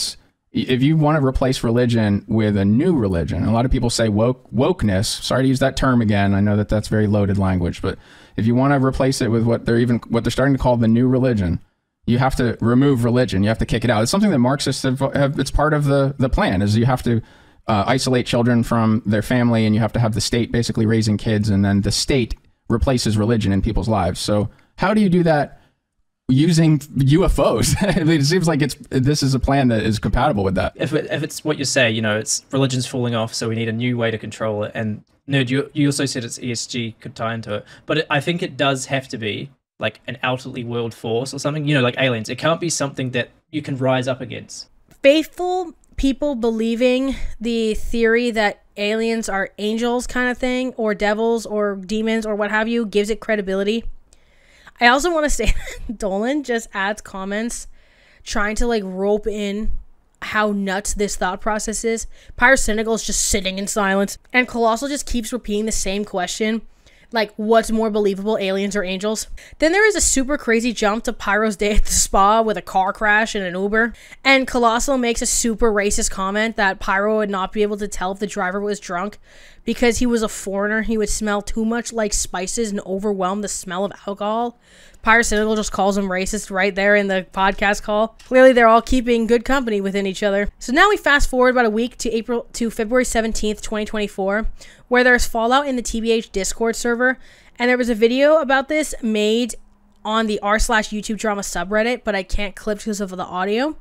if you want to replace religion with a new religion, a lot of people say wokeness. Sorry to use that term again. I know that that's very loaded language, but if you want to replace it with what they're starting to call the new religion, you have to remove religion. You have to kick it out. It's something that Marxists have it's part of the plan, is you have to isolate children from their family, and you have to have the state basically raising kids, and then the state replaces religion in people's lives. So how do you do that using UFOs? I mean, it seems like this is a plan that is compatible with that. If it's what you say, you know, it's religion's falling off, so we need a new way to control it. And Nerd, you also said it's ESG could tie into it, but I think it does have to be like an outwardly world force or something, you know, like aliens. It can't be something that you can rise up against. Faithful people believing the theory that aliens are angels kind of thing, or devils or demons or what have you, gives it credibility. I also want to say that Dolan just adds comments trying to like rope in how nuts this thought process is. Pyrocynical is just sitting in silence, and Colossal just keeps repeating the same question Like, what's more believable, aliens or angels? Then there is a super crazy jump to Pyro's day at the spa with a car crash and an Uber. And Colossal makes a super racist comment that Pyro would not be able to tell if the driver was drunk because he was a foreigner. He would smell too much like spices and overwhelm the smell of alcohol. Pyrocynical just calls him racist right there in the podcast call. Clearly, they're all keeping good company within each other. So now we fast forward about a week to February 17th, 2024, where there's fallout in the TBH Discord server, and there was a video about this made on the r/YouTube drama subreddit, but I can't clip because of the audio.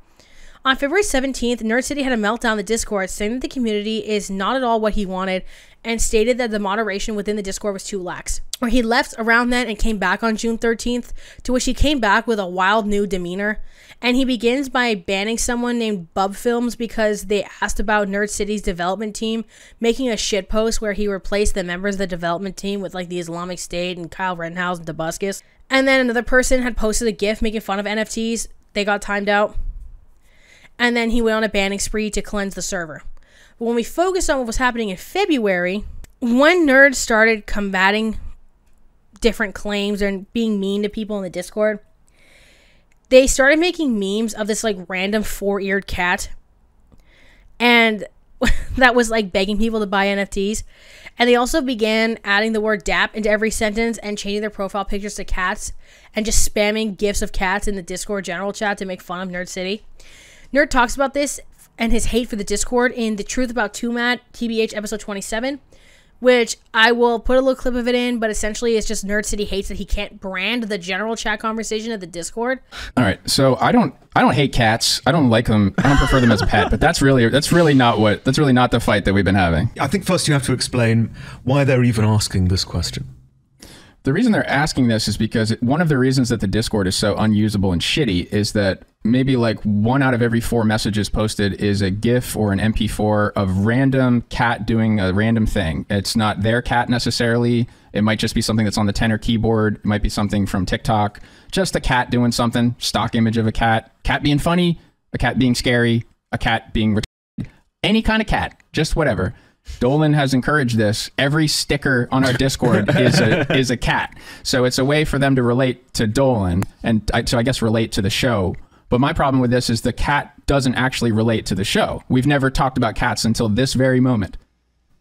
On February 17th, Nerd City had a meltdown in the Discord, saying that the community is not at all what he wanted, and stated that the moderation within the Discord was too lax. Or he left around then and came back on June 13th, to which he came back with a wild new demeanor. And he begins by banning someone named Bub Films because they asked about Nerd City's development team, making a shitpost where he replaced the members of the development team with like the Islamic State and Kyle Rittenhouse and Dabuscus. And then another person had posted a GIF making fun of NFTs. They got timed out. And then he went on a banning spree to cleanse the server. But when we focus on what was happening in February, when nerds started combating different claims and being mean to people in the Discord, they started making memes of this like random four-eared cat. And that was like begging people to buy NFTs. And they also began adding the word DAP into every sentence and changing their profile pictures to cats and just spamming GIFs of cats in the Discord general chat to make fun of Nerd City. Nerd talks about this and his hate for the Discord in The Truth About Tumat, TBH episode 27, which I will put a little clip of it in, but essentially it's just Nerd City hates that he can't brand the general chat conversation of the Discord. All right, so I don't hate cats. I don't like them. I don't prefer them as a pet. But that's really not the fight that we've been having. I think first you have to explain why they're even asking this question. The reason they're asking this is because one of the reasons that the Discord is so unusable and shitty is that maybe like 1 out of every 4 messages posted is a GIF or an MP4 of random cat doing a random thing. It's not their cat necessarily. It might just be something that's on the tenor keyboard. It might be something from TikTok. Just a cat doing something. Stock image of a cat. Cat being funny. A cat being scary. A cat being retarded. Any kind of cat. Just whatever. Dolan has encouraged this. Every sticker on our Discord is a cat. So it's a way for them to relate to Dolan, and so I guess relate to the show. But my problem with this is the cat doesn't actually relate to the show. We've never talked about cats until this very moment.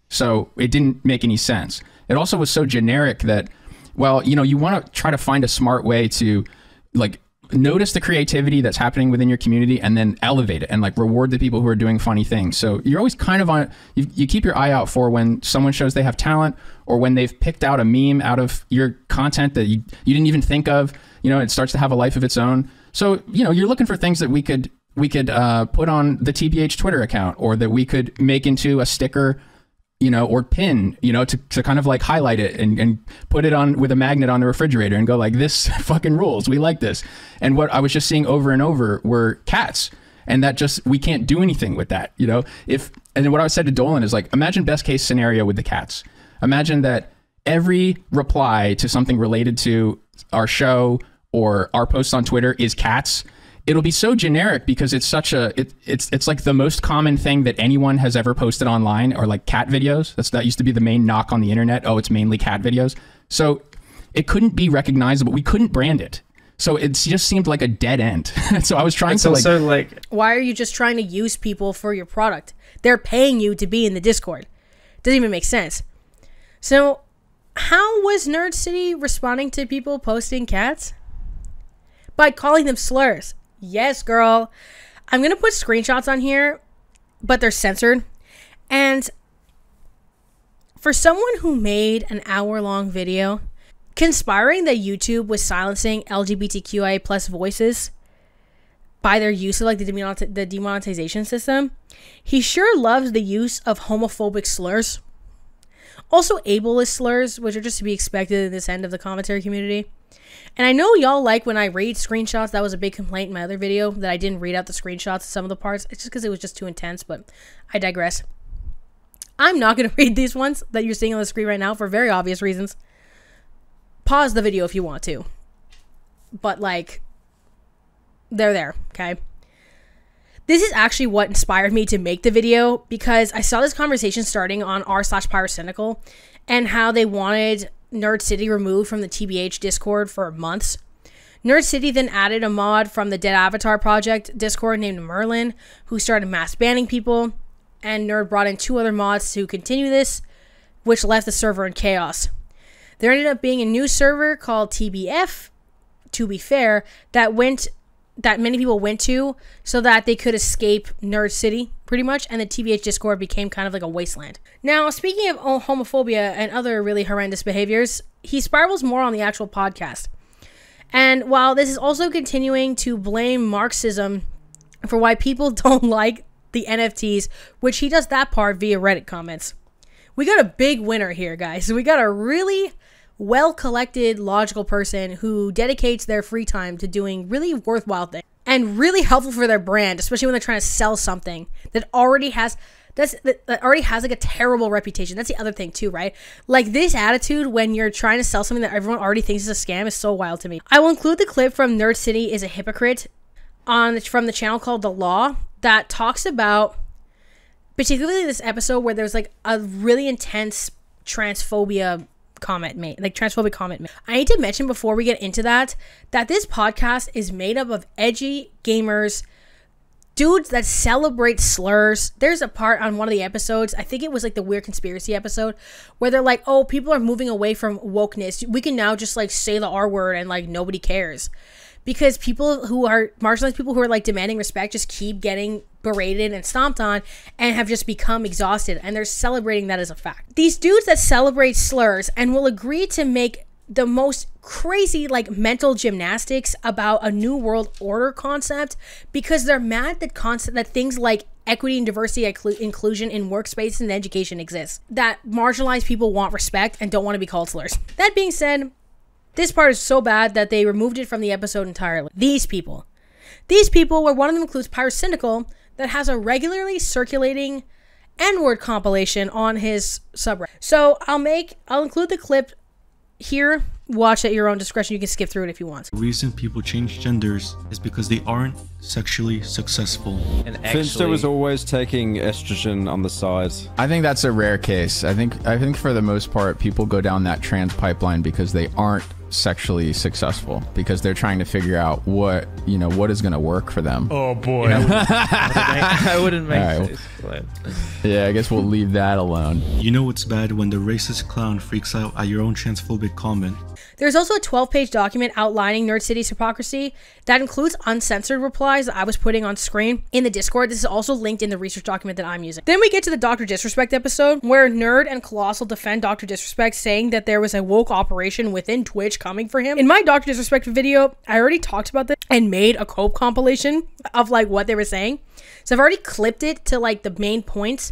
So it didn't make any sense. It also was so generic that, well, you know, you want to try to find a smart way to, like, notice the creativity that's happening within your community and then elevate it and like reward the people who are doing funny things. So you're always kind of on, you keep your eye out for when someone shows they have talent or when they've picked out a meme out of your content that you didn't even think of, you know, it starts to have a life of its own. So, you know, you're looking for things that we could put on the TBH Twitter account or that we could make into a sticker, you know, or pin, you know, to kind of like highlight it and put it on with a magnet on the refrigerator and go like, this fucking rules. We like this. And what I was just seeing over and over were cats. And that just, we can't do anything with that, you know? And what I said to Dolan is like, imagine best case scenario with the cats. Imagine that every reply to something related to our show or our posts on Twitter is cats. It'll be so generic because it's such a, it's like the most common thing that anyone has ever posted online, or like cat videos. That used to be the main knock on the internet. Oh, it's mainly cat videos. So it couldn't be recognizable. We couldn't brand it. So it just seemed like a dead end. So I was trying to like, why are you just trying to use people for your product? They're paying you to be in the Discord. Doesn't even make sense. So how was Nerd City responding to people posting cats? By calling them slurs. Yes, girl. I'm going to put screenshots on here, but they're censored. And for someone who made an hour-long video conspiring that YouTube was silencing LGBTQIA plus voices by their use of like the demonetization system, he sure loves the use of homophobic slurs. Also ableist slurs, which are just to be expected in this end of the commentary community. And I know y'all like when I read screenshots. That was a big complaint in my other video, that I didn't read out the screenshots of some of the parts. It's just because it was just too intense, but I digress. I'm not going to read these ones that you're seeing on the screen right now for very obvious reasons. Pause the video if you want to. But, like, they're there, okay? This is actually what inspired me to make the video, because I saw this conversation starting on r/pyrocynical and how they wanted Nerd City removed from the TBH Discord for months. Nerd City then added a mod from the Dead Avatar Project Discord named Merlin, who started mass banning people, and Nerd brought in 2 other mods to continue this, which left the server in chaos. There ended up being a new server called TBF, to be fair, that many people went to so that they could escape Nerd City, pretty much, and the TBH Discord became kind of like a wasteland. Now, speaking of homophobia and other really horrendous behaviors, he spirals more on the actual podcast. And while this is also continuing to blame Marxism for why people don't like the NFTs, which he does that part via Reddit comments. We got a big winner here, guys. We got a really well-collected, logical person who dedicates their free time to doing really worthwhile things and really helpful for their brand, especially when they're trying to sell something that already has like a terrible reputation. That's the other thing too, right? Like, this attitude when you're trying to sell something that everyone already thinks is a scam is so wild to me. I will include the clip from Nerd City is a Hypocrite from the channel called The Law that talks about particularly this episode where there's like a really intense transphobic comment made. I need to mention before we get into that this podcast is made up of edgy gamers, dudes that celebrate slurs. There's a part on one of the episodes, I think it was like the Weird Conspiracy episode, where they're like, oh, people are moving away from wokeness. We can now just like say the R word and like nobody cares. Because people who are marginalized, people who are like demanding respect, just keep getting berated and stomped on and have just become exhausted, and they're celebrating that as a fact. These dudes that celebrate slurs and will agree to make the most crazy like mental gymnastics about a new world order concept because they're mad that things like equity and diversity inclusion in workspace and education exists, that marginalized people want respect and don't want to be called slurs. That being said, this part is so bad that they removed it from the episode entirely. These people, where one of them includes Pyrocynical, that has a regularly circulating N-word compilation on his subreddit. So I'll include the clip here. Watch at your own discretion. You can skip through it if you want. The reason people change genders is because they aren't sexually successful. And Finster was always taking estrogen on the side. I think that's a rare case. I think for the most part, people go down that trans pipeline because they aren't sexually successful, because they're trying to figure out what is going to work for them. Oh boy. I wouldn't make right. Yeah, I guess we'll leave that alone. You know what's bad? When the racist clown freaks out at your own transphobic comment. There's also a 12-page document outlining Nerd City's hypocrisy that includes uncensored replies that I was putting on screen in the Discord. This is also linked in the research document that I'm using. Then we get to the Dr. Disrespect episode, where Nerd and Colossal defend Dr. Disrespect, saying that there was a woke operation within Twitch coming for him. In my Dr. Disrespect video, I already talked about this and made a Cope compilation of like what they were saying. So I've already clipped it to like the main points.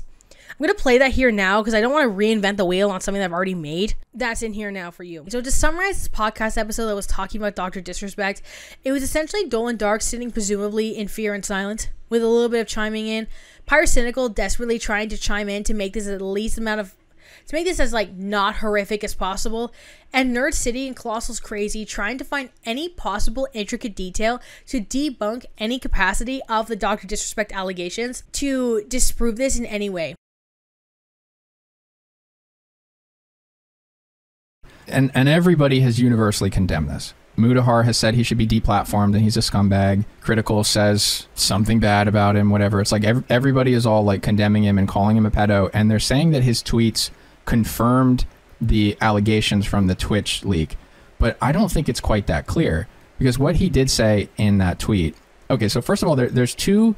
I'm going to play that here now because I don't want to reinvent the wheel on something that I've already made. That's in here now for you. So to summarize this podcast episode that was talking about Dr. Disrespect, it was essentially Dolan Dark sitting presumably in fear and silence with a little bit of chiming in. Pyrocynical desperately trying to chime in to make this as like not horrific as possible, and Nerd City and Colossal's Crazy trying to find any possible intricate detail to debunk any capacity of the Dr. Disrespect allegations to disprove this in any way. And everybody has universally condemned this. Mudahar has said he should be deplatformed and he's a scumbag. Critical says something bad about him, whatever. It's like everybody is all like condemning him and calling him a pedo, and they're saying that his tweets confirmed the allegations from the Twitch leak. But I don't think it's quite that clear, because what he did say in that tweet... Okay, so first of all, there's two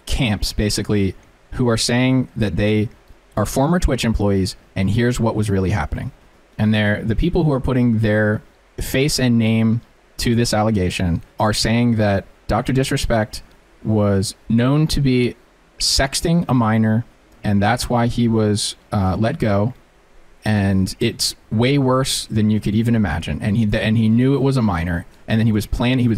camps, basically, who are saying that they are former Twitch employees, and here's what was really happening. And the people who are putting their face and name to this allegation are saying that Dr. Disrespect was known to be sexting a minor, and that's why he was let go. And it's way worse than you could even imagine. And he knew it was a minor, and then he was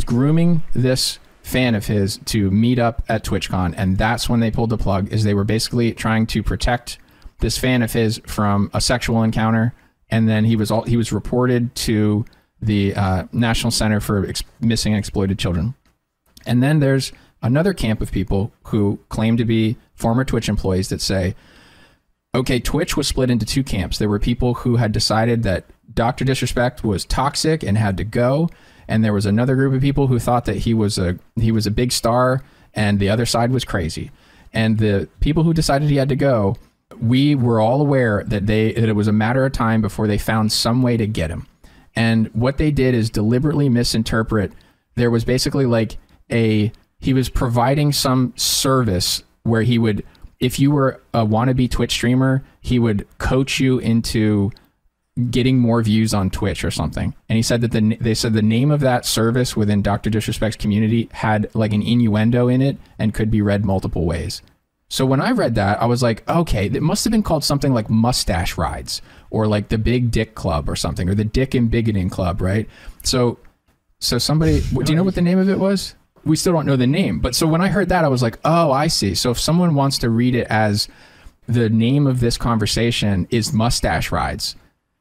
grooming this fan of his to meet up at TwitchCon, and that's when they pulled the plug. Is they were basically trying to protect this fan of his from a sexual encounter. And then he was reported to the National Center for Missing and Exploited Children. And then there's another camp of people who claim to be former Twitch employees that say, okay, Twitch was split into two camps. There were people who had decided that Dr. Disrespect was toxic and had to go. And there was another group of people who thought that he was a big star and the other side was crazy. And the people who decided he had to go, we were all aware that it was a matter of time before they found some way to get him. And what they did is deliberately misinterpret. There was basically like he was providing some service where he would, if you were a wannabe Twitch streamer, he would coach you into getting more views on Twitch or something. And he said that they said the name of that service within Dr. Disrespect's community had like an innuendo in it and could be read multiple ways. So when I read that, I was like, okay, it must have been called something like Mustache Rides or like the Big Dick Club or something, or the Dick and Bigoting Club, right? So somebody, do you know what the name of it was? We still don't know the name. But so when I heard that, I was like, oh, I see. So if someone wants to read it as the name of this conversation is Mustache Rides,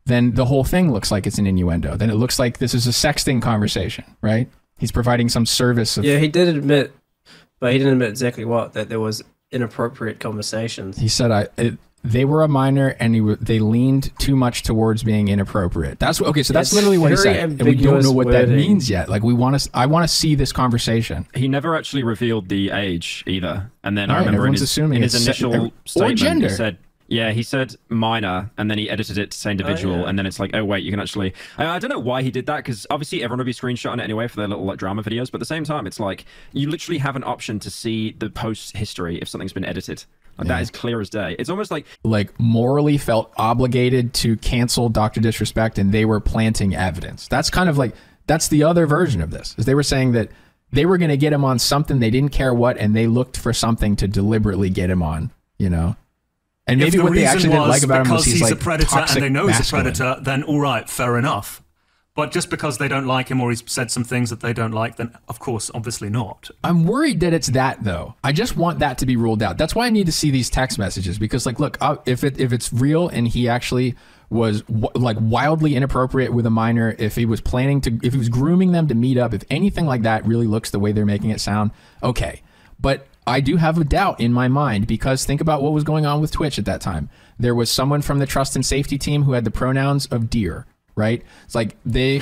then the whole thing looks like it's an innuendo. Then it looks like this is a sexting conversation, right? He's providing some service. Yeah, he did admit, but he didn't admit exactly what, that there was inappropriate conversations. He said they were a minor and they leaned too much towards being inappropriate. That's okay. So that's literally what he said, and we don't know what that means yet. Like I want to see this conversation. He never actually revealed the age either. And then All I right, remember in everyone's assuming his it's initial statement, gender. he said, yeah, he said minor, and then he edited it to say individual, and then it's like, oh wait, you can actually. I don't know why he did that, because obviously everyone will be screenshotting it anyway for their little like drama videos. But at the same time, it's like you literally have an option to see the post history if something's been edited. Like, that is clear as day. It's almost like morally felt obligated to cancel Dr. Disrespect, and they were planting evidence. That's kind of like, that's the other version of this, is they were saying that they were going to get him on something, they didn't care what, and they looked for something to deliberately get him on, you know? And maybe what they actually didn't like about him was he's like a predator toxic and they know masculine. he's a predator, then all right, fair enough. But just because they don't like him or he's said some things that they don't like, then of course, obviously not. I'm worried that it's that though. I just want that to be ruled out. That's why I need to see these text messages, because like, look, if it's real and he actually was like wildly inappropriate with a minor, if he was planning to, if he was grooming them to meet up, if anything like that really looks the way they're making it sound, okay. But I do have a doubt in my mind, because think about what was going on with Twitch at that time. There was someone from the trust and safety team who had the pronouns of deer, right? It's like they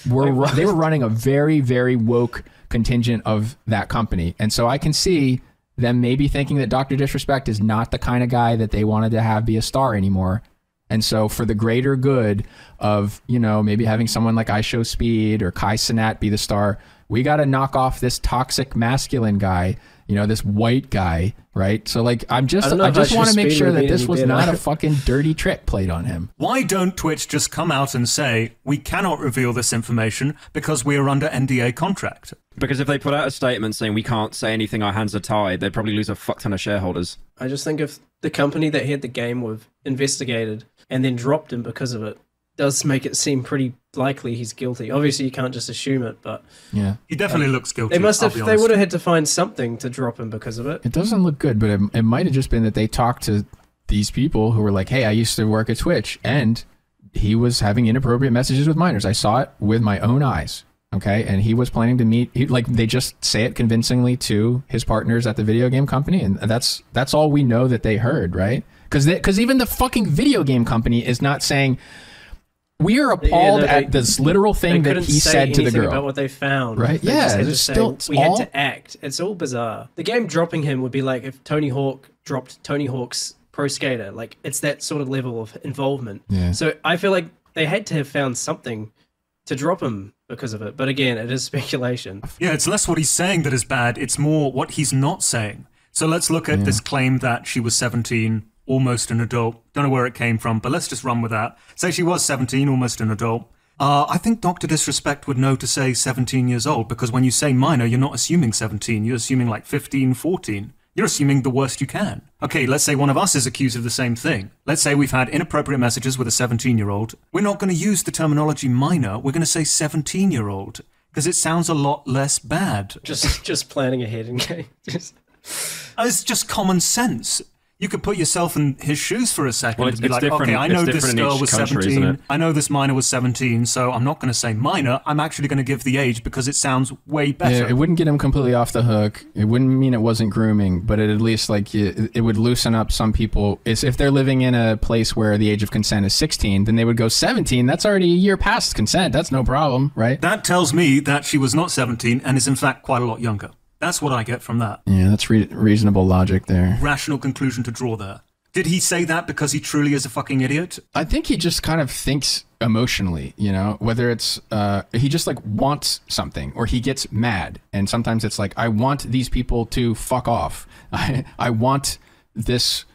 were running a very, very woke contingent of that company. And so I can see them maybe thinking that Dr. Disrespect is not the kind of guy that they wanted to have be a star anymore. And so for the greater good of, you know, maybe having someone like iShowSpeed or Kai Cenat be the star, we got to knock off this toxic masculine guy, you know, this white guy, right? So like, I just want to make sure that this was not a fucking dirty trick played on him. Why don't Twitch just come out and say, we cannot reveal this information because we are under NDA contract? Because if they put out a statement saying we can't say anything, our hands are tied, they'd probably lose a fuck ton of shareholders. I just think if the company that he had the game with investigated and then dropped him because of it, does make it seem pretty likely he's guilty. Obviously, you can't just assume it, but yeah, he definitely looks guilty. They must have. They would have had to find something to drop him because of it. It doesn't look good, but it might have just been that they talked to these people who were like, "Hey, I used to work at Twitch, and he was having inappropriate messages with minors. I saw it with my own eyes." Okay, and he was planning to meet. Like they just say it convincingly to his partners at the video game company, and that's all we know that they heard, right? Because even the fucking video game company is not saying. We are appalled at this literal thing that he said to the girl. About what they found, right? They yeah, just had we had to act. It's all bizarre. The game dropping him would be like if Tony Hawk dropped Tony Hawk's Pro Skater. Like it's that sort of level of involvement. Yeah. So I feel like they had to have found something to drop him because of it. But again, it is speculation. Yeah, it's less what he's saying that is bad. It's more what he's not saying. So let's look at this claim that she was 17. Almost an adult. Don't know where it came from, but let's just run with that. Say she was 17, almost an adult. I think Dr. Disrespect would know to say 17 years old, because when you say minor, you're not assuming 17. You're assuming like 15, 14. You're assuming the worst you can. Okay, let's say one of us is accused of the same thing. Let's say we've had inappropriate messages with a 17-year-old. We're not going to use the terminology minor. We're going to say 17-year-old, because it sounds a lot less bad. Just planning ahead in game. It's just common sense. you could put yourself in his shoes for a second Well, and be it's like, different- okay, I know it's this different in girl each was country, 17. isn't it? I know this minor was 17, so I'm not going to say minor. I'm actually going to give the age because it sounds way better. Yeah, it wouldn't get him completely off the hook. It wouldn't mean it wasn't grooming, but it at least like it would loosen up some people. If they're living in a place where the age of consent is 16, then they would go 17. That's already a year past consent. That's no problem, right? That tells me that she was not 17 and is in fact quite a lot younger. That's what I get from that. Yeah, that's reasonable logic there. Rational conclusion to draw there. Did he say that because he truly is a fucking idiot? I think he just kind of thinks emotionally, you know, whether it's he just like wants something or he gets mad. And sometimes it's like, I want these people to fuck off. I want this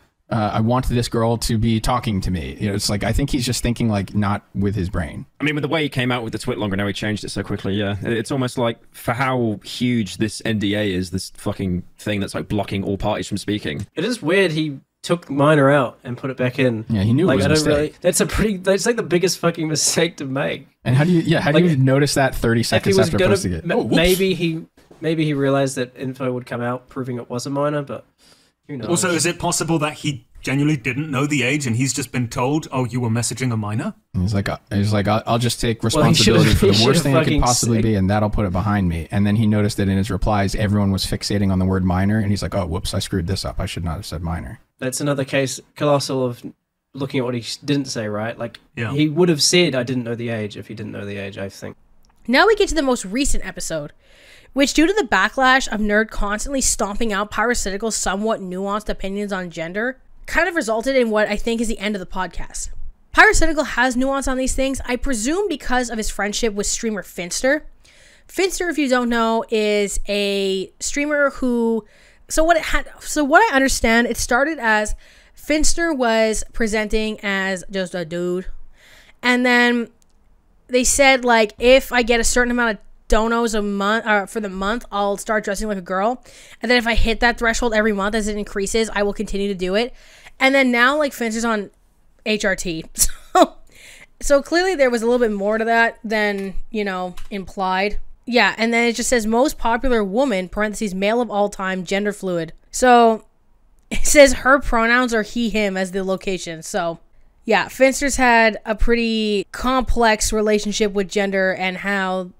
girl to be talking to me. You know, it's like, I think he's just thinking like not with his brain. I mean, with the way he came out with the twit longer, now he changed it so quickly. Yeah, it's almost like for how huge this NDA is, this fucking thing that's like blocking all parties from speaking. It is weird he took minor out and put it back in. Yeah, he knew it was a mistake. That's like the biggest fucking mistake to make. And how do you notice that 30 seconds after posting it? Maybe he realized that info would come out proving it was a minor, but who knows? Also, is it possible that he genuinely didn't know the age and he's just been told, oh, you were messaging a minor? He's like, I'll just take responsibility for the worst thing it could possibly be, and that'll put it behind me. And then he noticed that in his replies, everyone was fixating on the word minor, and he's like, oh, whoops, I screwed this up. I should not have said minor. That's another case, colossal, of looking at what he didn't say, right? Like, he would have said, I didn't know the age, if he didn't know the age, I think. Now we get to the most recent episode, which, due to the backlash of Nerd constantly stomping out Pyrocynical's somewhat nuanced opinions on gender, kind of resulted in what I think is the end of the podcast. Pyrocynical has nuance on these things, I presume because of his friendship with streamer Finster. Finster, if you don't know, is a streamer who... So what I understand, it started as Finster was presenting as just a dude. And then they said, like, if I get a certain amount of donos a month, for the month, I'll start dressing like a girl. And then if I hit that threshold every month as it increases, I will continue to do it. And then now, like, Finster's on HRT. So clearly there was a little bit more to that than, you know, implied. Yeah, and then it just says most popular woman, parentheses, male of all time, gender fluid. So it says her pronouns are he, him as the location. So yeah, Finster's had a pretty complex relationship with gender and how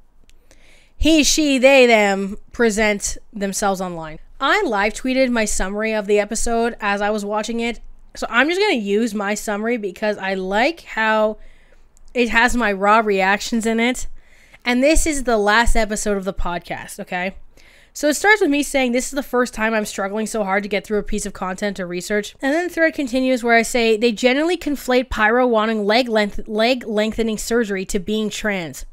he, she, they, them present themselves online. I live tweeted my summary of the episode as I was watching it. So I'm just going to use my summary because I like how it has my raw reactions in it. And this is the last episode of the podcast, okay? So it starts with me saying this is the first time I'm struggling so hard to get through a piece of content or research. And then the thread continues where I say, they generally conflate Pyro wanting leg lengthening surgery to being trans.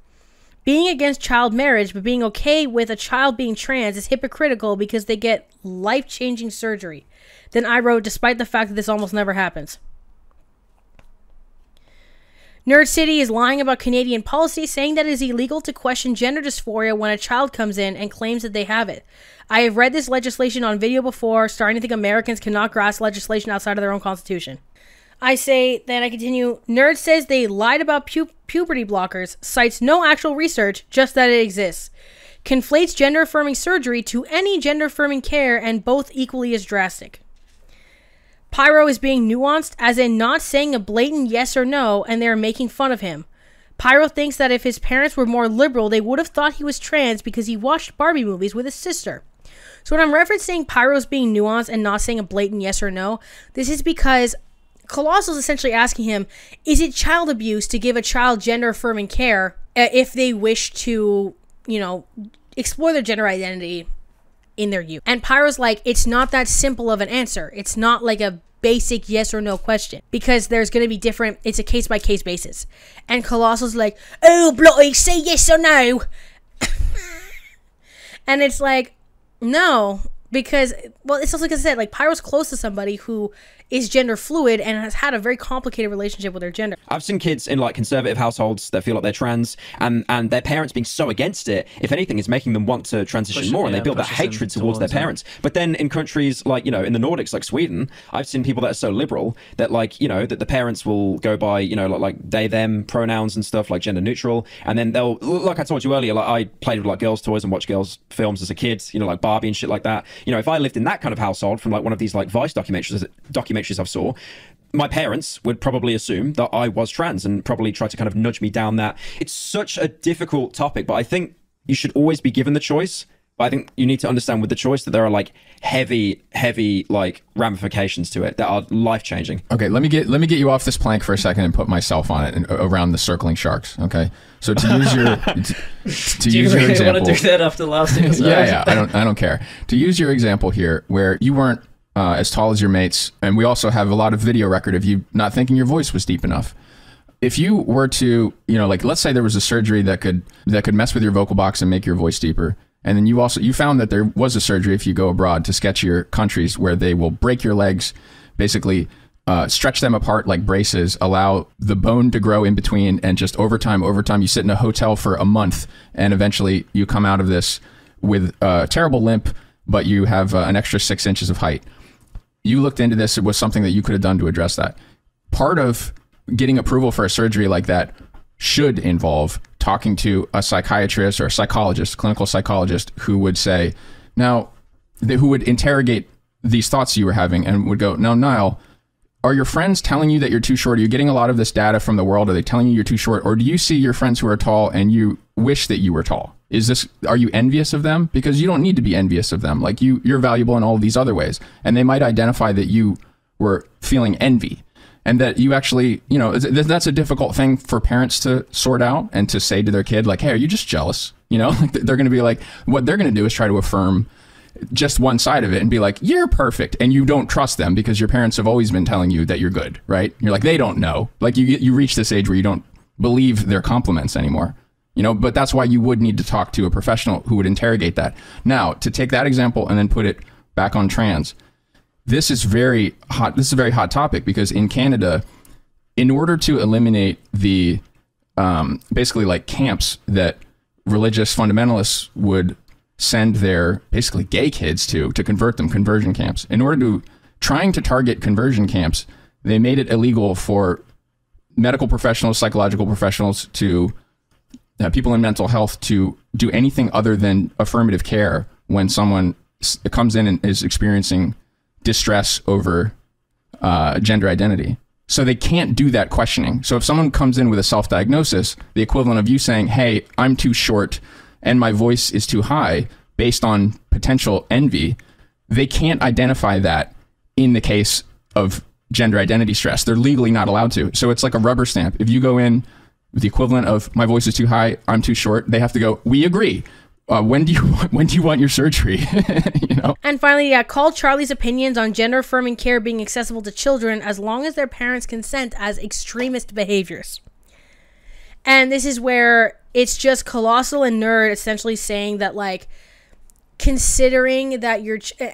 Being against child marriage, but being okay with a child being trans is hypocritical because they get life-changing surgery. Then I wrote, despite the fact that this almost never happens. Nerd City is lying about Canadian policy, saying that it is illegal to question gender dysphoria when a child comes in and claims that they have it. I have read this legislation on video before, starting to think Americans cannot grasp legislation outside of their own constitution. I say, then I continue, Nerd says they lied about puberty blockers, cites no actual research, just that it exists. Conflates gender-affirming surgery to any gender-affirming care, and both equally as drastic. Pyro is being nuanced, as in not saying a blatant yes or no, and they are making fun of him. Pyro thinks that if his parents were more liberal, they would have thought he was trans because he watched Barbie movies with his sister. So when I'm referencing Pyro's being nuanced and not saying a blatant yes or no, this is because Colossal is essentially asking him, is it child abuse to give a child gender-affirming care if they wish to, you know, explore their gender identity in their youth? And Pyro's like, it's not that simple of an answer. It's not like a basic yes or no question because there's going to be different, it's a case-by-case basis. And Colossal's like, oh, bloody, say yes or no. And it's like, no, because, well, it's also like I said, like, Pyro's close to somebody who is gender fluid and has had a very complicated relationship with their gender. I've seen kids in like conservative households that feel like they're trans, and their parents being so against it, if anything, is making them want to transition more, and they build that hatred towards their parents. But then in countries like, you know, in the Nordics, like Sweden, I've seen people that are so liberal that, like, you know, that the parents will go by, you know, like they, them pronouns and stuff, like gender neutral, and then they'll, like I told you earlier, like I played with like girls' toys and watched girls' films as a kid, you know, like Barbie and shit like that. You know, if I lived in that kind of household from like one of these like Vice documentaries I've saw, my parents would probably assume that I was trans and probably try to kind of nudge me down that. It's such a difficult topic, but I think you should always be given the choice. But I think you need to understand with the choice that there are like heavy like ramifications to it that are life-changing. Okay, let me get you off this plank for a second and put myself on it and around the circling sharks. Okay, so to use your to do use you your really example, want to do that after last episode? yeah, I don't care. To use your example here, where you weren't as tall as your mates, and we also have a lot of video record of you not thinking your voice was deep enough. If you were to, you know, like let's say there was a surgery that could mess with your vocal box and make your voice deeper. And then you found that there was a surgery, if you go abroad to sketchier countries, where they will break your legs, basically stretch them apart like braces, allow the bone to grow in between, and just over time, you sit in a hotel for a month, and eventually you come out of this with a terrible limp, but you have an extra 6 inches of height. You looked into this. It was something that you could have done to address that. Part of getting approval for a surgery like that should involve talking to a psychiatrist or a psychologist, clinical psychologist, who would say, who would interrogate these thoughts you were having and would go, now, Niall, are your friends telling you that you're too short? Are you getting a lot of this data from the world? Are they telling you you're too short? Or do you see your friends who are tall and you wish that you were tall? Are you envious of them? Because you don't need to be envious of them. Like you're valuable in all of these other ways. And they might identify that you were feeling envy. And that you actually, you know, that's a difficult thing for parents to sort out and to say to their kid, like, hey, are you just jealous? You know, they're going to be like, what they're going to do is try to affirm just one side of it and be like, you're perfect. And you don't trust them because your parents have always been telling you that you're good, right? You're like, they don't know. Like you reach this age where you don't believe their compliments anymore, you know, but that's why you would need to talk to a professional who would interrogate that. Now, to take that example and then put it back on trans, this is very hot. This is a very hot topic because in Canada, in order to eliminate the basically like camps that religious fundamentalists would send their basically gay kids to convert them, conversion camps. In order to trying to target conversion camps, they made it illegal for medical professionals, psychological professionals, to people in mental health to do anything other than affirmative care when someone comes in and is experiencing distress over gender identity. So they can't do that questioning. So if someone comes in with a self-diagnosis, the equivalent of you saying, hey, I'm too short and my voice is too high based on potential envy, they can't identify that in the case of gender identity stress. They're legally not allowed to. So it's like a rubber stamp. If you go in with the equivalent of my voice is too high, I'm too short, they have to go, we agree. When do you want your surgery? You know? And finally, call Charlie's opinions on gender affirming care being accessible to children as long as their parents consent as extremist behaviors. And this is where it's just Colossal and Nerd essentially saying that, like, considering that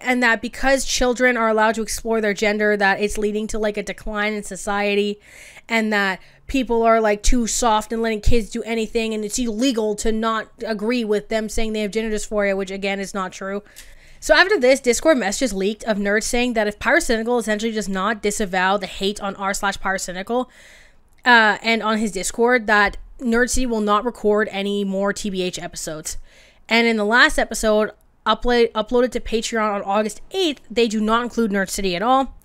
and that because children are allowed to explore their gender, that it's leading to like a decline in society, and that people are like too soft and letting kids do anything, and it's illegal to not agree with them saying they have gender dysphoria, which again is not true. So after this, Discord messages leaked of Nerd saying that if Pyrocynical essentially does not disavow the hate on r/Pyrocynical and on his Discord, that Nerd City will not record any more TBH episodes. And in the last episode, uploaded to Patreon on August 8th, they do not include Nerd City at all.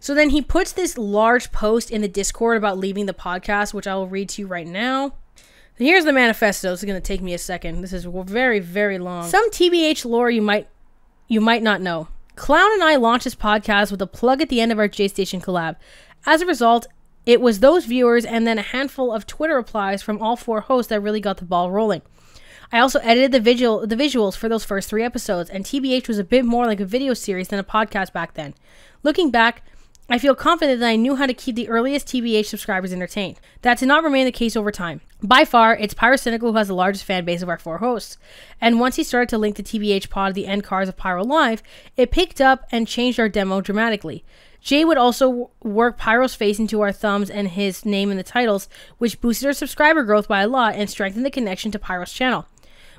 So then he puts this large post in the Discord about leaving the podcast, which I will read to you right now. And here's the manifesto. This is going to take me a second. This is very, very long. Some TBH lore you might not know. Clown and I launched this podcast with a plug at the end of our J-Station collab. As a result, it was those viewers and then a handful of Twitter replies from all 4 hosts that really got the ball rolling. I also edited the visuals for those first 3 episodes, and TBH was a bit more like a video series than a podcast back then. Looking back, I feel confident that I knew how to keep the earliest TBH subscribers entertained. That did not remain the case over time. By far, it's Pyrocynical who has the largest fan base of our 4 hosts. And once he started to link the TBH pod to the end cards of Pyro Live, it picked up and changed our demo dramatically. Jay would also work Pyro's face into our thumbs and his name in the titles, which boosted our subscriber growth by a lot and strengthened the connection to Pyro's channel.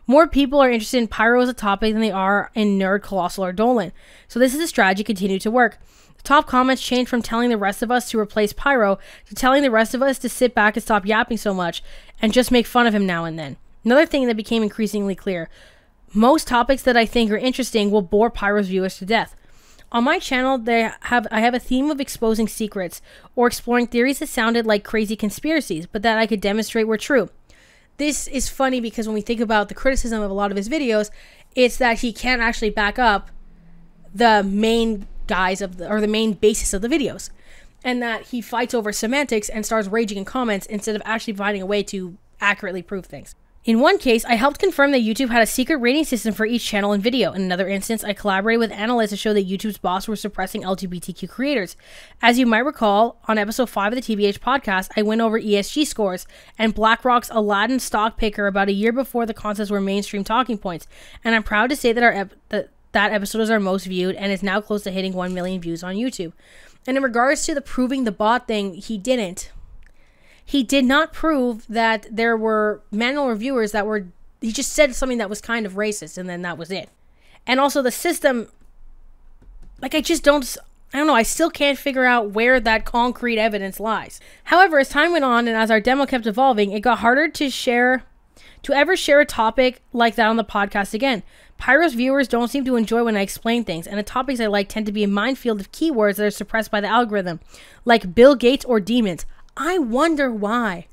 More people are interested in Pyro as a topic than they are in Nerd, Colossal, or Dolan, so this is a strategy continued to work. The top comments changed from telling the rest of us to replace Pyro to telling the rest of us to sit back and stop yapping so much and just make fun of him now and then. Another thing that became increasingly clear: most topics that I think are interesting will bore Pyro's viewers to death. On my channel, I have a theme of exposing secrets or exploring theories that sounded like crazy conspiracies, but that I could demonstrate were true. This is funny because when we think about the criticism of a lot of his videos, it's that he can't actually back up the main guys or the main basis of the videos, and that he fights over semantics and starts raging in comments instead of actually finding a way to accurately prove things. In one case, I helped confirm that YouTube had a secret rating system for each channel and video. In another instance, I collaborated with analysts to show that YouTube's boss was suppressing LGBTQ creators. As you might recall, on episode 5 of the TBH podcast, I went over ESG scores and BlackRock's Aladdin stock picker about a year before the concepts were mainstream talking points, and I'm proud to say that that episode is our most viewed and is now close to hitting 1 million views on YouTube. And in regards to the proving the bot thing, he did not prove that there were manual reviewers that were, he just said something that was kind of racist and then that was it. And also the system, like I don't know, I still can't figure out where that concrete evidence lies. However, as time went on and as our demo kept evolving, it got harder to ever share a topic like that on the podcast again. Pyro's viewers don't seem to enjoy when I explain things, and the topics I like tend to be a minefield of keywords that are suppressed by the algorithm, like Bill Gates or demons. I wonder why.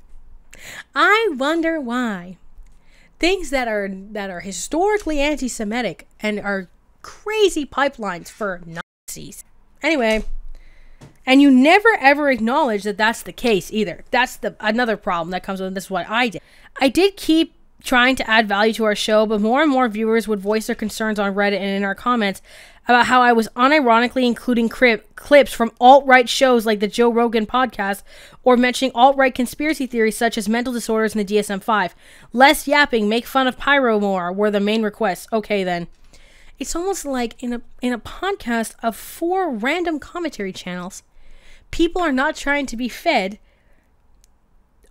Things that are historically anti-Semitic and are crazy pipelines for Nazis. Anyway, and you never ever acknowledge that that's the case either. That's another problem that comes with this. Is what I did. I did keep trying to add value to our show, but more and more viewers would voice their concerns on Reddit and in our comments about how I was unironically including clips from alt-right shows like the Joe Rogan podcast, or mentioning alt-right conspiracy theories such as mental disorders in the DSM-5. Less yapping, make fun of Pyro more were the main requests. Okay then. It's almost like in a podcast of 4 random commentary channels, people are not trying to be fed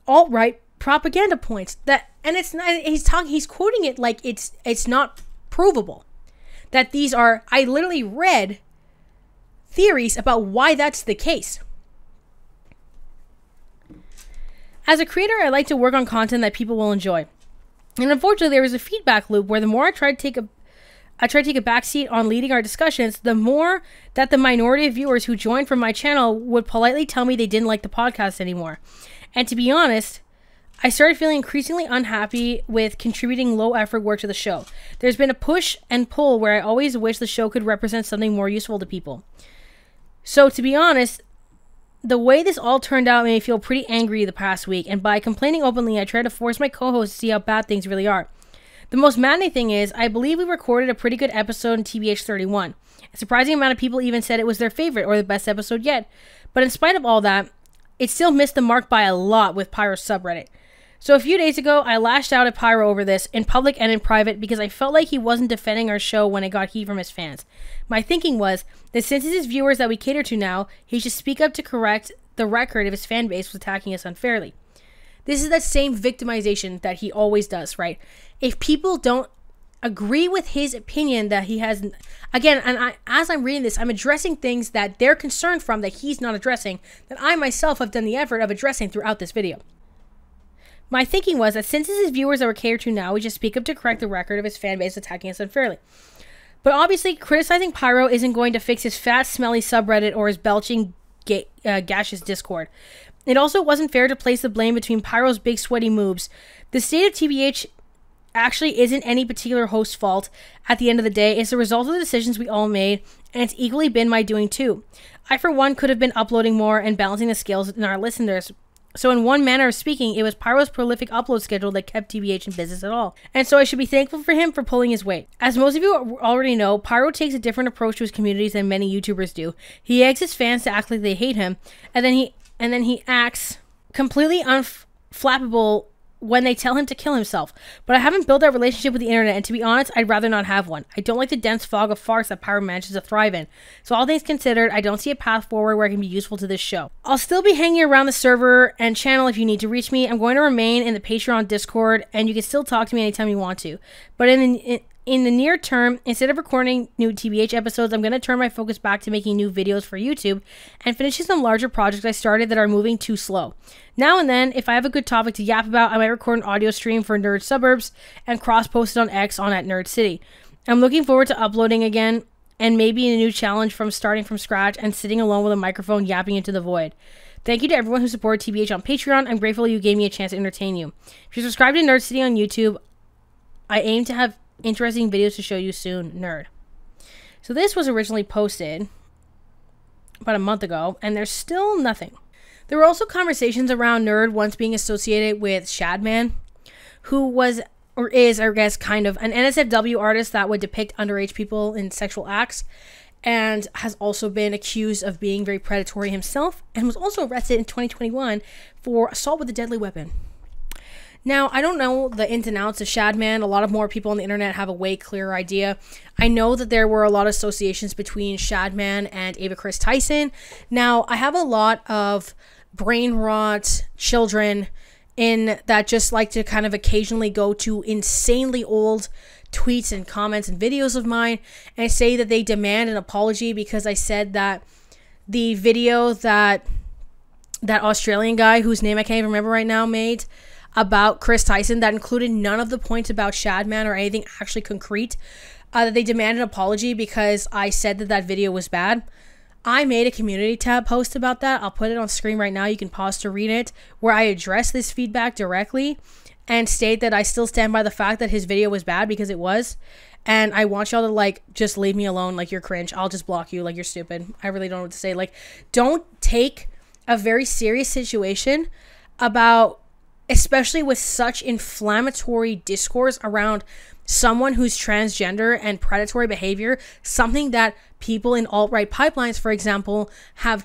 alt-right propaganda points. And it's not, he's quoting it like it's not provable. That these are, I literally read theories about why that's the case. As a creator, I like to work on content that people will enjoy. And unfortunately, there was a feedback loop where the more I tried to take a backseat on leading our discussions, the more that the minority of viewers who joined from my channel would politely tell me they didn't like the podcast anymore. And to be honest, I started feeling increasingly unhappy with contributing low-effort work to the show. There's been a push and pull where I always wish the show could represent something more useful to people. So, to be honest, the way this all turned out made me feel pretty angry the past week, and by complaining openly, I tried to force my co-host to see how bad things really are. The most maddening thing is, I believe we recorded a pretty good episode in TBH 31. A surprising amount of people even said it was their favorite or the best episode yet. But in spite of all that, it still missed the mark by a lot with Pyro's subreddit. So a few days ago, I lashed out at Pyro over this, in public and in private, because I felt like he wasn't defending our show when it got heat from his fans. My thinking was that since it's his viewers that we cater to now, he should speak up to correct the record if his fan base was attacking us unfairly. This is that same victimization that he always does, right? If people don't agree with his opinion that he has, again, and as I'm reading this, I'm addressing things that they're concerned from that he's not addressing, that I myself have done the effort of addressing throughout this video. My thinking was that since it's his viewers that we're catered to now, we just speak up to correct the record of his fan base attacking us unfairly. But obviously, criticizing Pyro isn't going to fix his fat, smelly subreddit or his belching, gaseous Discord. It also wasn't fair to place the blame between Pyro's big sweaty moves. The state of TBH actually isn't any particular host's fault. At the end of the day, it's the result of the decisions we all made, and it's equally been my doing too. I, for one, could have been uploading more and balancing the scales in our listeners. So in one manner of speaking, it was Pyro's prolific upload schedule that kept TBH in business at all. And so I should be thankful for him for pulling his weight. As most of you already know, Pyro takes a different approach to his communities than many YouTubers do. He eggs his fans to act like they hate him, and then he acts completely unflappable when they tell him to kill himself. But I haven't built that relationship with the internet, and to be honest, I'd rather not have one. I don't like the dense fog of farce that Pyro manages to thrive in. So all things considered, I don't see a path forward where I can be useful to this show. I'll still be hanging around the server and channel if you need to reach me. I'm going to remain in the Patreon Discord, and you can still talk to me anytime you want to. But in the near term, instead of recording new TBH episodes, I'm going to turn my focus back to making new videos for YouTube and finishing some larger projects I started that are moving too slow. Now and then, if I have a good topic to yap about, I might record an audio stream for Nerd Suburbs and cross-post it on X on @Nerd City. I'm looking forward to uploading again and maybe a new challenge from starting from scratch and sitting alone with a microphone yapping into the void. Thank you to everyone who supported TBH on Patreon. I'm grateful you gave me a chance to entertain you. If you're subscribed to Nerd City on YouTube, I aim to have interesting videos to show you soon, nerd. So this was originally posted about a month ago, and there's still nothing. There were also conversations around Nerd once being associated with Shadman, who was, or is, I guess, kind of an NSFW artist that would depict underage people in sexual acts, and has also been accused of being very predatory himself, and was also arrested in 2021 for assault with a deadly weapon. Now, I don't know the ins and outs of Shadman. A lot of more people on the internet have a way clearer idea. I know that there were a lot of associations between Shadman and Ava Chris Tyson. Now, I have a lot of brain rot children in that just like to kind of occasionally go to insanely old tweets and comments and videos of mine and say that they demand an apology because I said that the video that Australian guy, whose name I can't even remember right now, made about Chris Tyson that included none of the points about Shadman or anything actually concrete, that they demanded an apology because I said that video was bad. I made a community tab post about that. I'll put it on screen right now. You can pause to read it, where I address this feedback directly and state that I still stand by the fact that his video was bad because it was. And I want y'all to, like, just leave me alone. Like, you're cringe. I'll just block you. Like, you're stupid. I really don't know what to say. Like, don't take a very serious situation about, especially with such inflammatory discourse around someone who's transgender and predatory behavior, something that people in alt-right pipelines, for example, have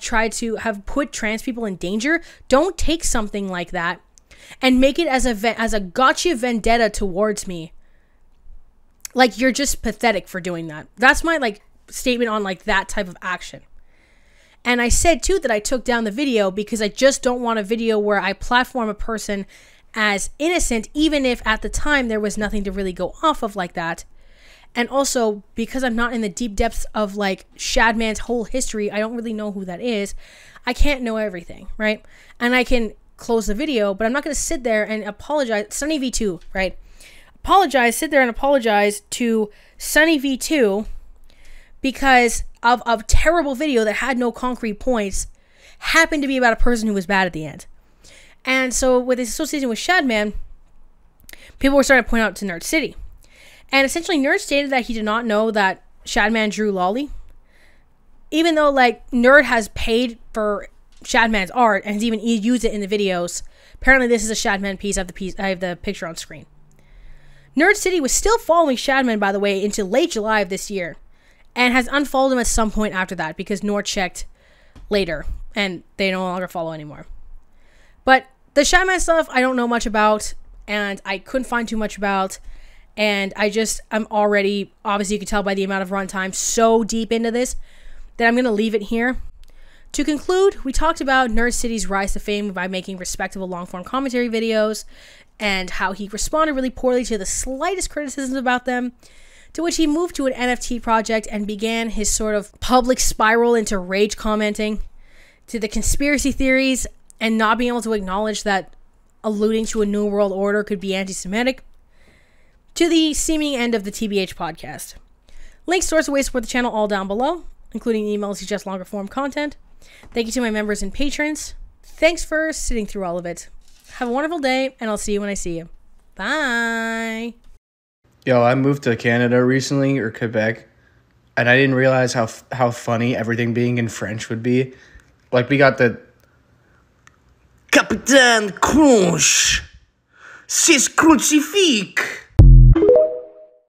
put trans people in danger. Don't take something like that and make it as a gotcha vendetta towards me. Like, you're just pathetic for doing that. That's my, like, statement on, like, that type of action. And I said, too, that I took down the video because I just don't want a video where I platform a person as innocent, even if at the time there was nothing to really go off of like that. And also, because I'm not in the deep depths of, like, Shadman's whole history, I don't really know who that is. I can't know everything, right? And I can close the video, but I'm not going to sit there and apologize. Sunny V2, right? Sit there and apologize to Sunny V2 because of a terrible video that had no concrete points, happened to be about a person who was bad at the end. And so with this association with Shadman, people were starting to point out to Nerd City. And essentially Nerd stated that he did not know that Shadman drew Lolly. Even though, like, Nerd has paid for Shadman's art and has even used it in the videos. Apparently this is a Shadman piece. I have the picture on screen. Nerd City was still following Shadman, by the way, into late July of this year. And has unfollowed him at some point after that because Nord checked later and they no longer follow anymore. But the Shadman stuff I don't know much about and I couldn't find too much about. And I'm already, obviously you can tell by the amount of runtime, so deep into this that I'm going to leave it here. To conclude, we talked about Nerd City's rise to fame by making respectable long-form commentary videos and how he responded really poorly to the slightest criticisms about them. To which he moved to an NFT project and began his sort of public spiral into rage commenting, to the conspiracy theories and not being able to acknowledge that alluding to a new world order could be anti-Semitic, to the seeming end of the TBH podcast. Links, source, and ways to support the channel all down below, including emails to suggest longer form content. Thank you to my members and patrons. Thanks for sitting through all of it. Have a wonderful day, and I'll see you when I see you. Bye! Yo, I moved to Canada recently, or Quebec, and I didn't realize how funny everything being in French would be. Like, we got the Capitaine Crunch, c'est crucifique.